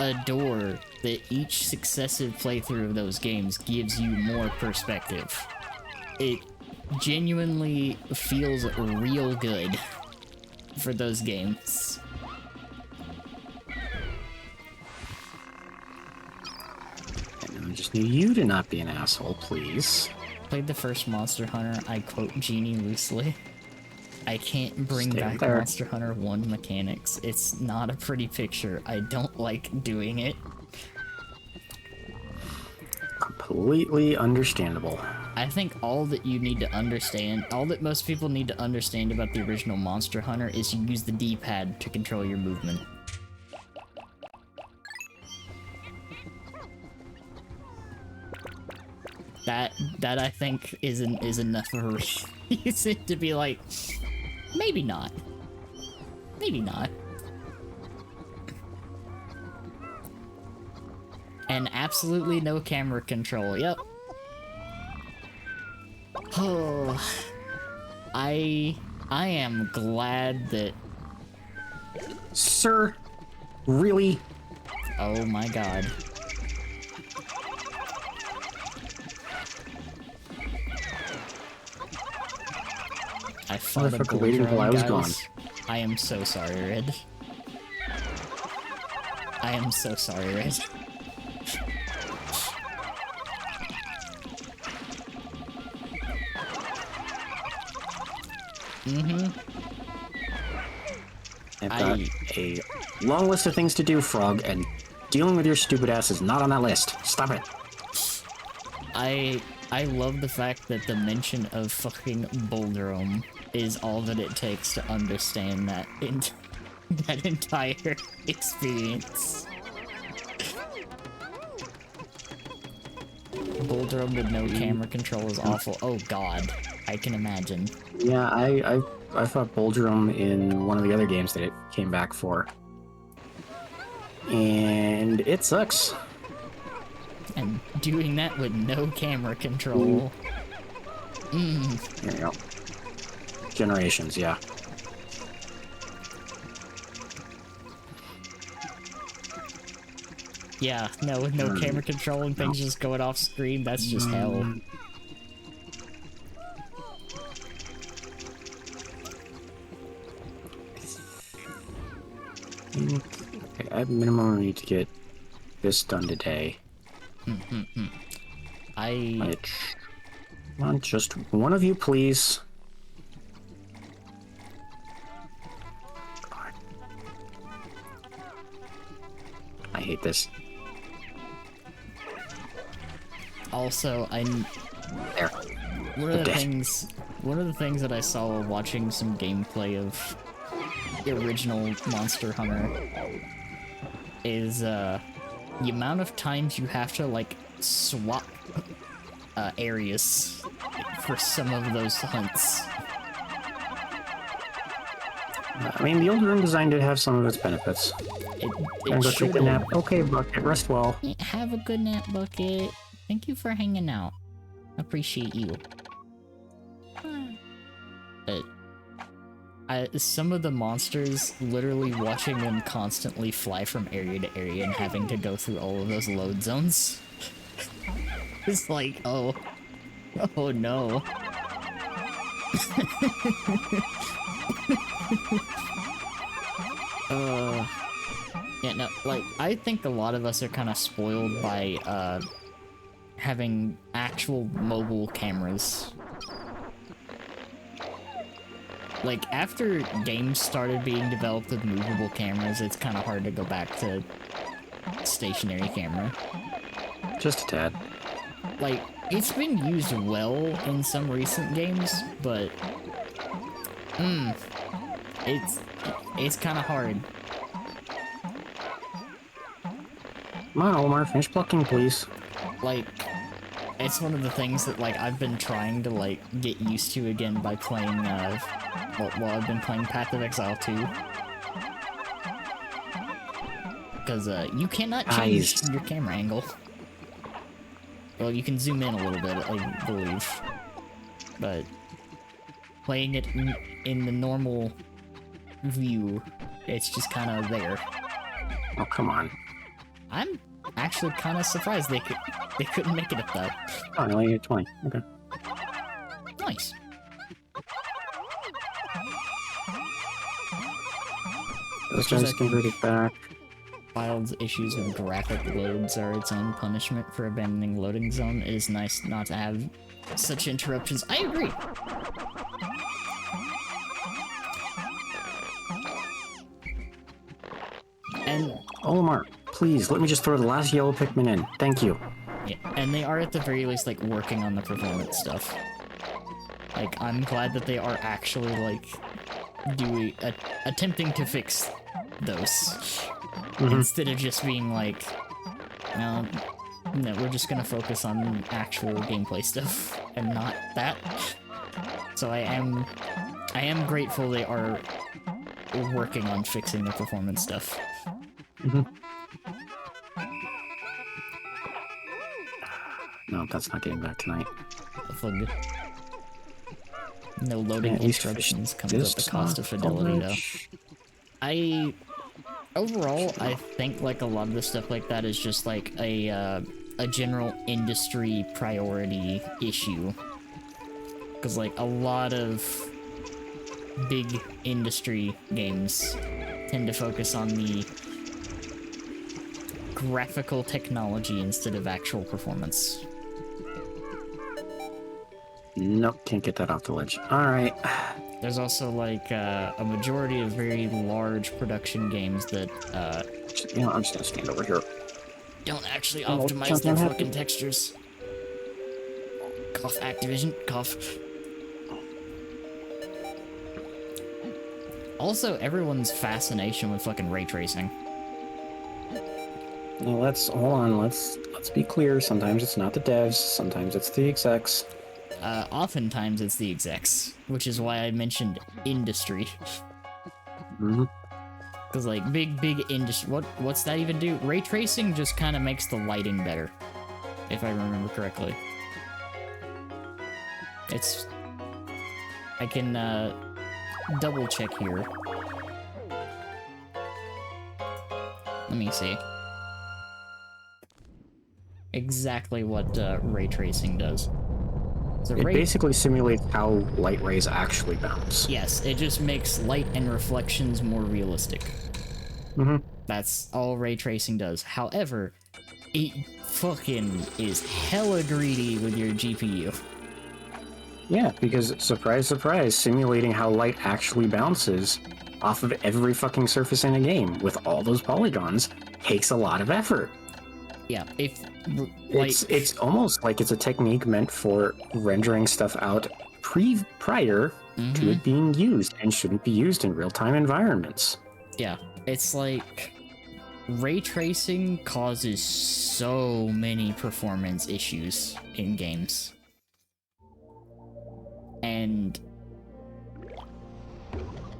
adore that each successive playthrough of those games gives you more perspective. It genuinely feels real good for those games. And I just need you to not be an asshole, please. Played the first Monster Hunter, I quote Genie loosely. I can't bring Stay back there. Monster Hunter 1 mechanics. It's not a pretty picture. I don't like doing it. Completely understandable. I think all that you need to understand, all that most people need to understand about the original Monster Hunter is you use the D-pad to control your movement. That I think is enough of a reason to be like, maybe not. Maybe not. And absolutely no camera control. Yep. Oh, I am glad that. Sir? Really? Oh my god. I fought a Motherfucker gold waited until I drone, was guys. I am so sorry, Red. I am so sorry, Red. I've got a long list of things to do, Frog, and dealing with your stupid ass is not on that list. Stop it. I love the fact that the mention of fucking Boulderome is all that it takes to understand that that entire experience. Bull drum with no camera control is awful. Oh god, I can imagine. Yeah, I fought Boldrum in one of the other games that it came back for. And it sucks. And doing that with no camera control. There you go. Generations, yeah. Yeah, no, with no camera control and things just going off screen, that's just hell. Okay, at minimum, I need to get this done today. Which, come on, just one of you, please. God. I hate this. Also, There. one of the dead. things that I saw watching some gameplay of the original Monster Hunter is the amount of times you have to like swap areas for some of those hunts. I mean, the old room design did have some of its benefits. It Gonna go should take a nap. Okay, Bucket, rest well. have a good nap, Bucket. Thank you for hanging out. Appreciate you. Some of the monsters, literally watching them constantly fly from area to area and having to go through all of those load zones. It's like, oh no. Yeah, no, like, I think a lot of us are kind of spoiled by, having actual mobile cameras. Like, after games started being developed with movable cameras, it's kind of hard to go back to stationary camera. Just a tad. Like, it's been used well in some recent games, but it's kind of hard. Come on, Omar, finish plucking, please. Like, it's one of the things that, like, I've been trying to, like, get used to again by playing, well, I've been playing Path of Exile 2. Because, you cannot change your camera angle. Well, you can zoom in a little bit, I believe. But playing it in the normal view, it's just kind of there. Oh, come on. I'm actually kind of surprised they couldn't make it at that. Oh, no, you hit 20. Okay. Nice. Let's just convert it back. Wild's issues with graphic loads are its own punishment for abandoning loading zone. It is nice not to have such interruptions. I agree. And Omar, please, let me just throw the last yellow Pikmin in. Thank you. yeah, and they are at the very least like working on the performance stuff. Like, I'm glad that they are actually like attempting to fix those instead of just being like, no, we're just gonna focus on actual gameplay stuff and not that. So I am grateful they are working on fixing the performance stuff. No, that's not getting back tonight. Fug. No loading At least instructions finish comes at the this cost of off, fidelity, though. Aldrich. Overall, I think like a lot of the stuff like that is just like a general industry priority issue. Because like a lot of big industry games tend to focus on the graphical technology instead of actual performance. Nope, can't get that off the ledge. Alright. There's also like a majority of very large production games that You know, I'm just gonna stand over here. don't actually Oh, optimize something their happened. fucking textures. Cough, Activision, cough. Also, everyone's fascination with fucking ray tracing. Well, hold on, let's let's be clear. Sometimes it's not the devs. Sometimes it's the execs. Oftentimes it's the execs, which is why I mentioned industry. Mm-hmm. Because like big industry, what's that even do? Ray tracing just kind of makes the lighting better, if I remember correctly. I can double check here. Let me see exactly what ray tracing does. So It basically simulates how light rays actually bounce. Yes, it just makes light and reflections more realistic. Mm-hmm. That's all ray tracing does. However, it fucking is hella greedy with your GPU. Yeah, because surprise, surprise, simulating how light actually bounces off of every fucking surface in a game with all those polygons takes a lot of effort. Yeah, if It's almost like it's a technique meant for rendering stuff out prior to it being used and shouldn't be used in real-time environments. Yeah, it's like ray tracing causes so many performance issues in games. And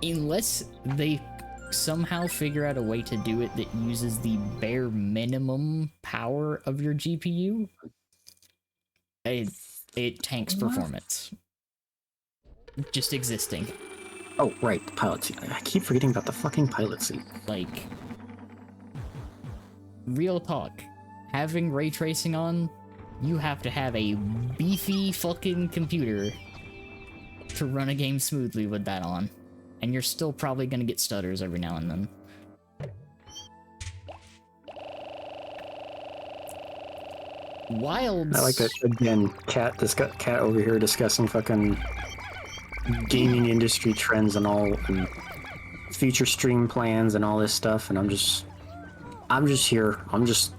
unless they somehow figure out a way to do it that uses the bare minimum power of your GPU, it tanks performance. Just existing. Oh, right, the pilot seat. I keep forgetting about the fucking pilot seat. Like, real talk, having ray tracing on, you have to have a beefy fucking computer to run a game smoothly with that on. And you're still probably gonna get stutters every now and then. Wilds. I like that, again, cat over here discussing fucking gaming industry trends and all, and future stream plans and all this stuff, and I'm just here. I'm just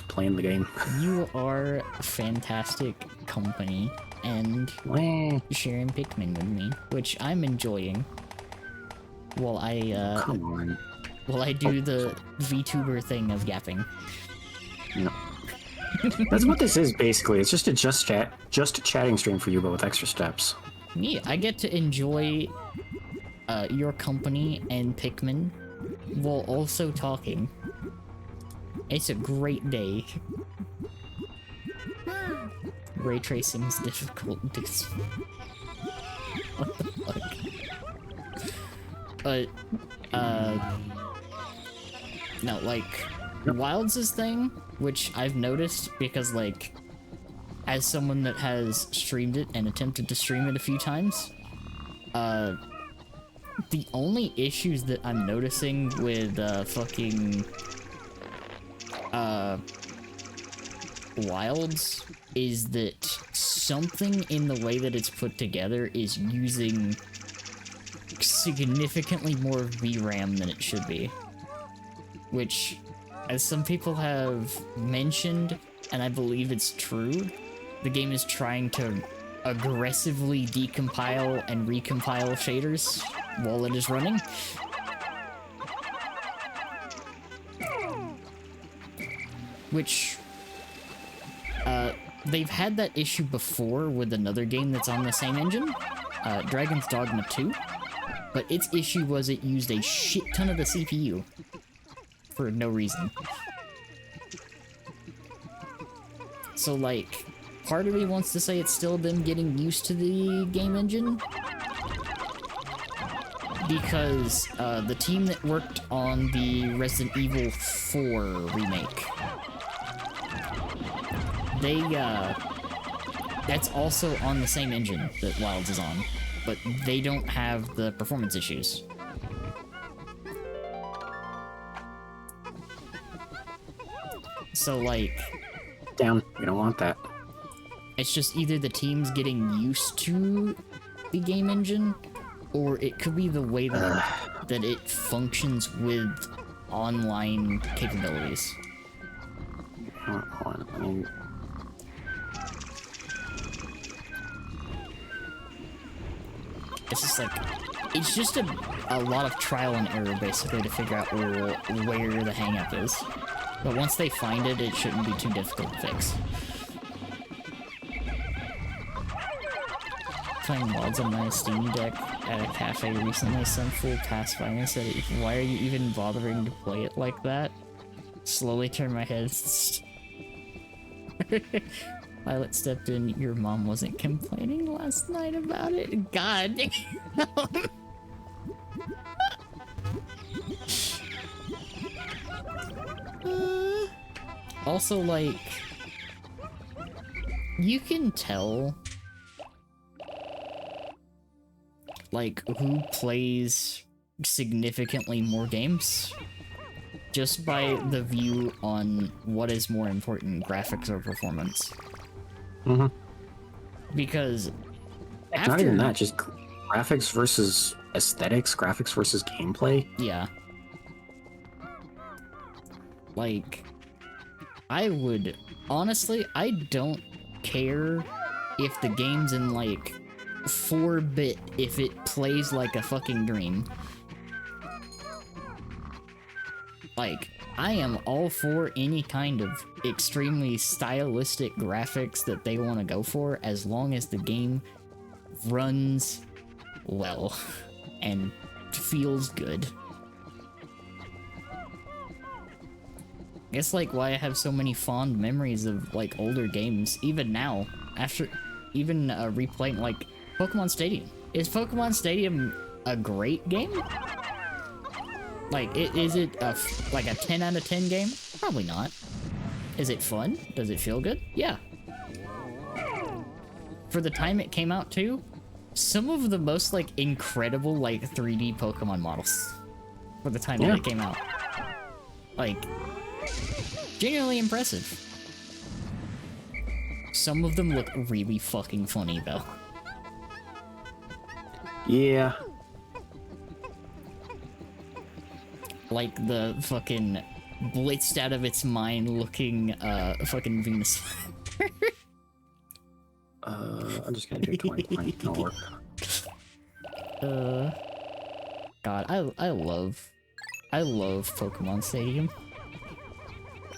playing the game. You are fantastic company and sharing Pikmin with me, which I'm enjoying. While I Come on. while I do the VTuber thing of yapping. No. That's what this is basically. It's just a chatting stream for you, but with extra steps. Me, I get to enjoy your company and Pikmin while also talking. It's a great day. Ray tracing is difficult. What the fuck? But, no, like, Wilds' thing, which I've noticed because, like, as someone that has streamed it and attempted to stream it a few times, the only issues that I'm noticing with, fucking, Wilds is that something in the way that it's put together is using significantly more VRAM than it should be. Which, as some people have mentioned, and I believe it's true, the game is trying to aggressively decompile and recompile shaders while it is running. Which, they've had that issue before with another game that's on the same engine, Dragon's Dogma 2, but its issue was it used a shit ton of the CPU for no reason. So, like, part of me wants to say it's still them getting used to the game engine, because the team that worked on the Resident Evil 4 remake, they, that's also on the same engine that Wilds is on, but they don't have the performance issues. So, like... Down. We don't want that. It's just either the team's getting used to the game engine, or it could be the way that, that it functions with online capabilities. I mean, It's just like, it's just a lot of trial and error, basically, to figure out where the hang-up is. But once they find it, it shouldn't be too difficult to fix. Playing mods on my Steam Deck at a cafe recently, some fool passed by me and said, "Why are you even bothering to play it like that?" Slowly turned my head. Violet stepped in. Your mom wasn't complaining last night about it. God damn. Also, like, you can tell, like, who plays significantly more games just by the view on what is more important, graphics or performance. Mm-hmm. Because Not even that, just graphics versus aesthetics, graphics versus gameplay. Yeah. Like, I would... Honestly, I don't care if the game's in, like, 4-bit if it plays like a fucking dream. Like, I am all for any kind of extremely stylistic graphics that they want to go for, as long as the game runs well and feels good. It's like why I have so many fond memories of like older games, even now, after even replaying like Pokemon Stadium. Is Pokemon Stadium a great game? Like, is it like a 10 out of 10 game? Probably not. Is it fun? Does it feel good? Yeah. For the time it came out too, some of the most like incredible like 3D Pokemon models for the time that it came out. Like, genuinely impressive. Some of them look really fucking funny though. Yeah. Like the fucking blitzed out of its mind looking fucking Venus. I'm just gonna do 20 points. It'll work. God, I love Pokemon Stadium.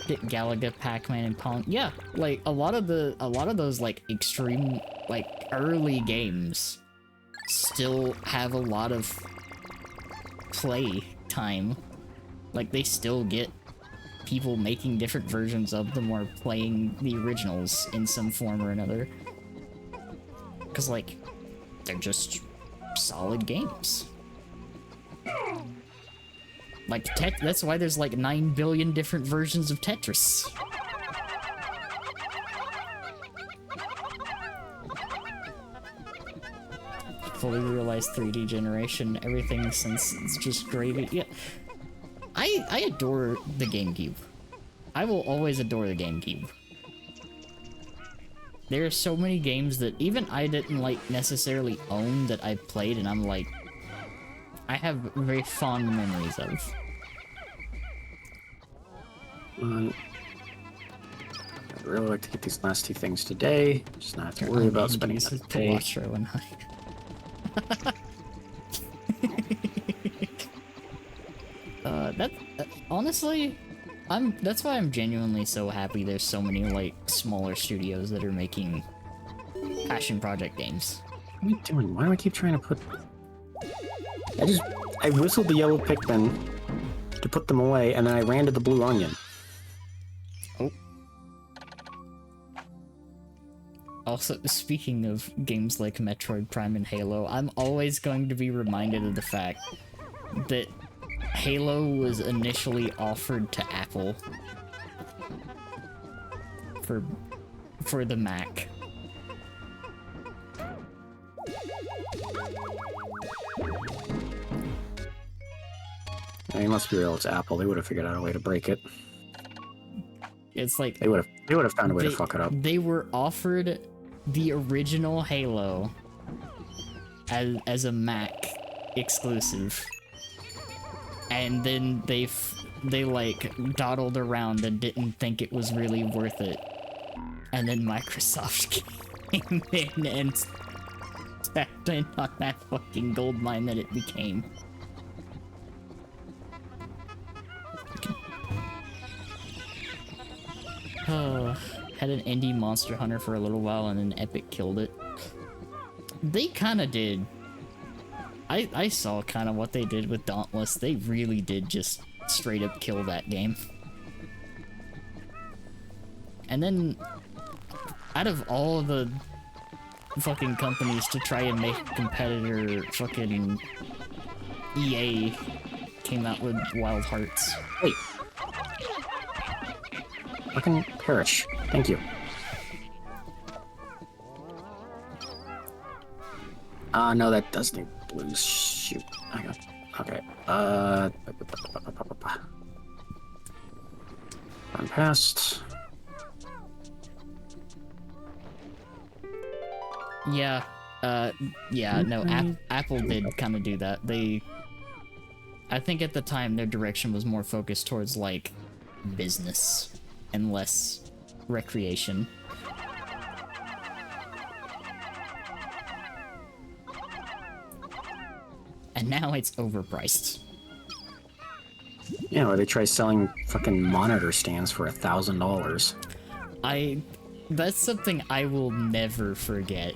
Get Galaga, Pac-Man, and Pong. Yeah, like a lot of those like extreme like early games still have a lot of play time. Like they still get people making different versions of them or playing the originals in some form or another. Cause like they're just solid games. Like, that's why there's like 9 billion different versions of Tetris. Fully realized 3D generation, everything since it's just gravy. Yeah, I adore the GameCube. I will always adore the GameCube. There are so many games that even I didn't like necessarily own that I played, and I'm like, I have very fond memories of. I'd really like to get these last two things today. Just not have to worry about spending another day. Honestly, that's why I'm genuinely so happy there's so many like smaller studios that are making passion project games. What are you doing? Why do I keep trying to put... I whistled the yellow Pikmin to put them away, and then I ran to the blue onion. Oh. Also, speaking of games like Metroid Prime and Halo, I'm always going to be reminded of the fact that Halo was initially offered to Apple for the Mac. I mean, let's be real, it's Apple. They would have figured out a way to break it. It's like They would have found a way to fuck it up. They were offered the original Halo as a Mac exclusive, and then they like dawdled around and didn't think it was really worth it, and then Microsoft came in and tapped in on that fucking gold mine that it became. had an indie Monster Hunter for a little while and then Epic killed it. They kind of did. I saw kind of what they did with Dauntless. They really did just straight up kill that game. And then, out of all the fucking companies to try and make a competitor, fucking EA came out with Wild Hearts. Wait. Fucking perish. Thank you. No, that does need blues. Shoot. Hang on. Okay. Run past. Yeah. Yeah, no, Apple did kind of do that. I think at the time their direction was more focused towards, like, business and less recreation. And now it's overpriced. Yeah, or they try selling fucking monitor stands for $1,000. That's something I will never forget.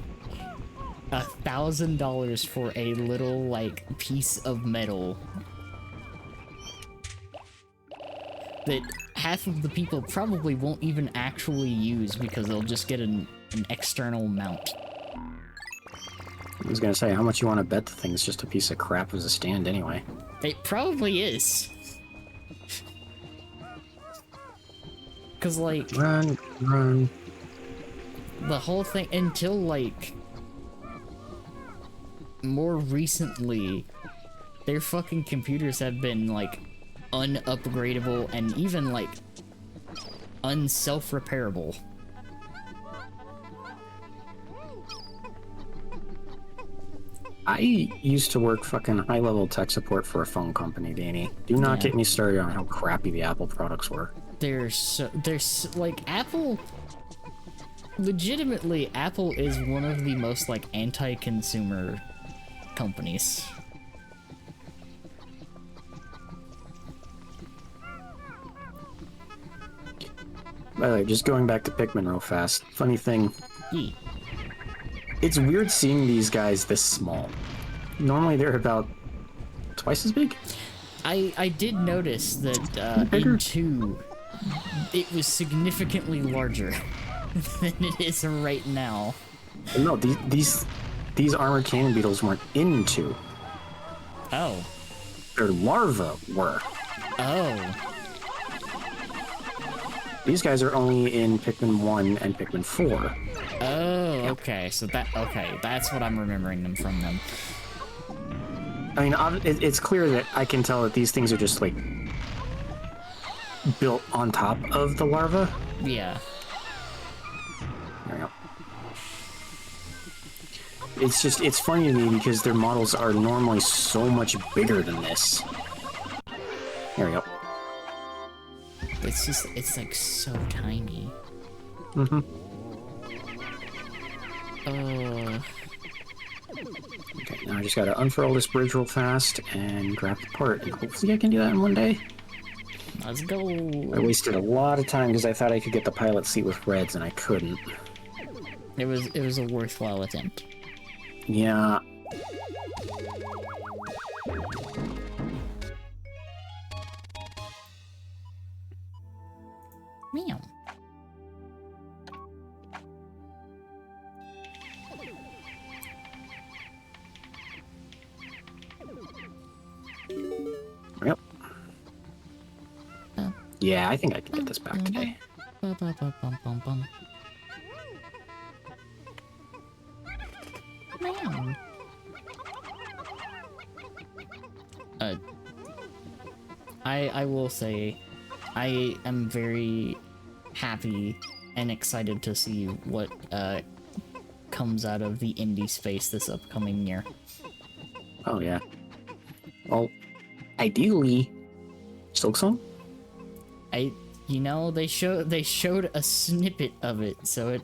$1,000 for a little, like, piece of metal that half of the people probably won't even actually use because they'll just get an external mount. I was gonna say, how much you want to bet the thing's just a piece of crap as a stand anyway? It probably is. Cause, like... Run. The whole thing, until, like... more recently, their fucking computers have been, like, unupgradable and even, like, unself-repairable. I used to work fucking high-level tech support for a phone company, Danny. Do not get me started on how crappy the Apple products were. There's like, Apple... Legitimately, Apple is one of the most, like, anti-consumer companies. By the way, just going back to Pikmin real fast. Funny thing, it's weird seeing these guys this small. Normally they're about twice as big. I did notice that in 2, it was significantly larger than it is right now. No, these armored cannon beetles weren't in 2. Oh. Their larvae were. Oh. These guys are only in Pikmin 1 and Pikmin 4. Oh, okay. So that's what I'm remembering them from then. I mean, it's clear that I can tell that these things are just, like, built on top of the larva. Yeah. There we go. It's funny to me because their models are normally so much bigger than this. There we go. It's like so tiny. Mm-hmm. Okay, now I just gotta unfurl this bridge real fast and grab the part, and hopefully I can do that in one day. Let's go. I wasted a lot of time because I thought I could get the pilot seat with reds, and I couldn't. It was a worthwhile attempt. Yeah. Meow. Yep. Yeah, I think I can get this back today. Meow. I will say, I am very happy and excited to see what comes out of the indie space this upcoming year. Oh yeah. Well, ideally, Silksong? You know, they showed a snippet of it, so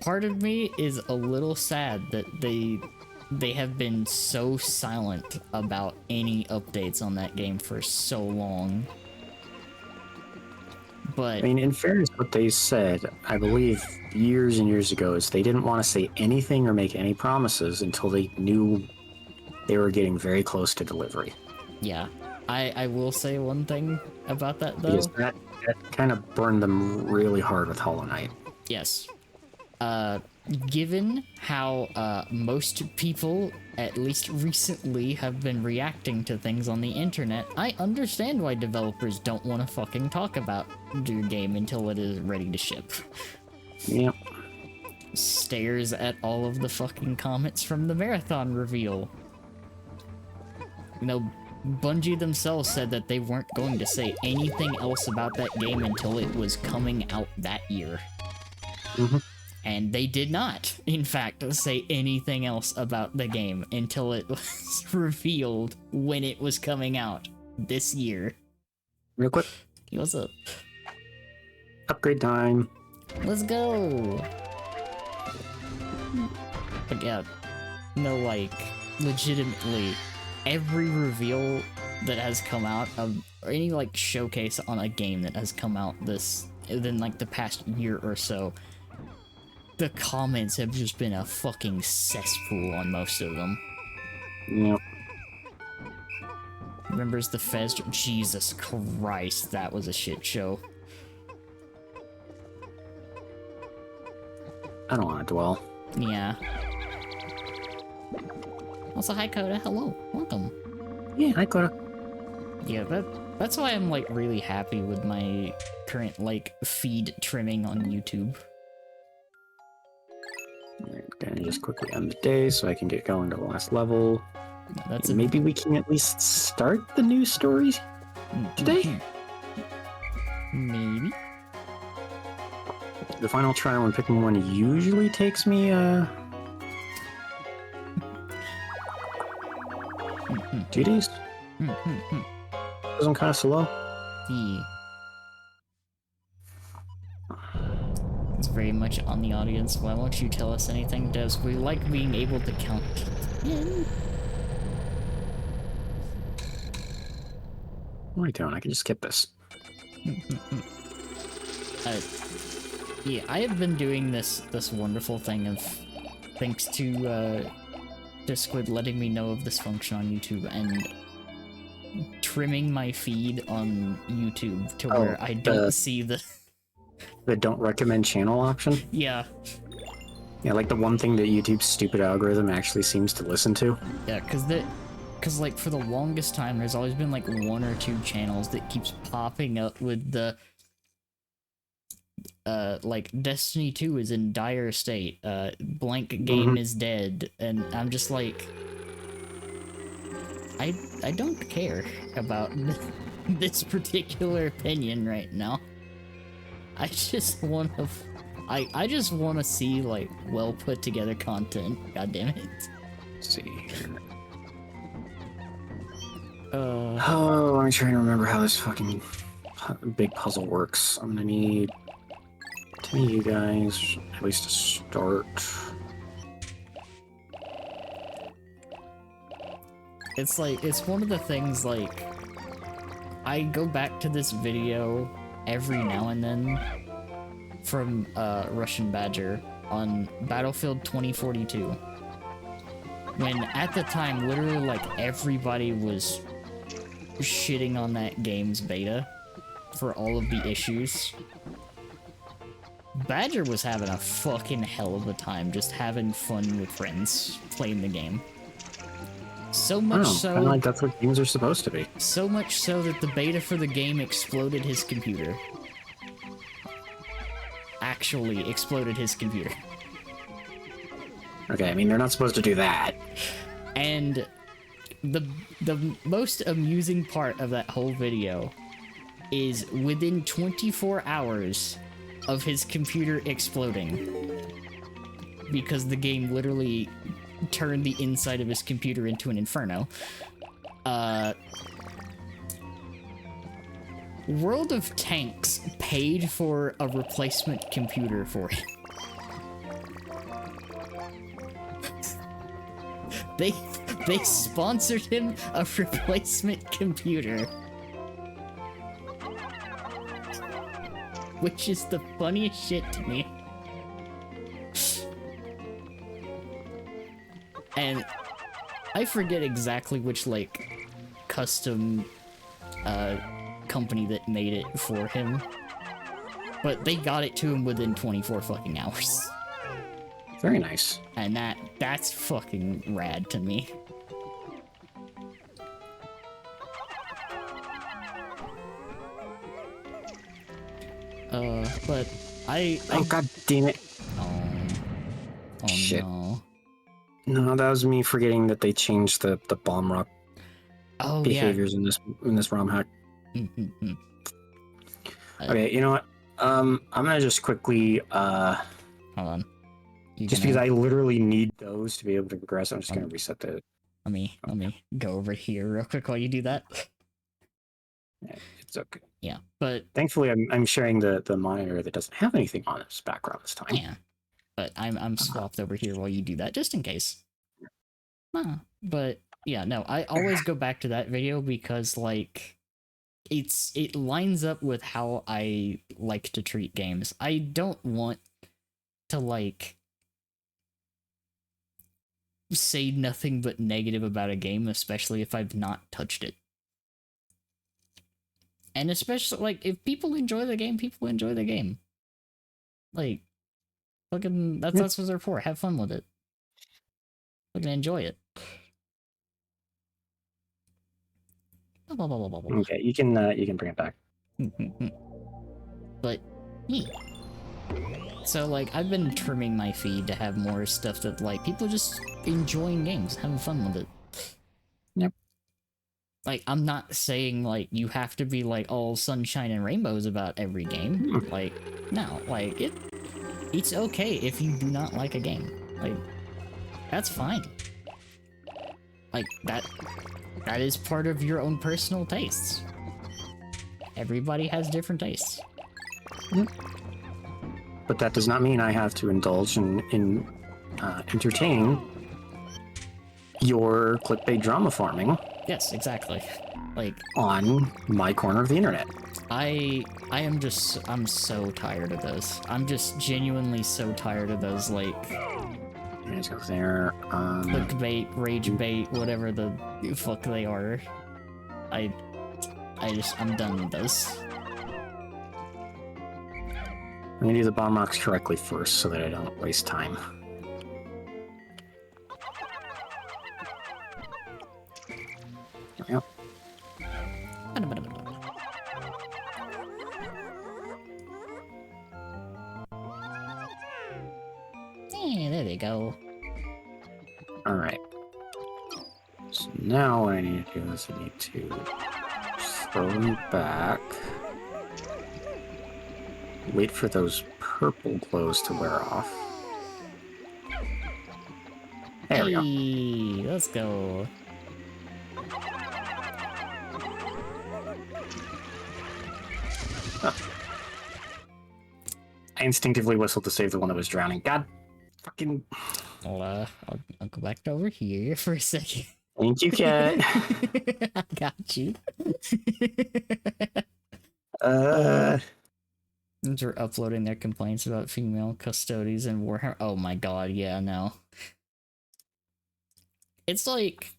part of me is a little sad that they have been so silent about any updates on that game for so long. But I mean, in fairness, what they said, I believe, years and years ago, is they didn't want to say anything or make any promises until they knew they were getting very close to delivery. yeah, I will say one thing about that though. Because that kind of burned them really hard with Hollow Knight. Yes. Given how most people, at least recently, have been reacting to things on the internet, I understand why developers don't want to fucking talk about their game until it is ready to ship. Yep. Stares at all of the fucking comments from the marathon reveal. You know, Bungie themselves said that they weren't going to say anything else about that game until it was coming out that year. Mm-hmm. And they did not, in fact, say anything else about the game until it was revealed when it was coming out this year. Real quick, What's up? upgrade time. Let's go! But yeah, no, like, legitimately, every reveal that has come out of, or any, like, showcase on a game that has come out within, like, the past year or so, the comments have just been a fucking cesspool on most of them. Yep. Remembers the Fez? Jesus Christ, that was a shit show. I don't want to dwell. Yeah. Also, hi Coda, hello, welcome. Yeah, I coulda. Yeah, that's why I'm, like, really happy with my current, like, feed trimming on YouTube. Gonna just quickly end the day so I can get going to the last level. That's And maybe we can at least start the new stories today? Maybe. The final trial in Pikmin 1 usually takes me, 2 days? Because I'm kind of slow. Yeah. It's very much on the audience. Why won't you tell us anything, Devs? We like being able to count in. No, I don't. I can just skip this. Yeah, I have been doing this wonderful thing of, thanks to Squid letting me know of this function on YouTube and trimming my feed on YouTube to where I don't see the don't recommend channel option? yeah. Yeah, like the one thing that YouTube's stupid algorithm actually seems to listen to. Yeah, because like for the longest time there's always been like one or two channels that keeps popping up with the like Destiny 2 is in dire state, blank game is dead, and I'm just like, I don't care about this particular opinion right now. I just want to I just want to see like well put together content. God damn it. Let's see. Uh, let me try to remember how this fucking big puzzle works. I'm gonna need 10 of you guys, at least to start. it's like, it's one of the things, like, I go back to this video every now and then from Russian Badger on Battlefield 2042. When at the time, literally, like, everybody was shitting on that game's beta for all of the issues. Badger was having a fucking hell of a time just having fun with friends playing the game. So much so, kind of like that's what games are supposed to be. so much so that the beta for the game exploded his computer. Actually exploded his computer. Okay, I mean, they're not supposed to do that. And the most amusing part of that whole video is within 24 hours of his computer exploding, because the game literally turned the inside of his computer into an inferno. World of Tanks paid for a replacement computer for him. They sponsored him a replacement computer. which is the funniest shit to me. And I forget exactly which, like, custom company that made it for him, but they got it to him within 24 fucking hours. Very nice. And that's fucking rad to me. But Oh, god damn it. Oh Shit. no. No, that was me forgetting that they changed the bomb rock Oh behaviors in this ROM hack. yeah. Okay, you know what? I'm gonna just quickly Hold on. just because I literally need those to be able to progress, I'm just gonna reset the. Let me go over here real quick while you do that. Yeah, it's okay. Yeah, but Thankfully, I'm sharing the monitor that doesn't have anything on its background this time. yeah, but I'm swapped over here while you do that, just in case. But yeah, no, I always go back to that video because like it lines up with how I like to treat games. I don't want to like say nothing but negative about a game, especially if I've not touched it. And especially, like, if people enjoy the game, people enjoy the game. Like, fucking, that's what they're for. Have fun with it. Fucking enjoy it. Okay, you can bring it back. But, yeah. So, like, I've been trimming my feed to have more stuff that, like, people just enjoying games, having fun with it. Yep. Like, I'm not saying, like, you have to be, like, all sunshine and rainbows about every game. Like, no. Like, it's okay if you do not like a game. Like, that's fine. Like, that is part of your own personal tastes. Everybody has different tastes. But that does not mean I have to indulge in entertaining your clickbait drama farming. Yes, exactly. Like, on my corner of the internet. I'm so tired of those. I'm just genuinely so tired of those, like, Let's go there. clickbait, rage bait, whatever the fuck they are. I'm done with those. I'm gonna do the bomb rocks correctly first so that I don't waste time. Yep. Yeah, there they go. Alright. So now what I need to do is I need to throw them back. Wait for those purple glows to wear off. There we go. Let's go. I instinctively whistled to save the one that was drowning. God fucking... I'll go back over here for a second. Thank you, cat. I got you. They're uploading their complaints about female custodies in Warhammer. Oh my god, yeah, no. It's like...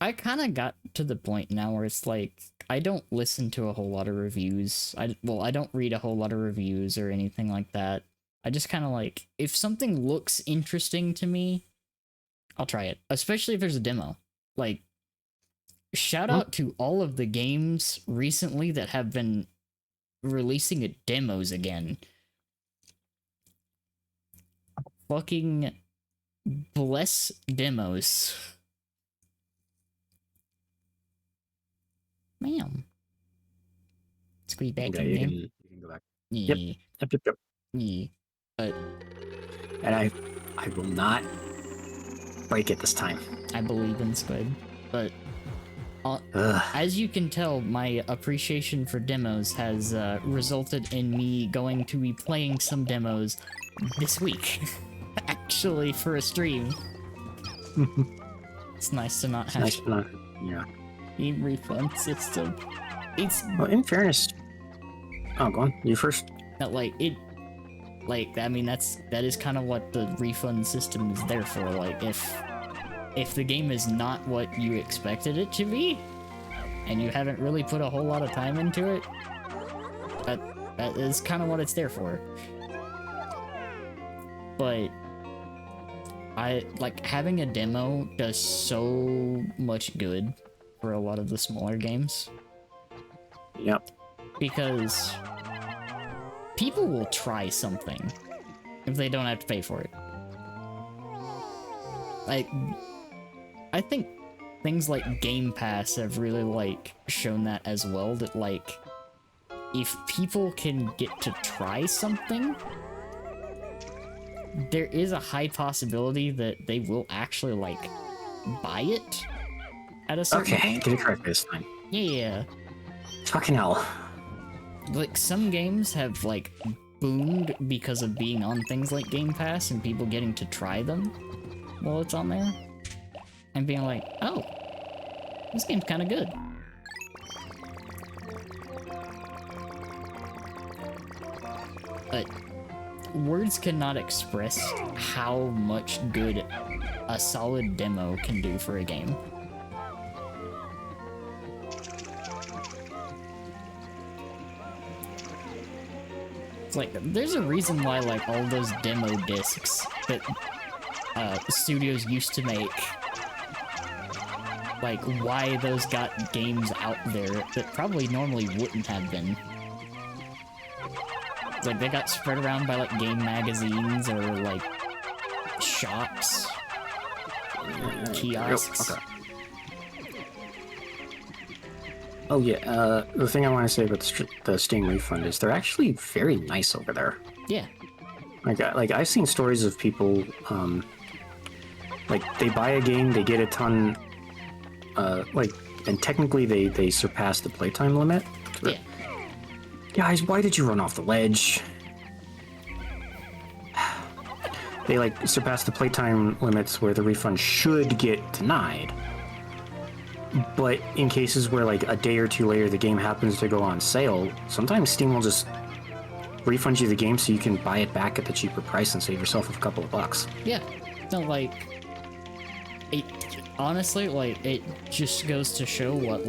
I kind of got to the point now where it's like, I don't listen to a whole lot of reviews. I don't read a whole lot of reviews or anything like that. I just kind of like, if something looks interesting to me, I'll try it. Especially if there's a demo. Like, shout out to all of the games recently that have been releasing demos again. Fucking bless demos. Ma'am. Squeeze back Okay, in there. you can go back. Yeah. Yep. Yeah. But And I will not break it this time. I believe in Squid. But as you can tell, my appreciation for demos has resulted in me going to be playing some demos this week. Actually, for a stream. It's nice to not have Yeah. a refund system. It's Well, in fairness, Oh, go on. You first. That I mean, that is kind of what the refund system is there for. Like, if the game is not what you expected it to be, and you haven't really put a whole lot of time into it, that is kind of what it's there for. But having a demo does so much good for a lot of the smaller games. Yep. Because people will try something if they don't have to pay for it. I think things like Game Pass have really shown that as well, that if people can get to try something, there is a high possibility that they will actually buy it at a certain point. Get it correct this time. Yeah. Fucking hell. Some games have boomed because of being on things like Game Pass and people getting to try them while it's on there and being like, oh, this game's kind of good. But words cannot express how much good a solid demo can do for a game. It's there's a reason why all those demo discs that studios used to make, why those got games out there that probably normally wouldn't have been. It's they got spread around by game magazines or shops, kiosks. Okay. Oh yeah, the thing I want to say about the Steam refund is they're actually very nice over there. Yeah. I've seen stories of people, they buy a game, they get a ton, and technically they surpass the playtime limit. Yeah. Guys, why did you run off the ledge? They surpass the playtime limits where the refund should get denied. But in cases where a day or two later the game happens to go on sale, sometimes Steam will just refund you the game so you can buy it back at the cheaper price and save yourself a couple of bucks. Yeah. No, it honestly, it just goes to show what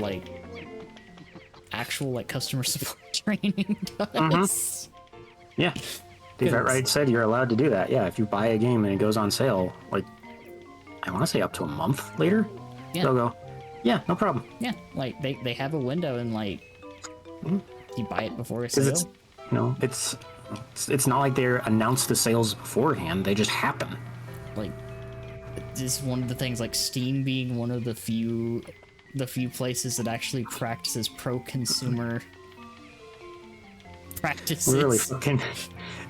actual customer support training does. Yeah. They've outright said you're allowed to do that. Yeah, if you buy a game and it goes on sale, I want to say up to a month later, yeah. They'll go, yeah, no problem. Yeah, they have a window and you buy it before a sale. It's not like they're announced the sales beforehand. They just happen. This is one of the things Steam being one of the few places that actually practices pro-consumer practices. Really fucking,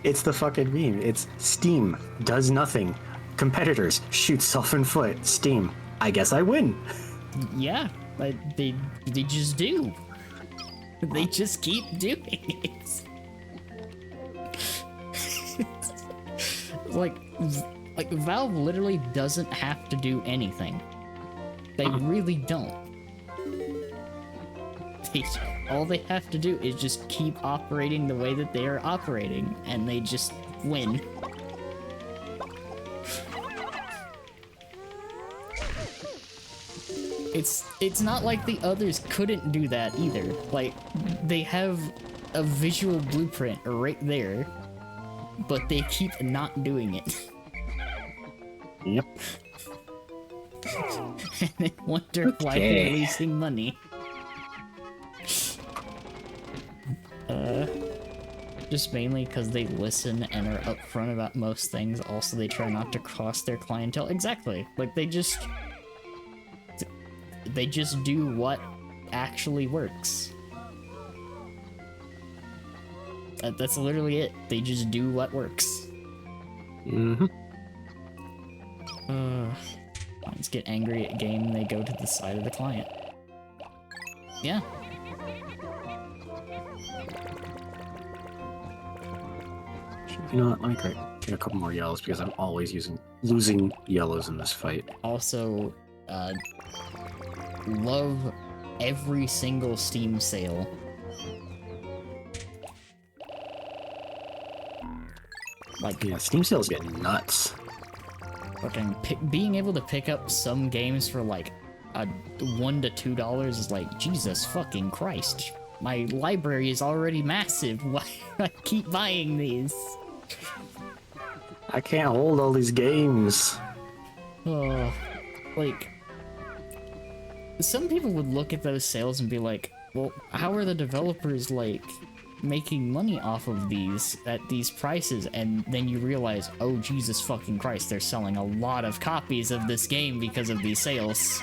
it's the fucking meme. It's Steam does nothing. Competitors shoot self in foot. Steam, I guess I win. Yeah, they just do. They just keep doing it. Valve literally doesn't have to do anything. They really don't. All they have to do is just keep operating the way that they are operating, and they just win. It's not like the others couldn't do that either. They have a visual blueprint right there, but they keep not doing it. Yep. And they wonder why they're losing money. Just mainly because they listen and are upfront about most things. Also, they try not to cross their clientele. Exactly. They just do what actually works. That's literally it. They just do what works. Mm-hmm. Clients get angry at a game, they go to the side of the client. Yeah. You know what? Let me get a couple more yellows because I'm always losing yellows in this fight. Also, love every single Steam sale. Like, Yeah, Steam sales get nuts. fucking being able to pick up some games for like a $1 to $2 is like, Jesus fucking Christ. My library is already massive. Why do I keep buying these? I can't hold all these games. Oh, like, some people would look at those sales and be like, well, how are the developers, like, making money off of these at these prices? And then you realize, oh, Jesus fucking Christ, they're selling a lot of copies of this game because of these sales.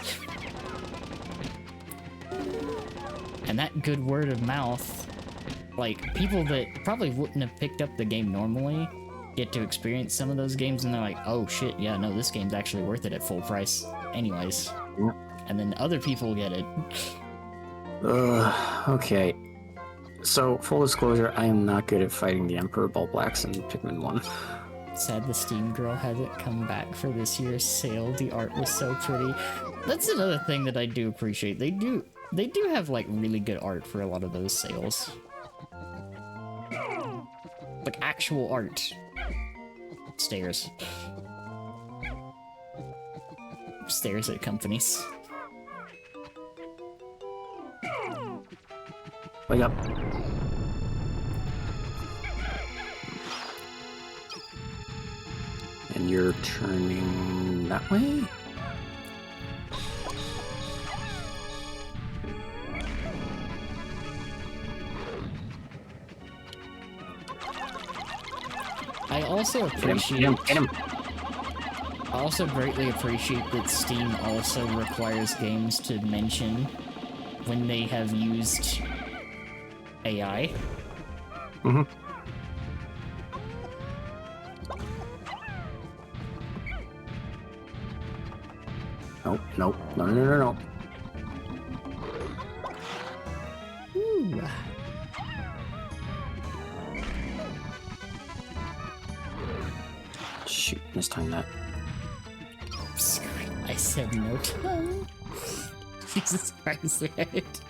And that good word of mouth, like, people that probably wouldn't have picked up the game normally get to experience some of those games and they're like, oh shit, yeah, no, this game's actually worth it at full price anyways. Yeah. And then other people get it. Okay. So, full disclosure, I am not good at fighting the Emperor Bulblax in Pikmin 1. Sad the Steam girl hasn't come back for this year's sale. The art was so pretty. That's another thing that I do appreciate. They do have like really good art for a lot of those sales. Like actual art. Stares. Stares at companies. Wake up. And you're turning that way? I also appreciate... Get him. I also greatly appreciate that Steam also requires games to mention when they have used AI. Mm-hmm. Nope, nope, no. Ooh. Shoot, mistimed that. I said no time. Jesus Christ, right?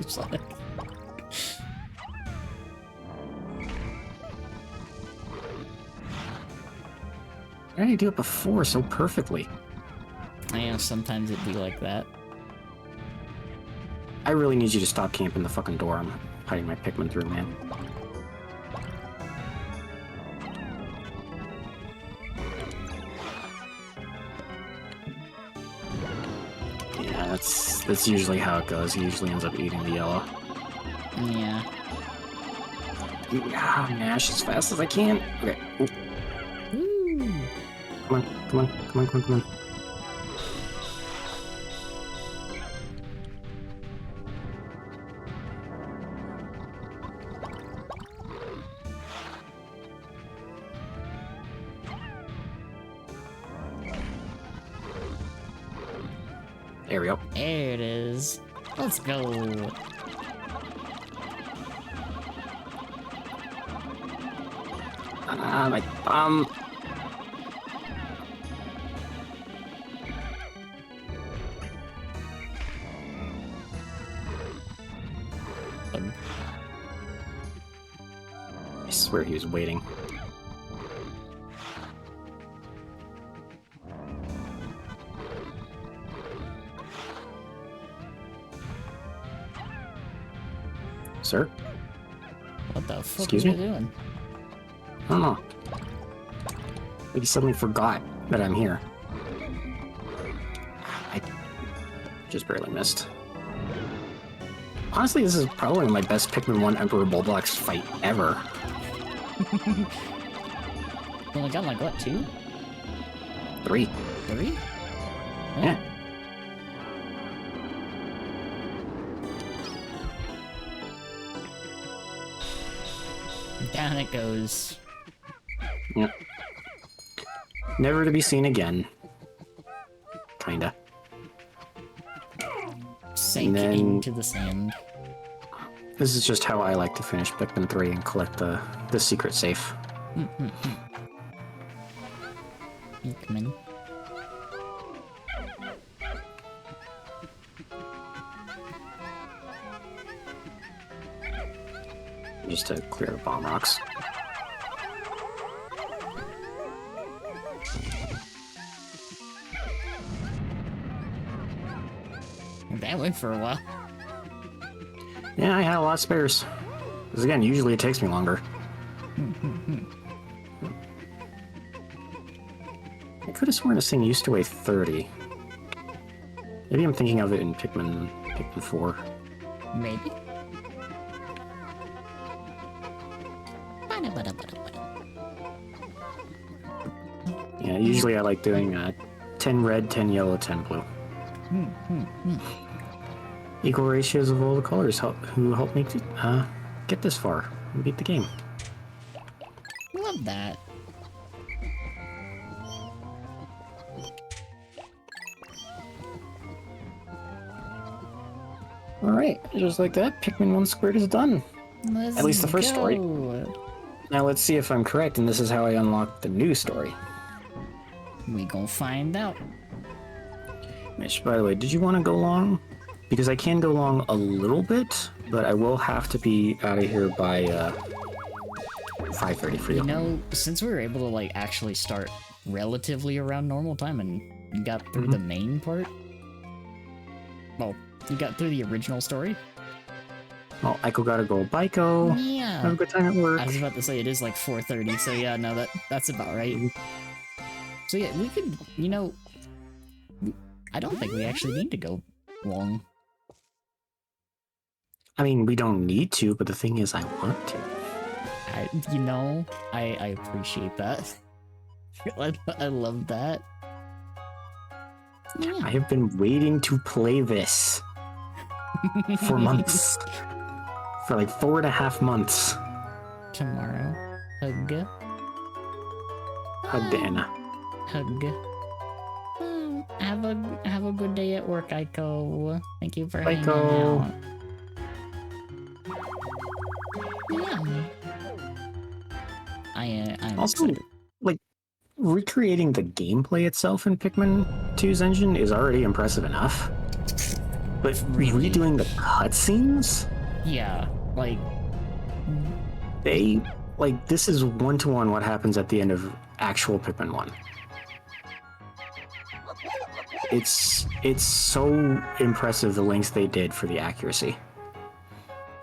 Shut up. Why did I do it before so perfectly? I know, sometimes it'd be like that. I really need you to stop camping the fucking door. I'm hiding my Pikmin through, man. Yeah, that's usually how it goes. He usually ends up eating the yellow. Yeah. Ah, mash as fast as I can. Okay. Ooh. Ooh. Come on. There we go. There it is. Let's go. Ah, my thumb. I swear he was waiting. Sir? What the fuck Excuse are you me? doing? I don't know. Like he suddenly forgot that I'm here. I just barely missed. Honestly, this is probably my best Pikmin 1 Emperor Bulblax fight ever. You only got like what, 2? 3. 3? Yeah. Down it goes. Yep. Never to be seen again. Kinda. Sank then- into the sand. This is just how I like to finish Pikmin 3 and collect the secret safe. Pikmin. Just to clear the bomb rocks. That went for a while. Yeah, I had a lot of spares. Because again, usually it takes me longer. I could have sworn this thing used to weigh 30. Maybe I'm thinking of it in Pikmin 4. Maybe. Yeah, usually I like doing 10 red, 10 yellow, 10 blue. Equal ratios of all the colors who helped me get this far and beat the game. Love that. Alright, just like that, Pikmin 1 squared is done. Let's At least the first story. go. Now let's see if I'm correct, and this is how I unlock the new story. We gon' find out. Mitch, by the way, did you want to go long? Because I can go long a little bit, but I will have to be out of here by 5:30 for you. You know, since we were able to like actually start relatively around normal time and got through the main part, well, you got through the original story. Oh, Aiko gotta go. Bye, Ko. Have a Yeah. good time at work. I was about to say it is like 4:30, so yeah, no, that's about right. So yeah, we could, you know, I don't think we actually need to go long. I mean, we don't need to, but the thing is, I want to. I appreciate that. I love that. I Yeah. have been waiting to play this for months. For like 4.5 months. Tomorrow, hug. Dana. Hug. Have a good day at work, Aiko. Thank you for Bye, hanging Ko. out. Yeah. I'm Also, excited. like, recreating the gameplay itself in Pikmin 2's engine is already impressive enough. But Really? redoing the cutscenes? Yeah, like This is one-to-one what happens at the end of actual Pikmin 1. It's so impressive the lengths they did for the accuracy.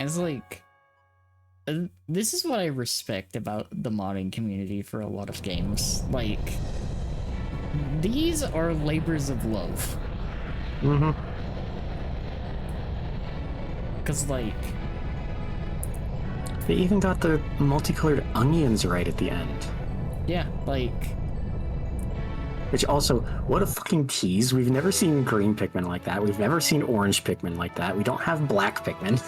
it's like this is what I respect about the modding community for a lot of games. Like these are labors of love. Mm-hmm. Cause like They even got the multicolored onions right at the end. yeah, like Which also, what a fucking tease. We've never seen green Pikmin like that. We've never seen orange Pikmin like that. We don't have black Pikmin.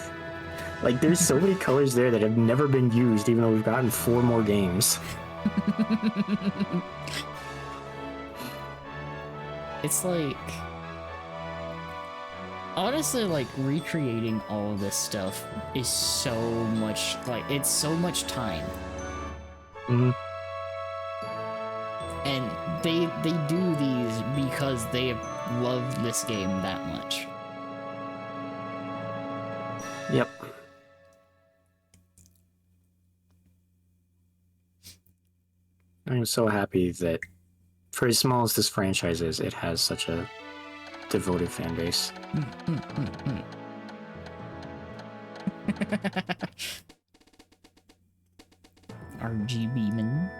Like, there's so many colors there that have never been used, even though we've gotten 4 more games. it's like honestly, like recreating all of this stuff is so much it's so much time. Mm-hmm. And they do these because they have loved this game that much. Yep. I'm so happy that, for as small as this franchise is, it has such a devoted fan base. RGBman.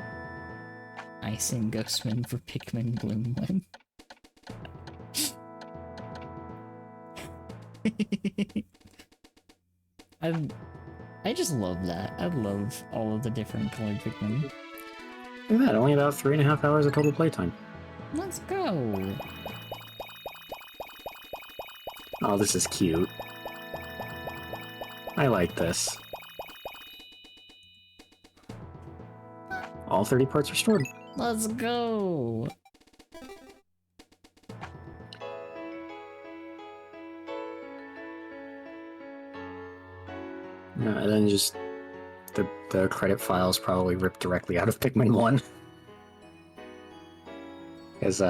Ice and Ghostman for Pikmin Bloom 1. I just love that. I love all of the different colored Pikmin. Look at that, only about 3.5 hours of total playtime. Let's go. Oh, this is cute. I like this. All 30 parts restored. Let's go. And then just the credit files probably ripped directly out of Pikmin 1. Because,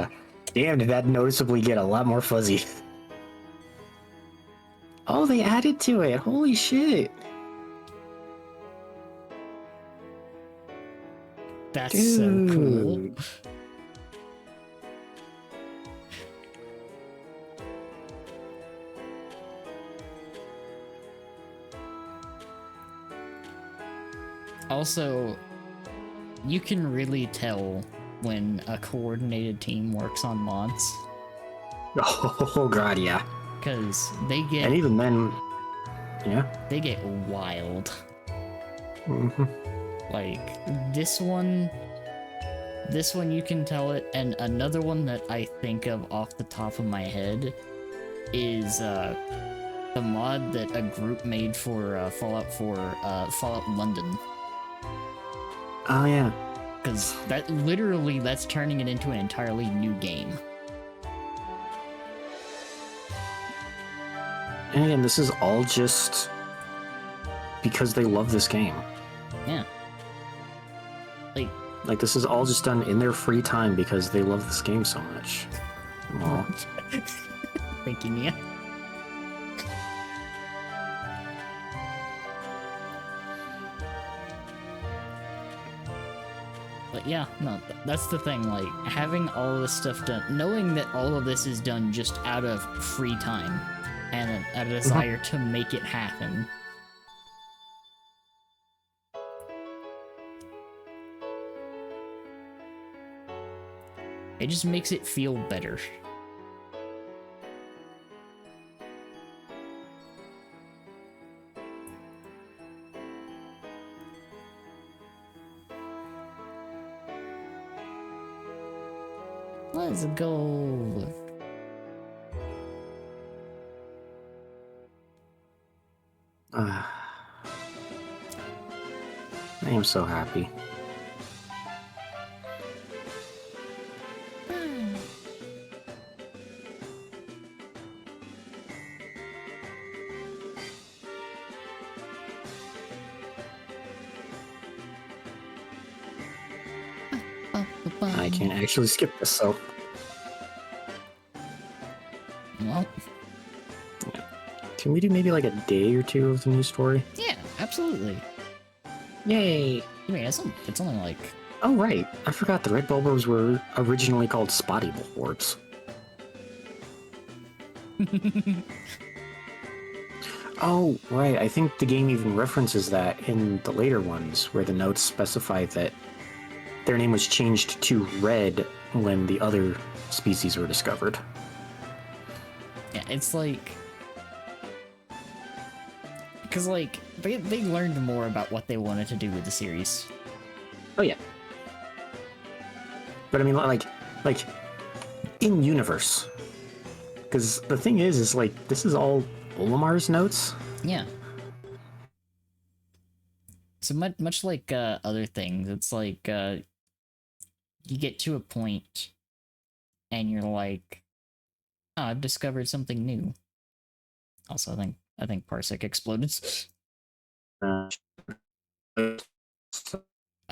damn, did that noticeably get a lot more fuzzy. Oh, they added to it! Holy shit! That's so cool. Dude. Also, you can really tell when a coordinated team works on mods, Oh god, yeah. because And even then, yeah. they get wild. hmm Like this one you can tell it, and another one that I think of off the top of my head is the mod that a group made for Fallout London. Oh yeah. Because that's turning it into an entirely new game. And again, this is all just because they love this game. Yeah. Like, this is all just done in their free time because they love this game so much. Well, Thank you, Nia. But yeah, no, that's the thing, like, having all of this stuff done, knowing that all of this is done just out of free time, and a desire to make it happen. It just makes it feel better. Let's go. I am so happy. I can't actually skip this, so. Well, Can we do maybe like a day or two of the new story? yeah, absolutely. Yay! I mean, it's only like... Oh, right. I forgot the red bulbers were originally called spotty bulbs. Oh, right. I think the game even references that in the later ones, where the notes specify that their name was changed to red when the other species were discovered. Yeah, it's like... Because, like, they learned more about what they wanted to do with the series. Oh, yeah. But I mean, like in universe. Because the thing is like, this is all Olimar's notes. Yeah. So much like other things, it's like you get to a point and you're like, oh, I've discovered something new. Also, I think Parsec exploded. Uh,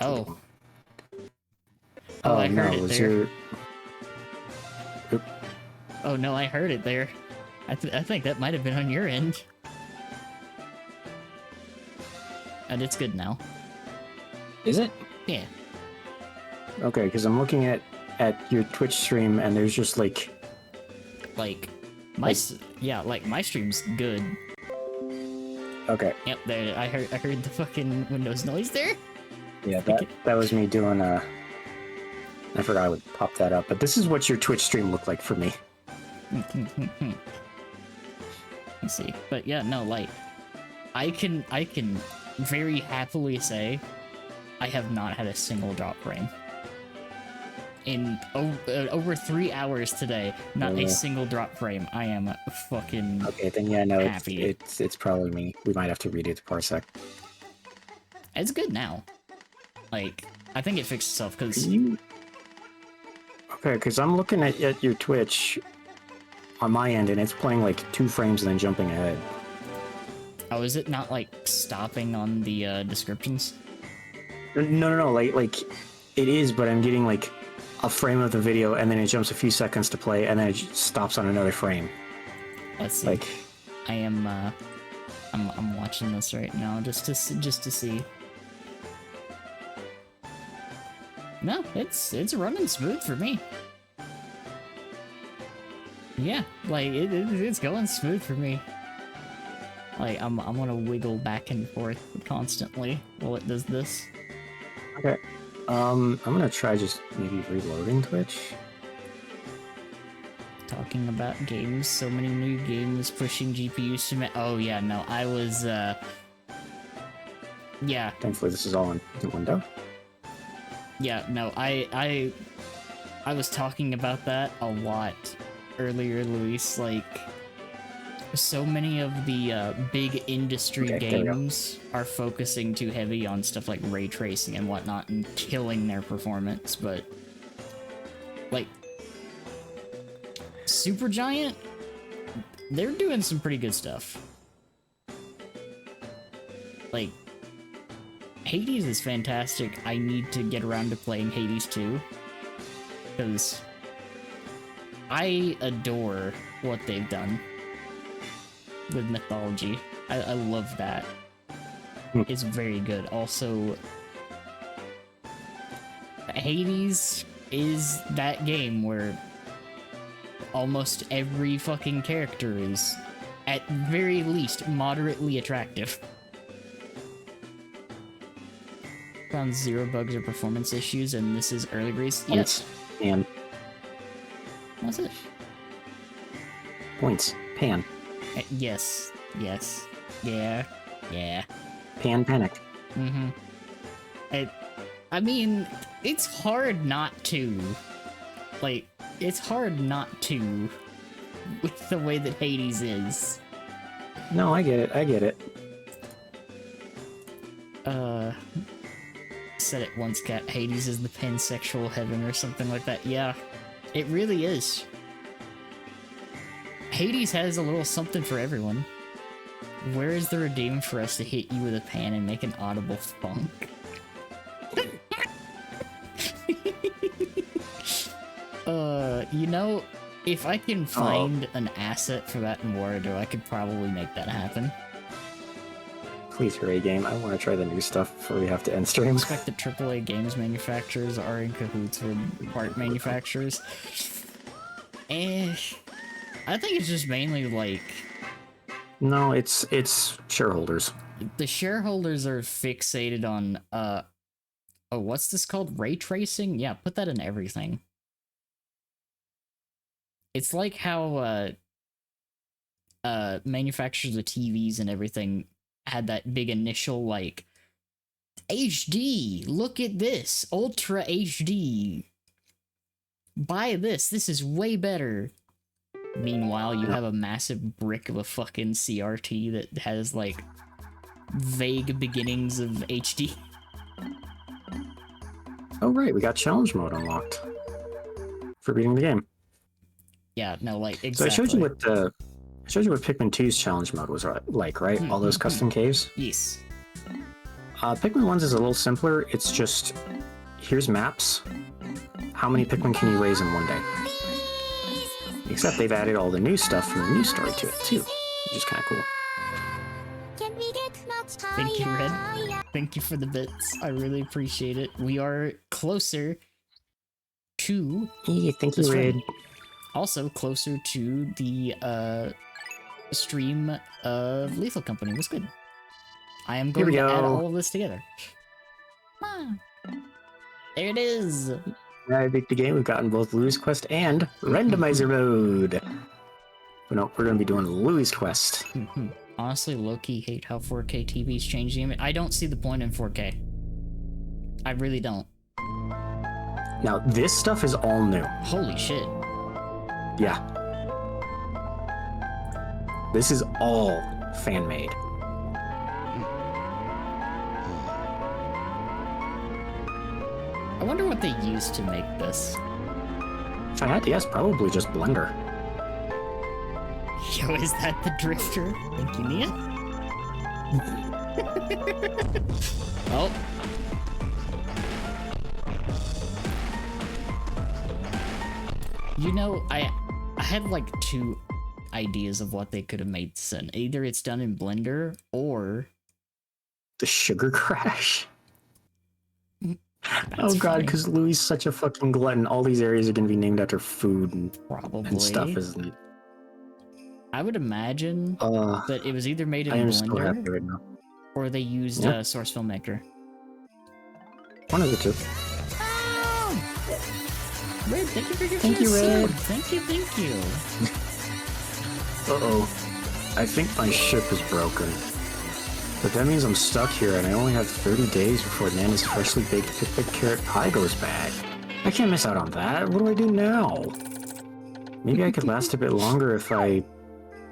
Oh. Oh, I heard it there. Oop. Oh no, I heard it there. I think that might have been on your end. And it's good now. Is it? Yeah. Okay, because I'm looking at your Twitch stream and there's just like my stream's good. Okay. Yep, there. I heard the fucking Windows noise there. Yeah, that was me doing I forgot I would pop that up, but this is what your Twitch stream looked like for me. Let's see. But yeah, no, like I can very happily say I have not had a single drop frame. In over 3 hours today, not a single drop frame. I am fucking okay. Then yeah, no, happy. it's probably me. We might have to redo the parsec. It's good now. Like, I think it fixed itself because Okay, because I'm looking at your Twitch on my end, and it's playing like 2 frames and then jumping ahead. oh, is it not like stopping on the descriptions? No. Like it is, but I'm getting like a frame of the video, and then it jumps a few seconds to play, and then it just stops on another frame. Let's see. Like, I am I'm watching this right now just to see. No, it's running smooth for me. Yeah, like it's going smooth for me. Like, I'm gonna wiggle back and forth constantly while it does this. Okay. I'm gonna try just maybe reloading Twitch. Talking about games, so many new games pushing GPUs to oh yeah, no, I was, yeah, Thankfully, this is all in the window. yeah, no, I was talking about that a lot earlier, Luis, like, so many of the big industry Okay, there we go. games are focusing too heavy on stuff like ray tracing and whatnot and killing their performance, but like Supergiant, they're doing some pretty good stuff. Like, Hades is fantastic. I need to get around to playing Hades 2, because I adore what they've done with mythology. I love that. It's very good. Also, Hades is that game where almost every fucking character is, at very least, moderately attractive. Found 0 bugs or performance issues, and this is early release. Yes. And What's it? points. Pan. Yes. Yes. Yeah. Yeah. Pan panic. Mm-hmm. I mean, it's hard not to. Like, it's hard not to with the way that Hades is. No, I get it. I get it. Said it once, Cat. Hades is the pansexual heaven or something like that. Yeah, it really is. Hades has a little something for everyone. Where is the redeem for us to hit you with a pan and make an audible funk? You know, if I can find an asset for that in Waterdeep, I could probably make that happen. Please hurry, game. I want to try the new stuff before we have to end stream. I expect the AAA games manufacturers are in cahoots with part manufacturers. I think it's just mainly like No, it's shareholders. the shareholders are fixated on oh, what's this called? Ray tracing? Yeah, put that in everything. It's like how manufacturers of TVs and everything had that big initial like HD, look at this, Ultra HD. Buy this, this is way better. Meanwhile, you have a massive brick of a fucking CRT that has like vague beginnings of HD. Oh right, we got challenge mode unlocked for beating the game. Yeah, no, like exactly. So I showed you what Pikmin 2's challenge mode was like, right? All those custom caves. Yes. Pikmin 1's is a little simpler. It's just here's maps. How many Pikmin can you raise in one day? Except they've added all the new stuff from the new story to it too, which is kind of cool. Thank you, Red. Thank you for the bits. I really appreciate it. We are closer to. Yeah, thank you, Red. Also closer to the stream of Lethal Company. What's good? I am going to add all of this together. Ah, there it is. I beat the game. We've gotten both Louis Quest and Randomizer mode. But no, we're going to be doing Louis Quest. Honestly, low-key hate how 4K TVs change the image. I don't see the point in 4K. I really don't. Now, this stuff is all new. Holy shit. Yeah. This is all fan-made. I wonder what they used to make this. If I had to guess, probably just Blender. Yo, is that the Drifter? Thank you, Nia. Oh. You know, I had like 2 ideas of what they could have made this in. Either it's done in Blender or The Sugar Crash. That's oh god, funny. because Louis is such a fucking glutton. All these areas are going to be named after food and Probably. stuff, isn't it? I would imagine that it was either made in I am so happy Blender right now. or they used Yeah. Source Filmmaker. One of the two. Oh! Red, thank you for your Thank you, first Red. sub. Thank you, thank you. Uh-oh. I think my ship is broken. But that means I'm stuck here and I only have 30 days before Nana's freshly baked Pikmin carrot pie goes bad. I can't miss out on that. What do I do now? Maybe I could last a bit longer if I...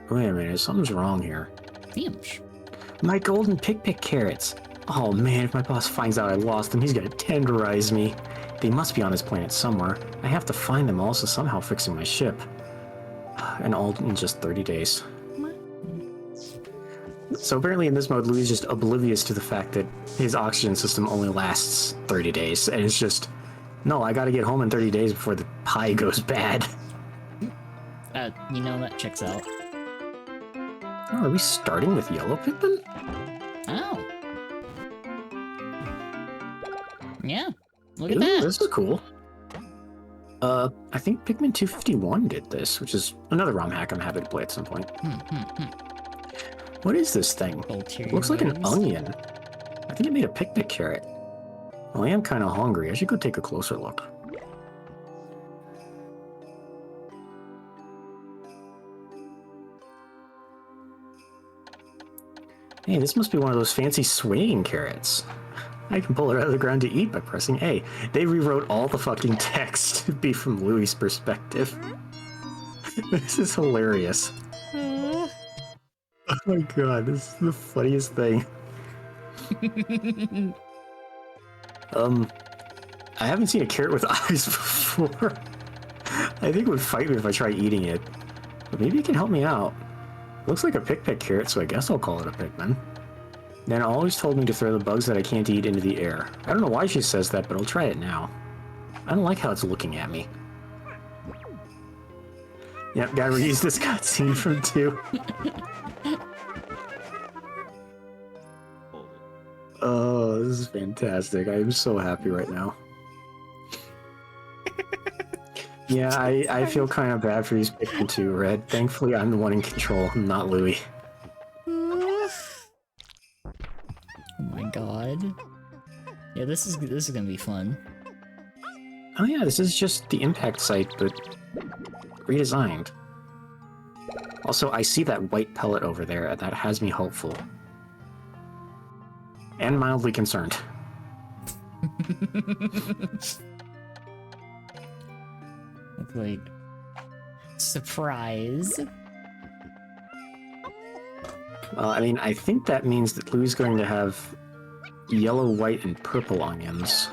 Wait a minute, something's wrong here. Beams. My golden Pikmin carrots! Oh man, if my boss finds out I lost them, he's gonna tenderize me. They must be on this planet somewhere. I have to find them also somehow fixing my ship. And all in just 30 days. So apparently in this mode, Louis is just oblivious to the fact that his oxygen system only lasts 30 days. And it's just, no, I gotta get home in 30 days before the pie goes bad. You know, that checks out. Oh, are we starting with yellow Pikmin? Oh. Yeah. Look at Ooh, that. this is cool. I think Pikmin 251 did this, which is another ROM hack I'm happy to play at some point. What is this thing? Ulterior Looks like an motives. onion. I think it made a picnic carrot. Well, I am kind of hungry. I should go take a closer look. Hey, this must be one of those fancy swaying carrots. I can pull it out of the ground to eat by pressing A. They rewrote all the fucking text to be from Louis' perspective. This is hilarious. Oh my god, this is the funniest thing. I haven't seen a carrot with eyes before. I think it would fight me if I try eating it. But maybe it can help me out. Looks like a Pikmin carrot, so I guess I'll call it a Pikmin. Nana always told me to throw the bugs that I can't eat into the air. I don't know why she says that, but I'll try it now. I don't like how it's looking at me. Yep, gotta reuse this cutscene from 2. Oh, this is fantastic. I am so happy right now. Yeah, I feel kind of bad for these Pikmin 2, Red. Thankfully, I'm the one in control, not Louis. Oh my god. Yeah, this is gonna be fun. Oh yeah, this is just the impact site, but redesigned. Also, I see that white pellet over there, and that has me hopeful. And mildly concerned. Like, surprise. Well, I mean, I think that means that Louis is going to have yellow, white, and purple onions.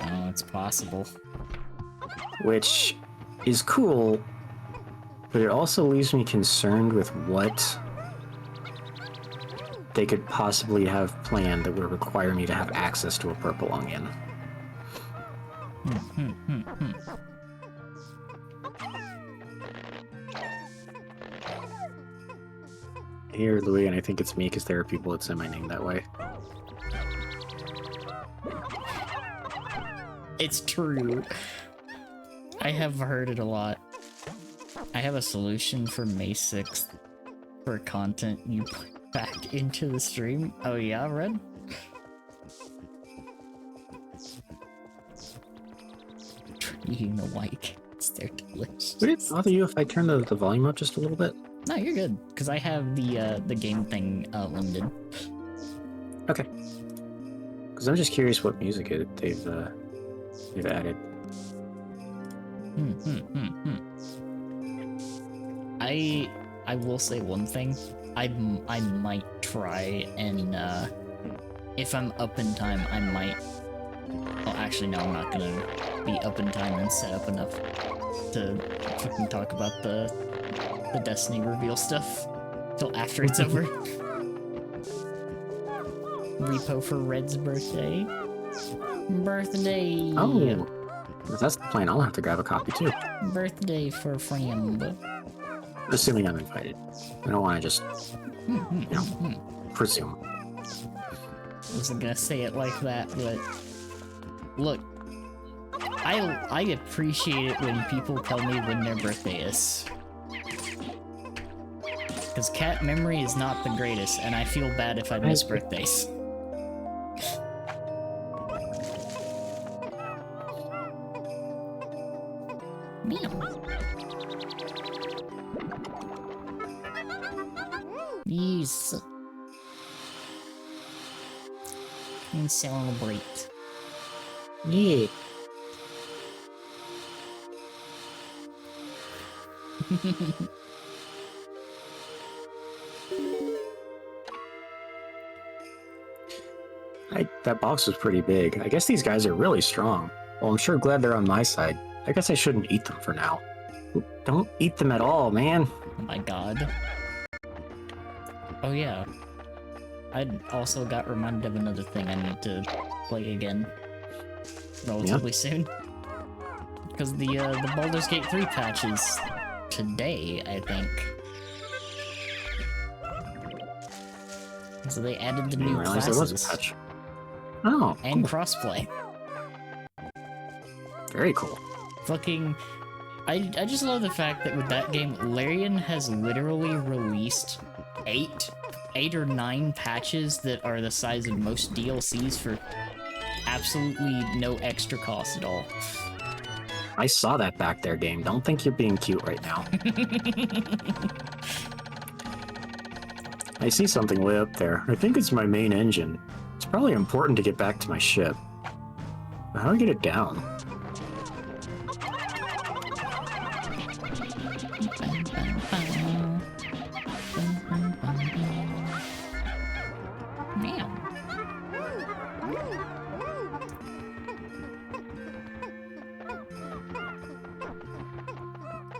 Oh, it's possible. Which is cool, but it also leaves me concerned with what they could possibly have planned that would require me to have access to a purple onion. Here, Louis, and I think it's me because there are people that say my name that way. It's true. I have heard it a lot. I have a solution for May 6th for content you put back into the stream. Oh yeah, Red? Eating the white cats, they're delicious. Would it bother you if I turn the volume up just a little bit? No, you're good, because I have the game thing limited. Okay. Because I'm just curious what music they've added. I will say one thing. I might try and if I'm up in time, I might. Oh, actually, no, I'm not gonna be up in time and set up enough to fucking talk about the Destiny reveal stuff till after it's over. Repo for Red's birthday. Birthday. Oh, if that's the plan, I'll have to grab a copy too. Birthday for friend. Assuming I'm invited. I don't want to just, you know, presume. I wasn't gonna say it like that, but look, I appreciate it when people tell me when their birthday is. Because cat memory is not the greatest, and I feel bad if I miss birthdays. Meow. Yes. And celebrate. Yeah. That box was pretty big. I guess these guys are really strong. Well, I'm sure glad they're on my side. I guess I shouldn't eat them for now. Don't eat them at all, man. Oh my god. Oh yeah. I also got reminded of another thing I need to play again relatively soon. Because the Baldur's Gate 3 patch is today, I think. So they added the new Realize there was a classes patch. Oh, and cool. crossplay. Very cool. Fucking, I just love the fact that with that game, Larian has literally released 8 or 9 patches that are the size of most DLCs for absolutely no extra cost at all. I saw that back there, game. Don't think you're being cute right now. I see something way up there. I think it's my main engine. It's probably important to get back to my ship. But how do I get it down?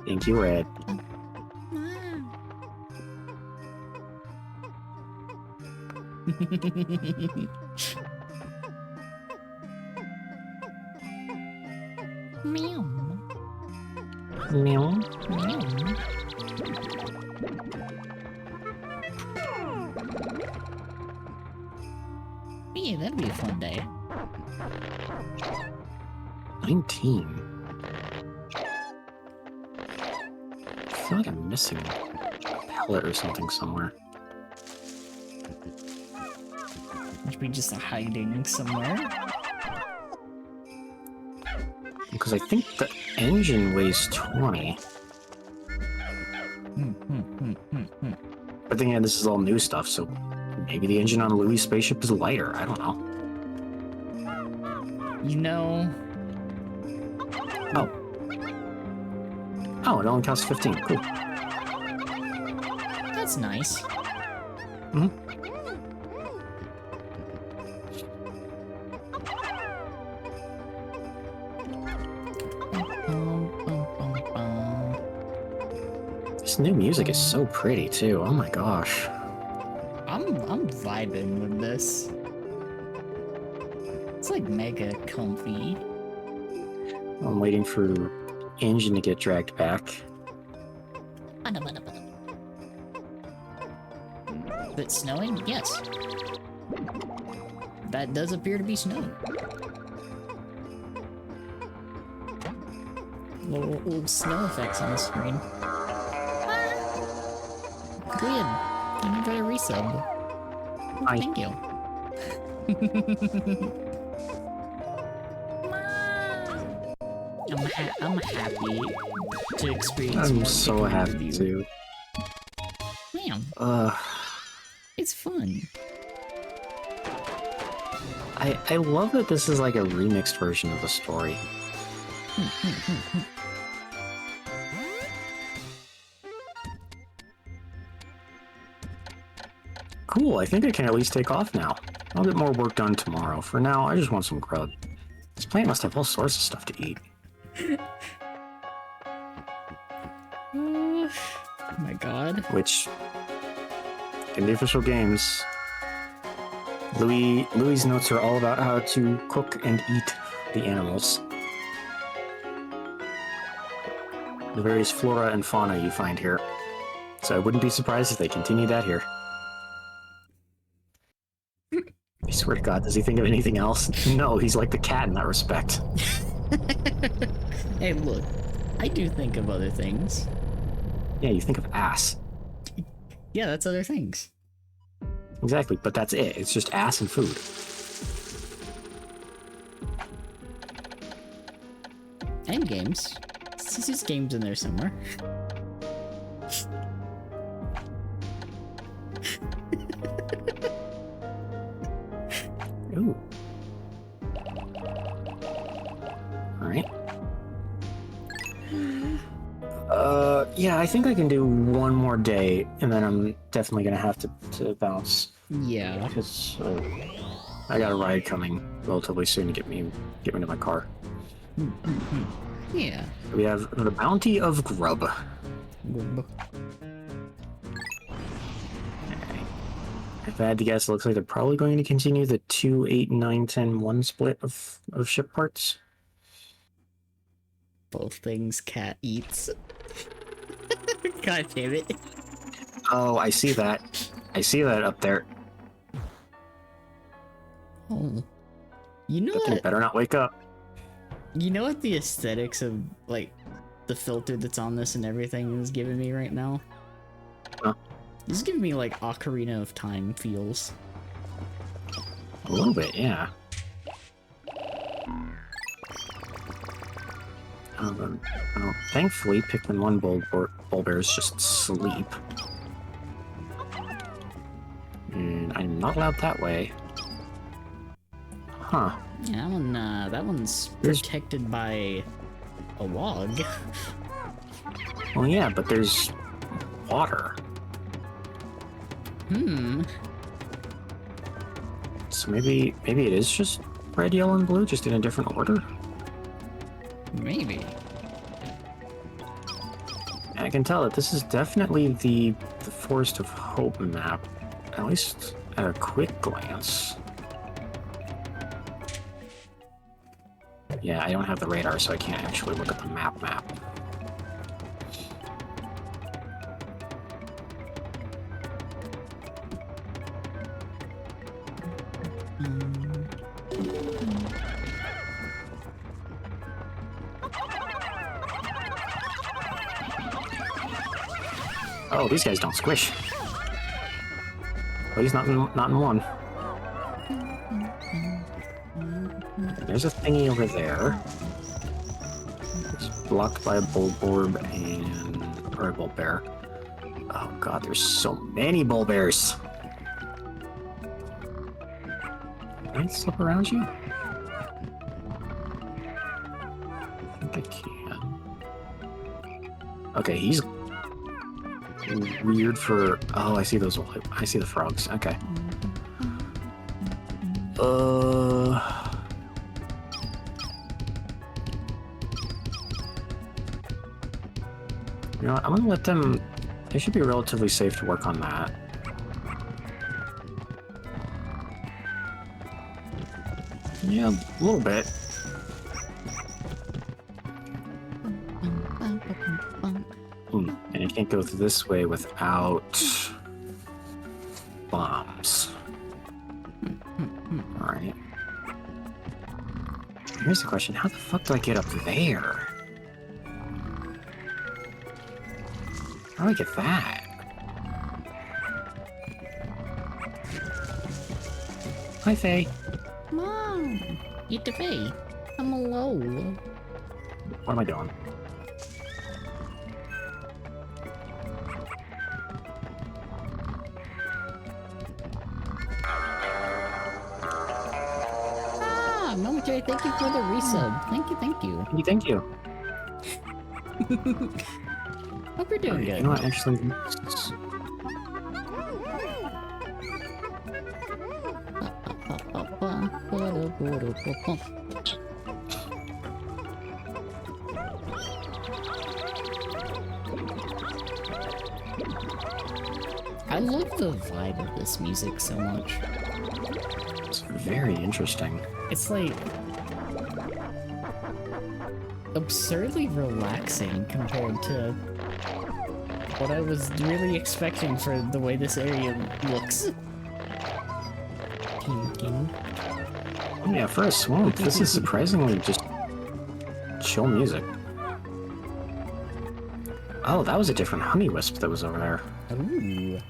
Thank you, Red. Meow. Meow. Meow. Yeah, that'd be a fun day. 19. I feel like I'm missing a pellet or something somewhere. Should be just hiding somewhere. Because I think the engine weighs 20. But then again, this is all new stuff, so maybe the engine on Louis' spaceship is lighter. I don't know. You know... Oh. Oh, it only costs 15. Cool. That's nice. Hmm. This new music is so pretty too. Oh my gosh. I'm vibing with this. It's like mega comfy. I'm waiting for engine to get dragged back. Is it snowing? Yes. That does appear to be snowing. Little snow effects on the screen. Good. Thank you for the resub. Hi. Thank you. I'm happy to experience I'm more so Pikmin happy with you. too. Man, it's fun. I love that this is like a remixed version of the story. Cool, I think I can at least take off now. I'll get more work done tomorrow. For now, I just want some grub. This plant must have all sorts of stuff to eat. Oh my god. Which, in the official games, Louis' notes are all about how to cook and eat the animals. The various flora and fauna you find here. So I wouldn't be surprised if they continue that here. I swear to God, does he think of anything else? No, he's like the cat in that respect. Hey, look. I do think of other things. Yeah, you think of ass. Yeah, that's other things. Exactly, but that's it. It's just ass and food. And games. There's just games in there somewhere. Ooh. Alright. Yeah, I think I can do one more day, and then I'm definitely gonna have to bounce. Yeah. Because I got a ride coming relatively soon to get me to my car. Yeah. We have the Bounty of Grub. If I had to guess, it looks like they're probably going to continue the 2, 8, 9, 10, 1 split of ship parts. Both things cat eats. God damn it. Oh, I see that. I see that up there. Oh. You know That thing what? better not wake up. You know what the aesthetics of, like, the filter that's on this and everything is giving me right now? Huh? This is giving me, like, Ocarina of Time feels. A little bit, yeah. Thankfully, Pikmin 1 Bulbears just sleep. And I'm not allowed that way. Huh. Yeah, that one's protected by a log. Well, yeah, but there's water. So maybe it is just red, yellow, and blue, just in a different order? Maybe. And I can tell that this is definitely the Forest of Hope map, at least at a quick glance. Yeah, I don't have the radar, so I can't actually look at the map. Oh, these guys don't squish. At least not in one. There's a thingy over there. It's blocked by a Bulborb or a Bulbear. Oh god, there's so many Bulbears. Can I slip around you? I think I can. Okay, he's weird for... Oh, I see those. I see the frogs. Okay. You know what? I'm gonna let them... They should be relatively safe to work on that. Yeah, a little bit. And I can't go this way without bombs. Alright. Here's the question, how the fuck do I get up there? How do I get that? Hi, Faye. Mom! Eat the Faye. I'm alone. What am I doing? Momentary, thank you for the resub. Thank you. Thank you. Hope you're doing good. You know what, actually... I love the vibe of this music so much. It's very interesting. It's like absurdly relaxing compared to what I was really expecting for the way this area looks. Oh yeah, for a swamp, this is surprisingly just chill music. Oh, that was a different honey wisp that was over there. Ooh.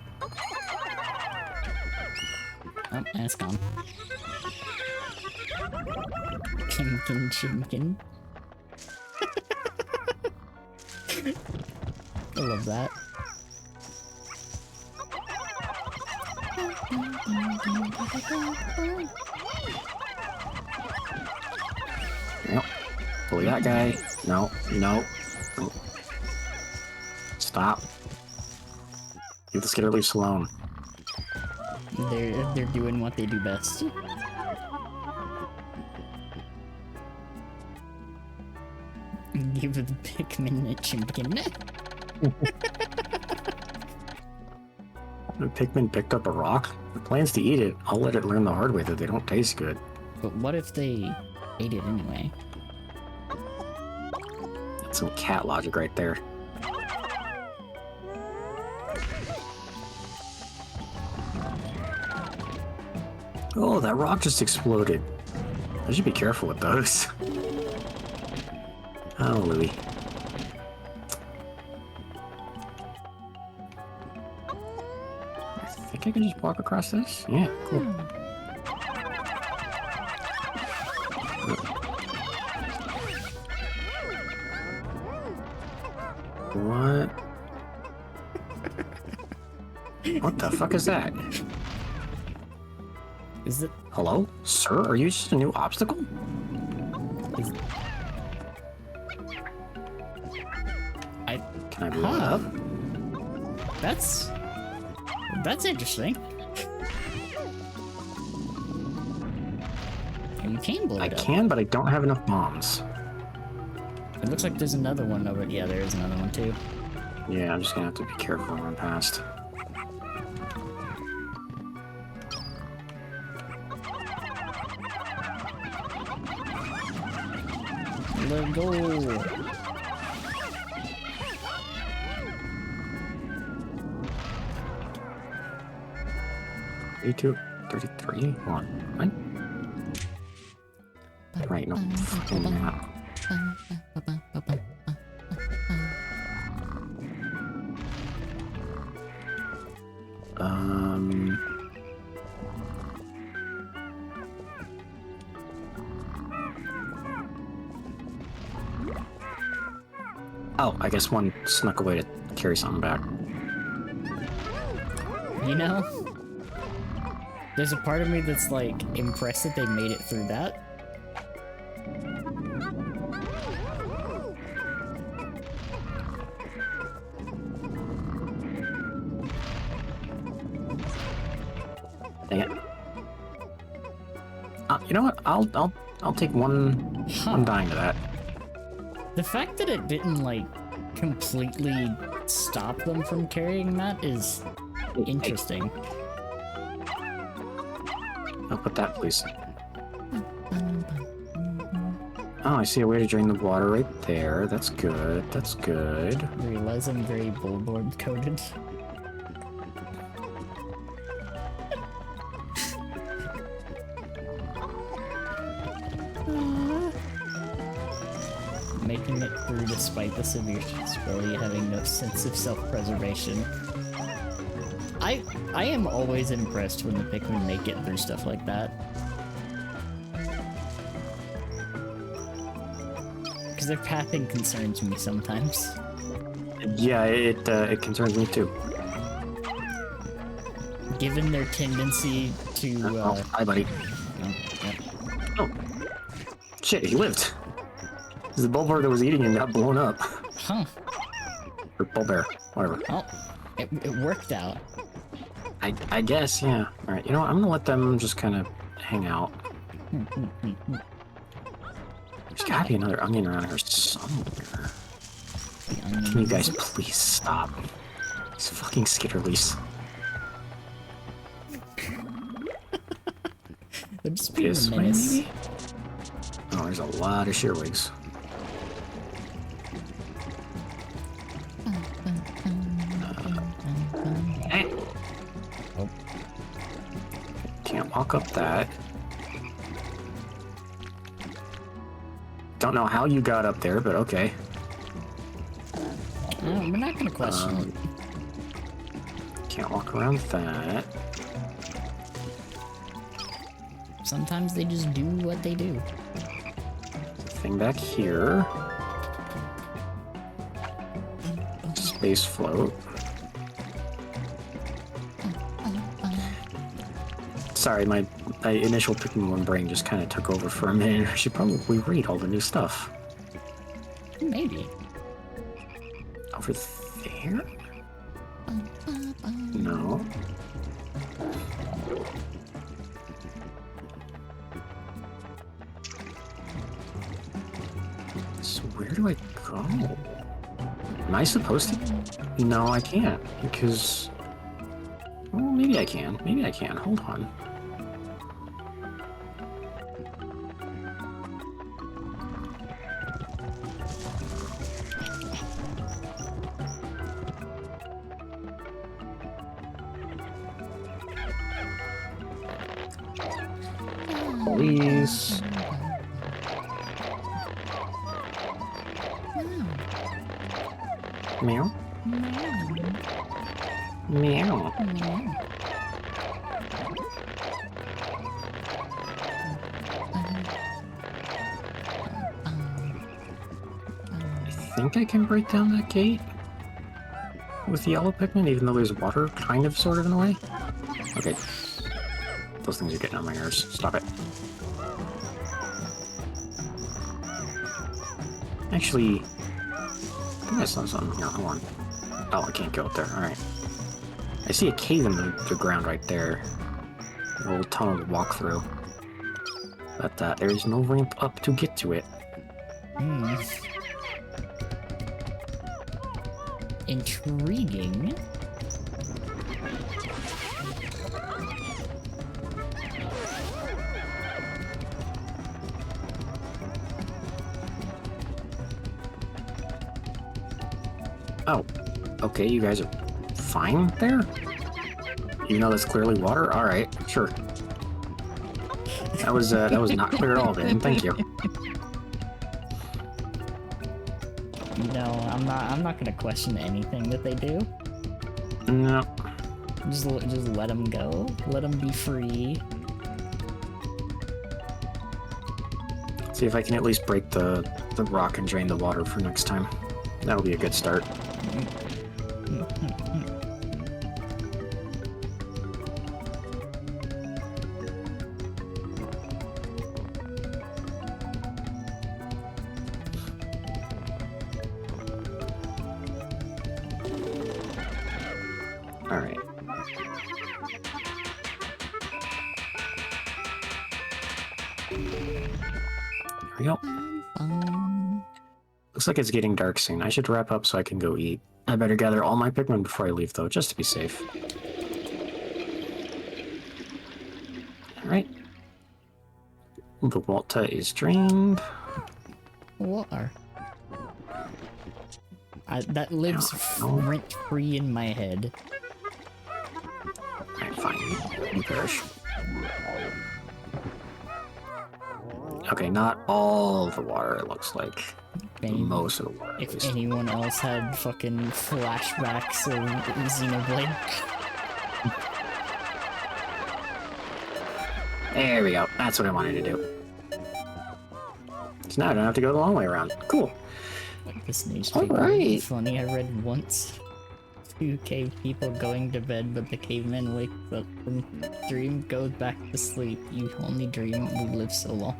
Oh, and it's gone. Kimkin Chimkin. I love that. Yep. Bully that guy. No, no. Stop. Leave the skitter leaves alone. They're doing what they do best. Give the Pikmin a Chimkin. The Pikmin picked up a rock. The plan's to eat it. I'll let it learn the hard way that they don't taste good. But what if they ate it anyway? That's some cat logic right there. Oh, that rock just exploded. I should be careful with those. Oh, Louie. I think I can just walk across this? Yeah, cool. What? What the fuck is that? Is it? Hello? Sir, are you just a new obstacle? Is, Can I blow it up? That's interesting. You can blow I it up. can, but I don't have enough bombs. It looks like there's another one over. Yeah, there is another one too. Yeah, I'm just gonna have to be careful and run past. Let go. 32, 33, hold on. What? Right, no fucking map. Oh, I guess one snuck away to carry something back. You know, there's a part of me that's like impressed that they made it through that. Dang it. You know what? I'll take one dying to that. The fact that it didn't like completely stop them from carrying that is interesting. I'll put that, please. Oh, I see a way to drain the water right there. That's good. That's good. I realize I'm very bullboard coded. Making it through despite the severe disability, having no sense of self-preservation. I am always impressed when the Pikmin make it through stuff like that. Because their pathing concerns me sometimes. Yeah, it concerns me too. Given their tendency to, Oh, hi, buddy. oh, yep. Oh, shit, he lived. The bullbear that was eating him got blown up. Huh. Or bullbear, whatever. Oh, it worked out. I guess, yeah. Alright, you know what? I'm gonna let them just kind of hang out. There's gotta be another onion around here somewhere. Can you guys please stop? These fucking skitterleys. They're just being This a way, menace. maybe? Oh, there's a lot of shearwigs. Oh. Can't walk up that. Don't know how you got up there, but okay. We're not gonna question it. Can't walk around that. Sometimes they just do what they do. Thing back here. Space float. Sorry, my initial Pikmin 1 brain just kind of took over for a minute. I should probably read all the new stuff. Maybe. Over there? No. So where do I go? Am I supposed to? No, I can't, because... Well, maybe I can. Maybe I can. Hold on. Please. Meow. Meow. I think I can break down that gate with the yellow Pikmin, even though there's water kind of sort of in the way. Okay. Those things are getting on my nerves. Stop it. Actually, I think I saw something here. Hold on. Oh, I can't go up there. Alright. I see a cave in the ground right there. A little tunnel to walk through. But there is no ramp up to get to it. Intriguing. Oh, okay, you guys are fine there? Even though that's clearly water? Alright, sure. That was not clear at all then, thank you. No, I'm not gonna question anything that they do. No. Just let them go. Let them be free. See if I can at least break the rock and drain the water for next time. That'll be a good start. Alright. There we go. Looks like it's getting dark soon. I should wrap up so I can go eat. I better gather all my Pikmin before I leave, though, just to be safe. Alright. The water is drained. Water. That lives rent-free in my head. Alright, fine. You perish. Okay, not all the water, it looks like. Most of the water, at If least. anyone else had fucking flashbacks of Xenoblade. There we go. That's what I wanted to do. So now I don't have to go the long way around. Cool. This newspaper Alright. funny. I read once. 2 cave people going to bed, but the caveman wakes up from dream, goes back to sleep. You only dream, we live so long.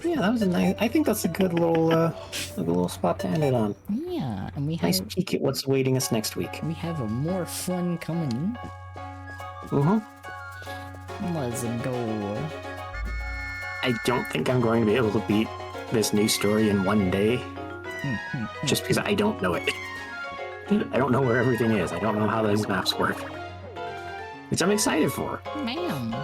Yeah, that was a nice. I think that's a good little spot to end it on. Yeah, and we have Nice peek at what's awaiting us next week. we have a more fun coming. Let's go. I don't think I'm going to be able to beat this new story in one day, just because I don't know it. I don't know where everything is. I don't know how those maps work, which I'm excited for. Ma'am.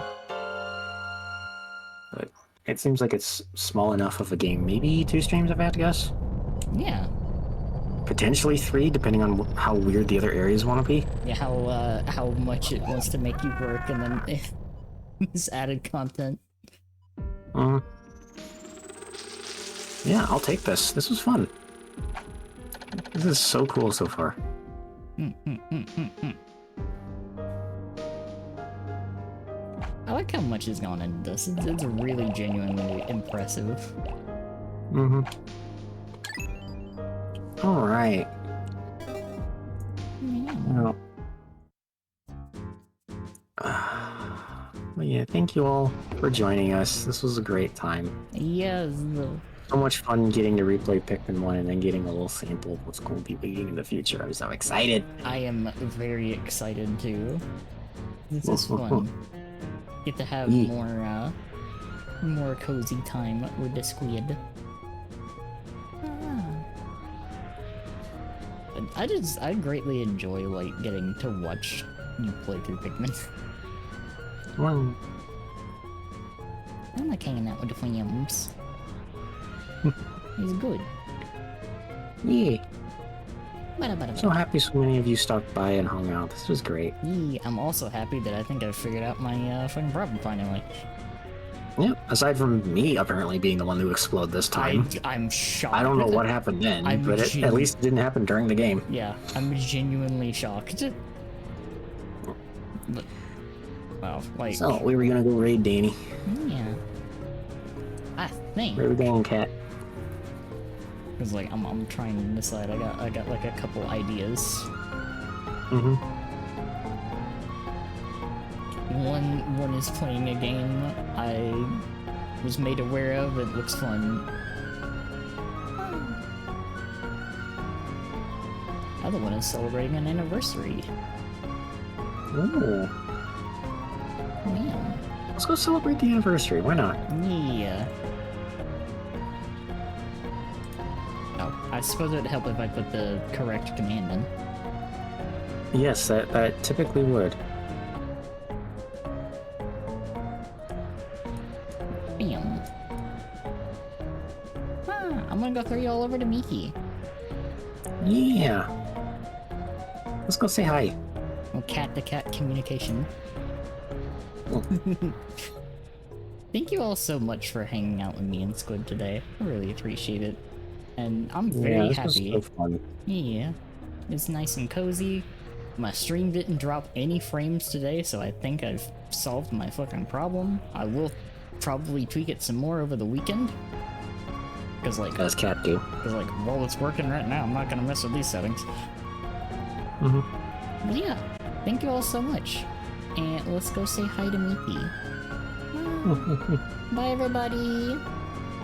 But it seems like it's small enough of a game. Maybe 2 streams, if I have to guess. Yeah. Potentially 3, depending on how weird the other areas want to be. Yeah, how much it wants to make you work, and then this added content. Yeah, I'll take this. This was fun. This is so cool so far. I like how much has gone into this. It's really genuinely impressive. Mm-hmm. All right. Well, well, yeah, thank you all for joining us. This was a great time. Yes. So much fun getting to replay Pikmin 1 and then getting a little sample of what's going to be waiting in the future. I'm so excited. I am very excited too. This is fun. Get to have Yeah. more cozy time with the squid. I greatly enjoy like getting to watch you play through Pikmin. Well, I like hanging out with the fams. He's good. yeah. Bada. So happy so many of you stopped by and hung out. This was great. Yeah, I'm also happy that I think I've figured out my fucking problem finally. Yeah, aside from me apparently being the one who exploded this time. I'm shocked. I don't know what happened then, but at least it didn't happen during the game. Yeah, I'm genuinely shocked. But, well, like... So, we were gonna go raid Danny. Yeah. I think... Where are we going, Cat? Cause like, I'm trying to decide. I got like a couple ideas. Mm-hmm. One is playing a game I was made aware of. It looks fun. Other one is celebrating an anniversary. Ooh. Man. Let's go celebrate the anniversary. Why not? Yeah. Oh, I suppose it'd help if I put the correct command in. Yes, that typically would. Bam. I'm gonna go throw you all over to Miki. Yeah. Let's go say hi. Well, cat-to-cat communication. Thank you all so much for hanging out with me and Squid today. I really appreciate it. And I'm very this happy. was so fun. Yeah. It's nice and cozy. My stream didn't drop any frames today, so I think I've solved my fucking problem. I will probably tweak it some more over the weekend. Cause like, As Cat do. well, it's working right now. I'm not gonna mess with these settings. Mm-hmm. But yeah, thank you all so much. And let's go say hi to Miki. Bye everybody.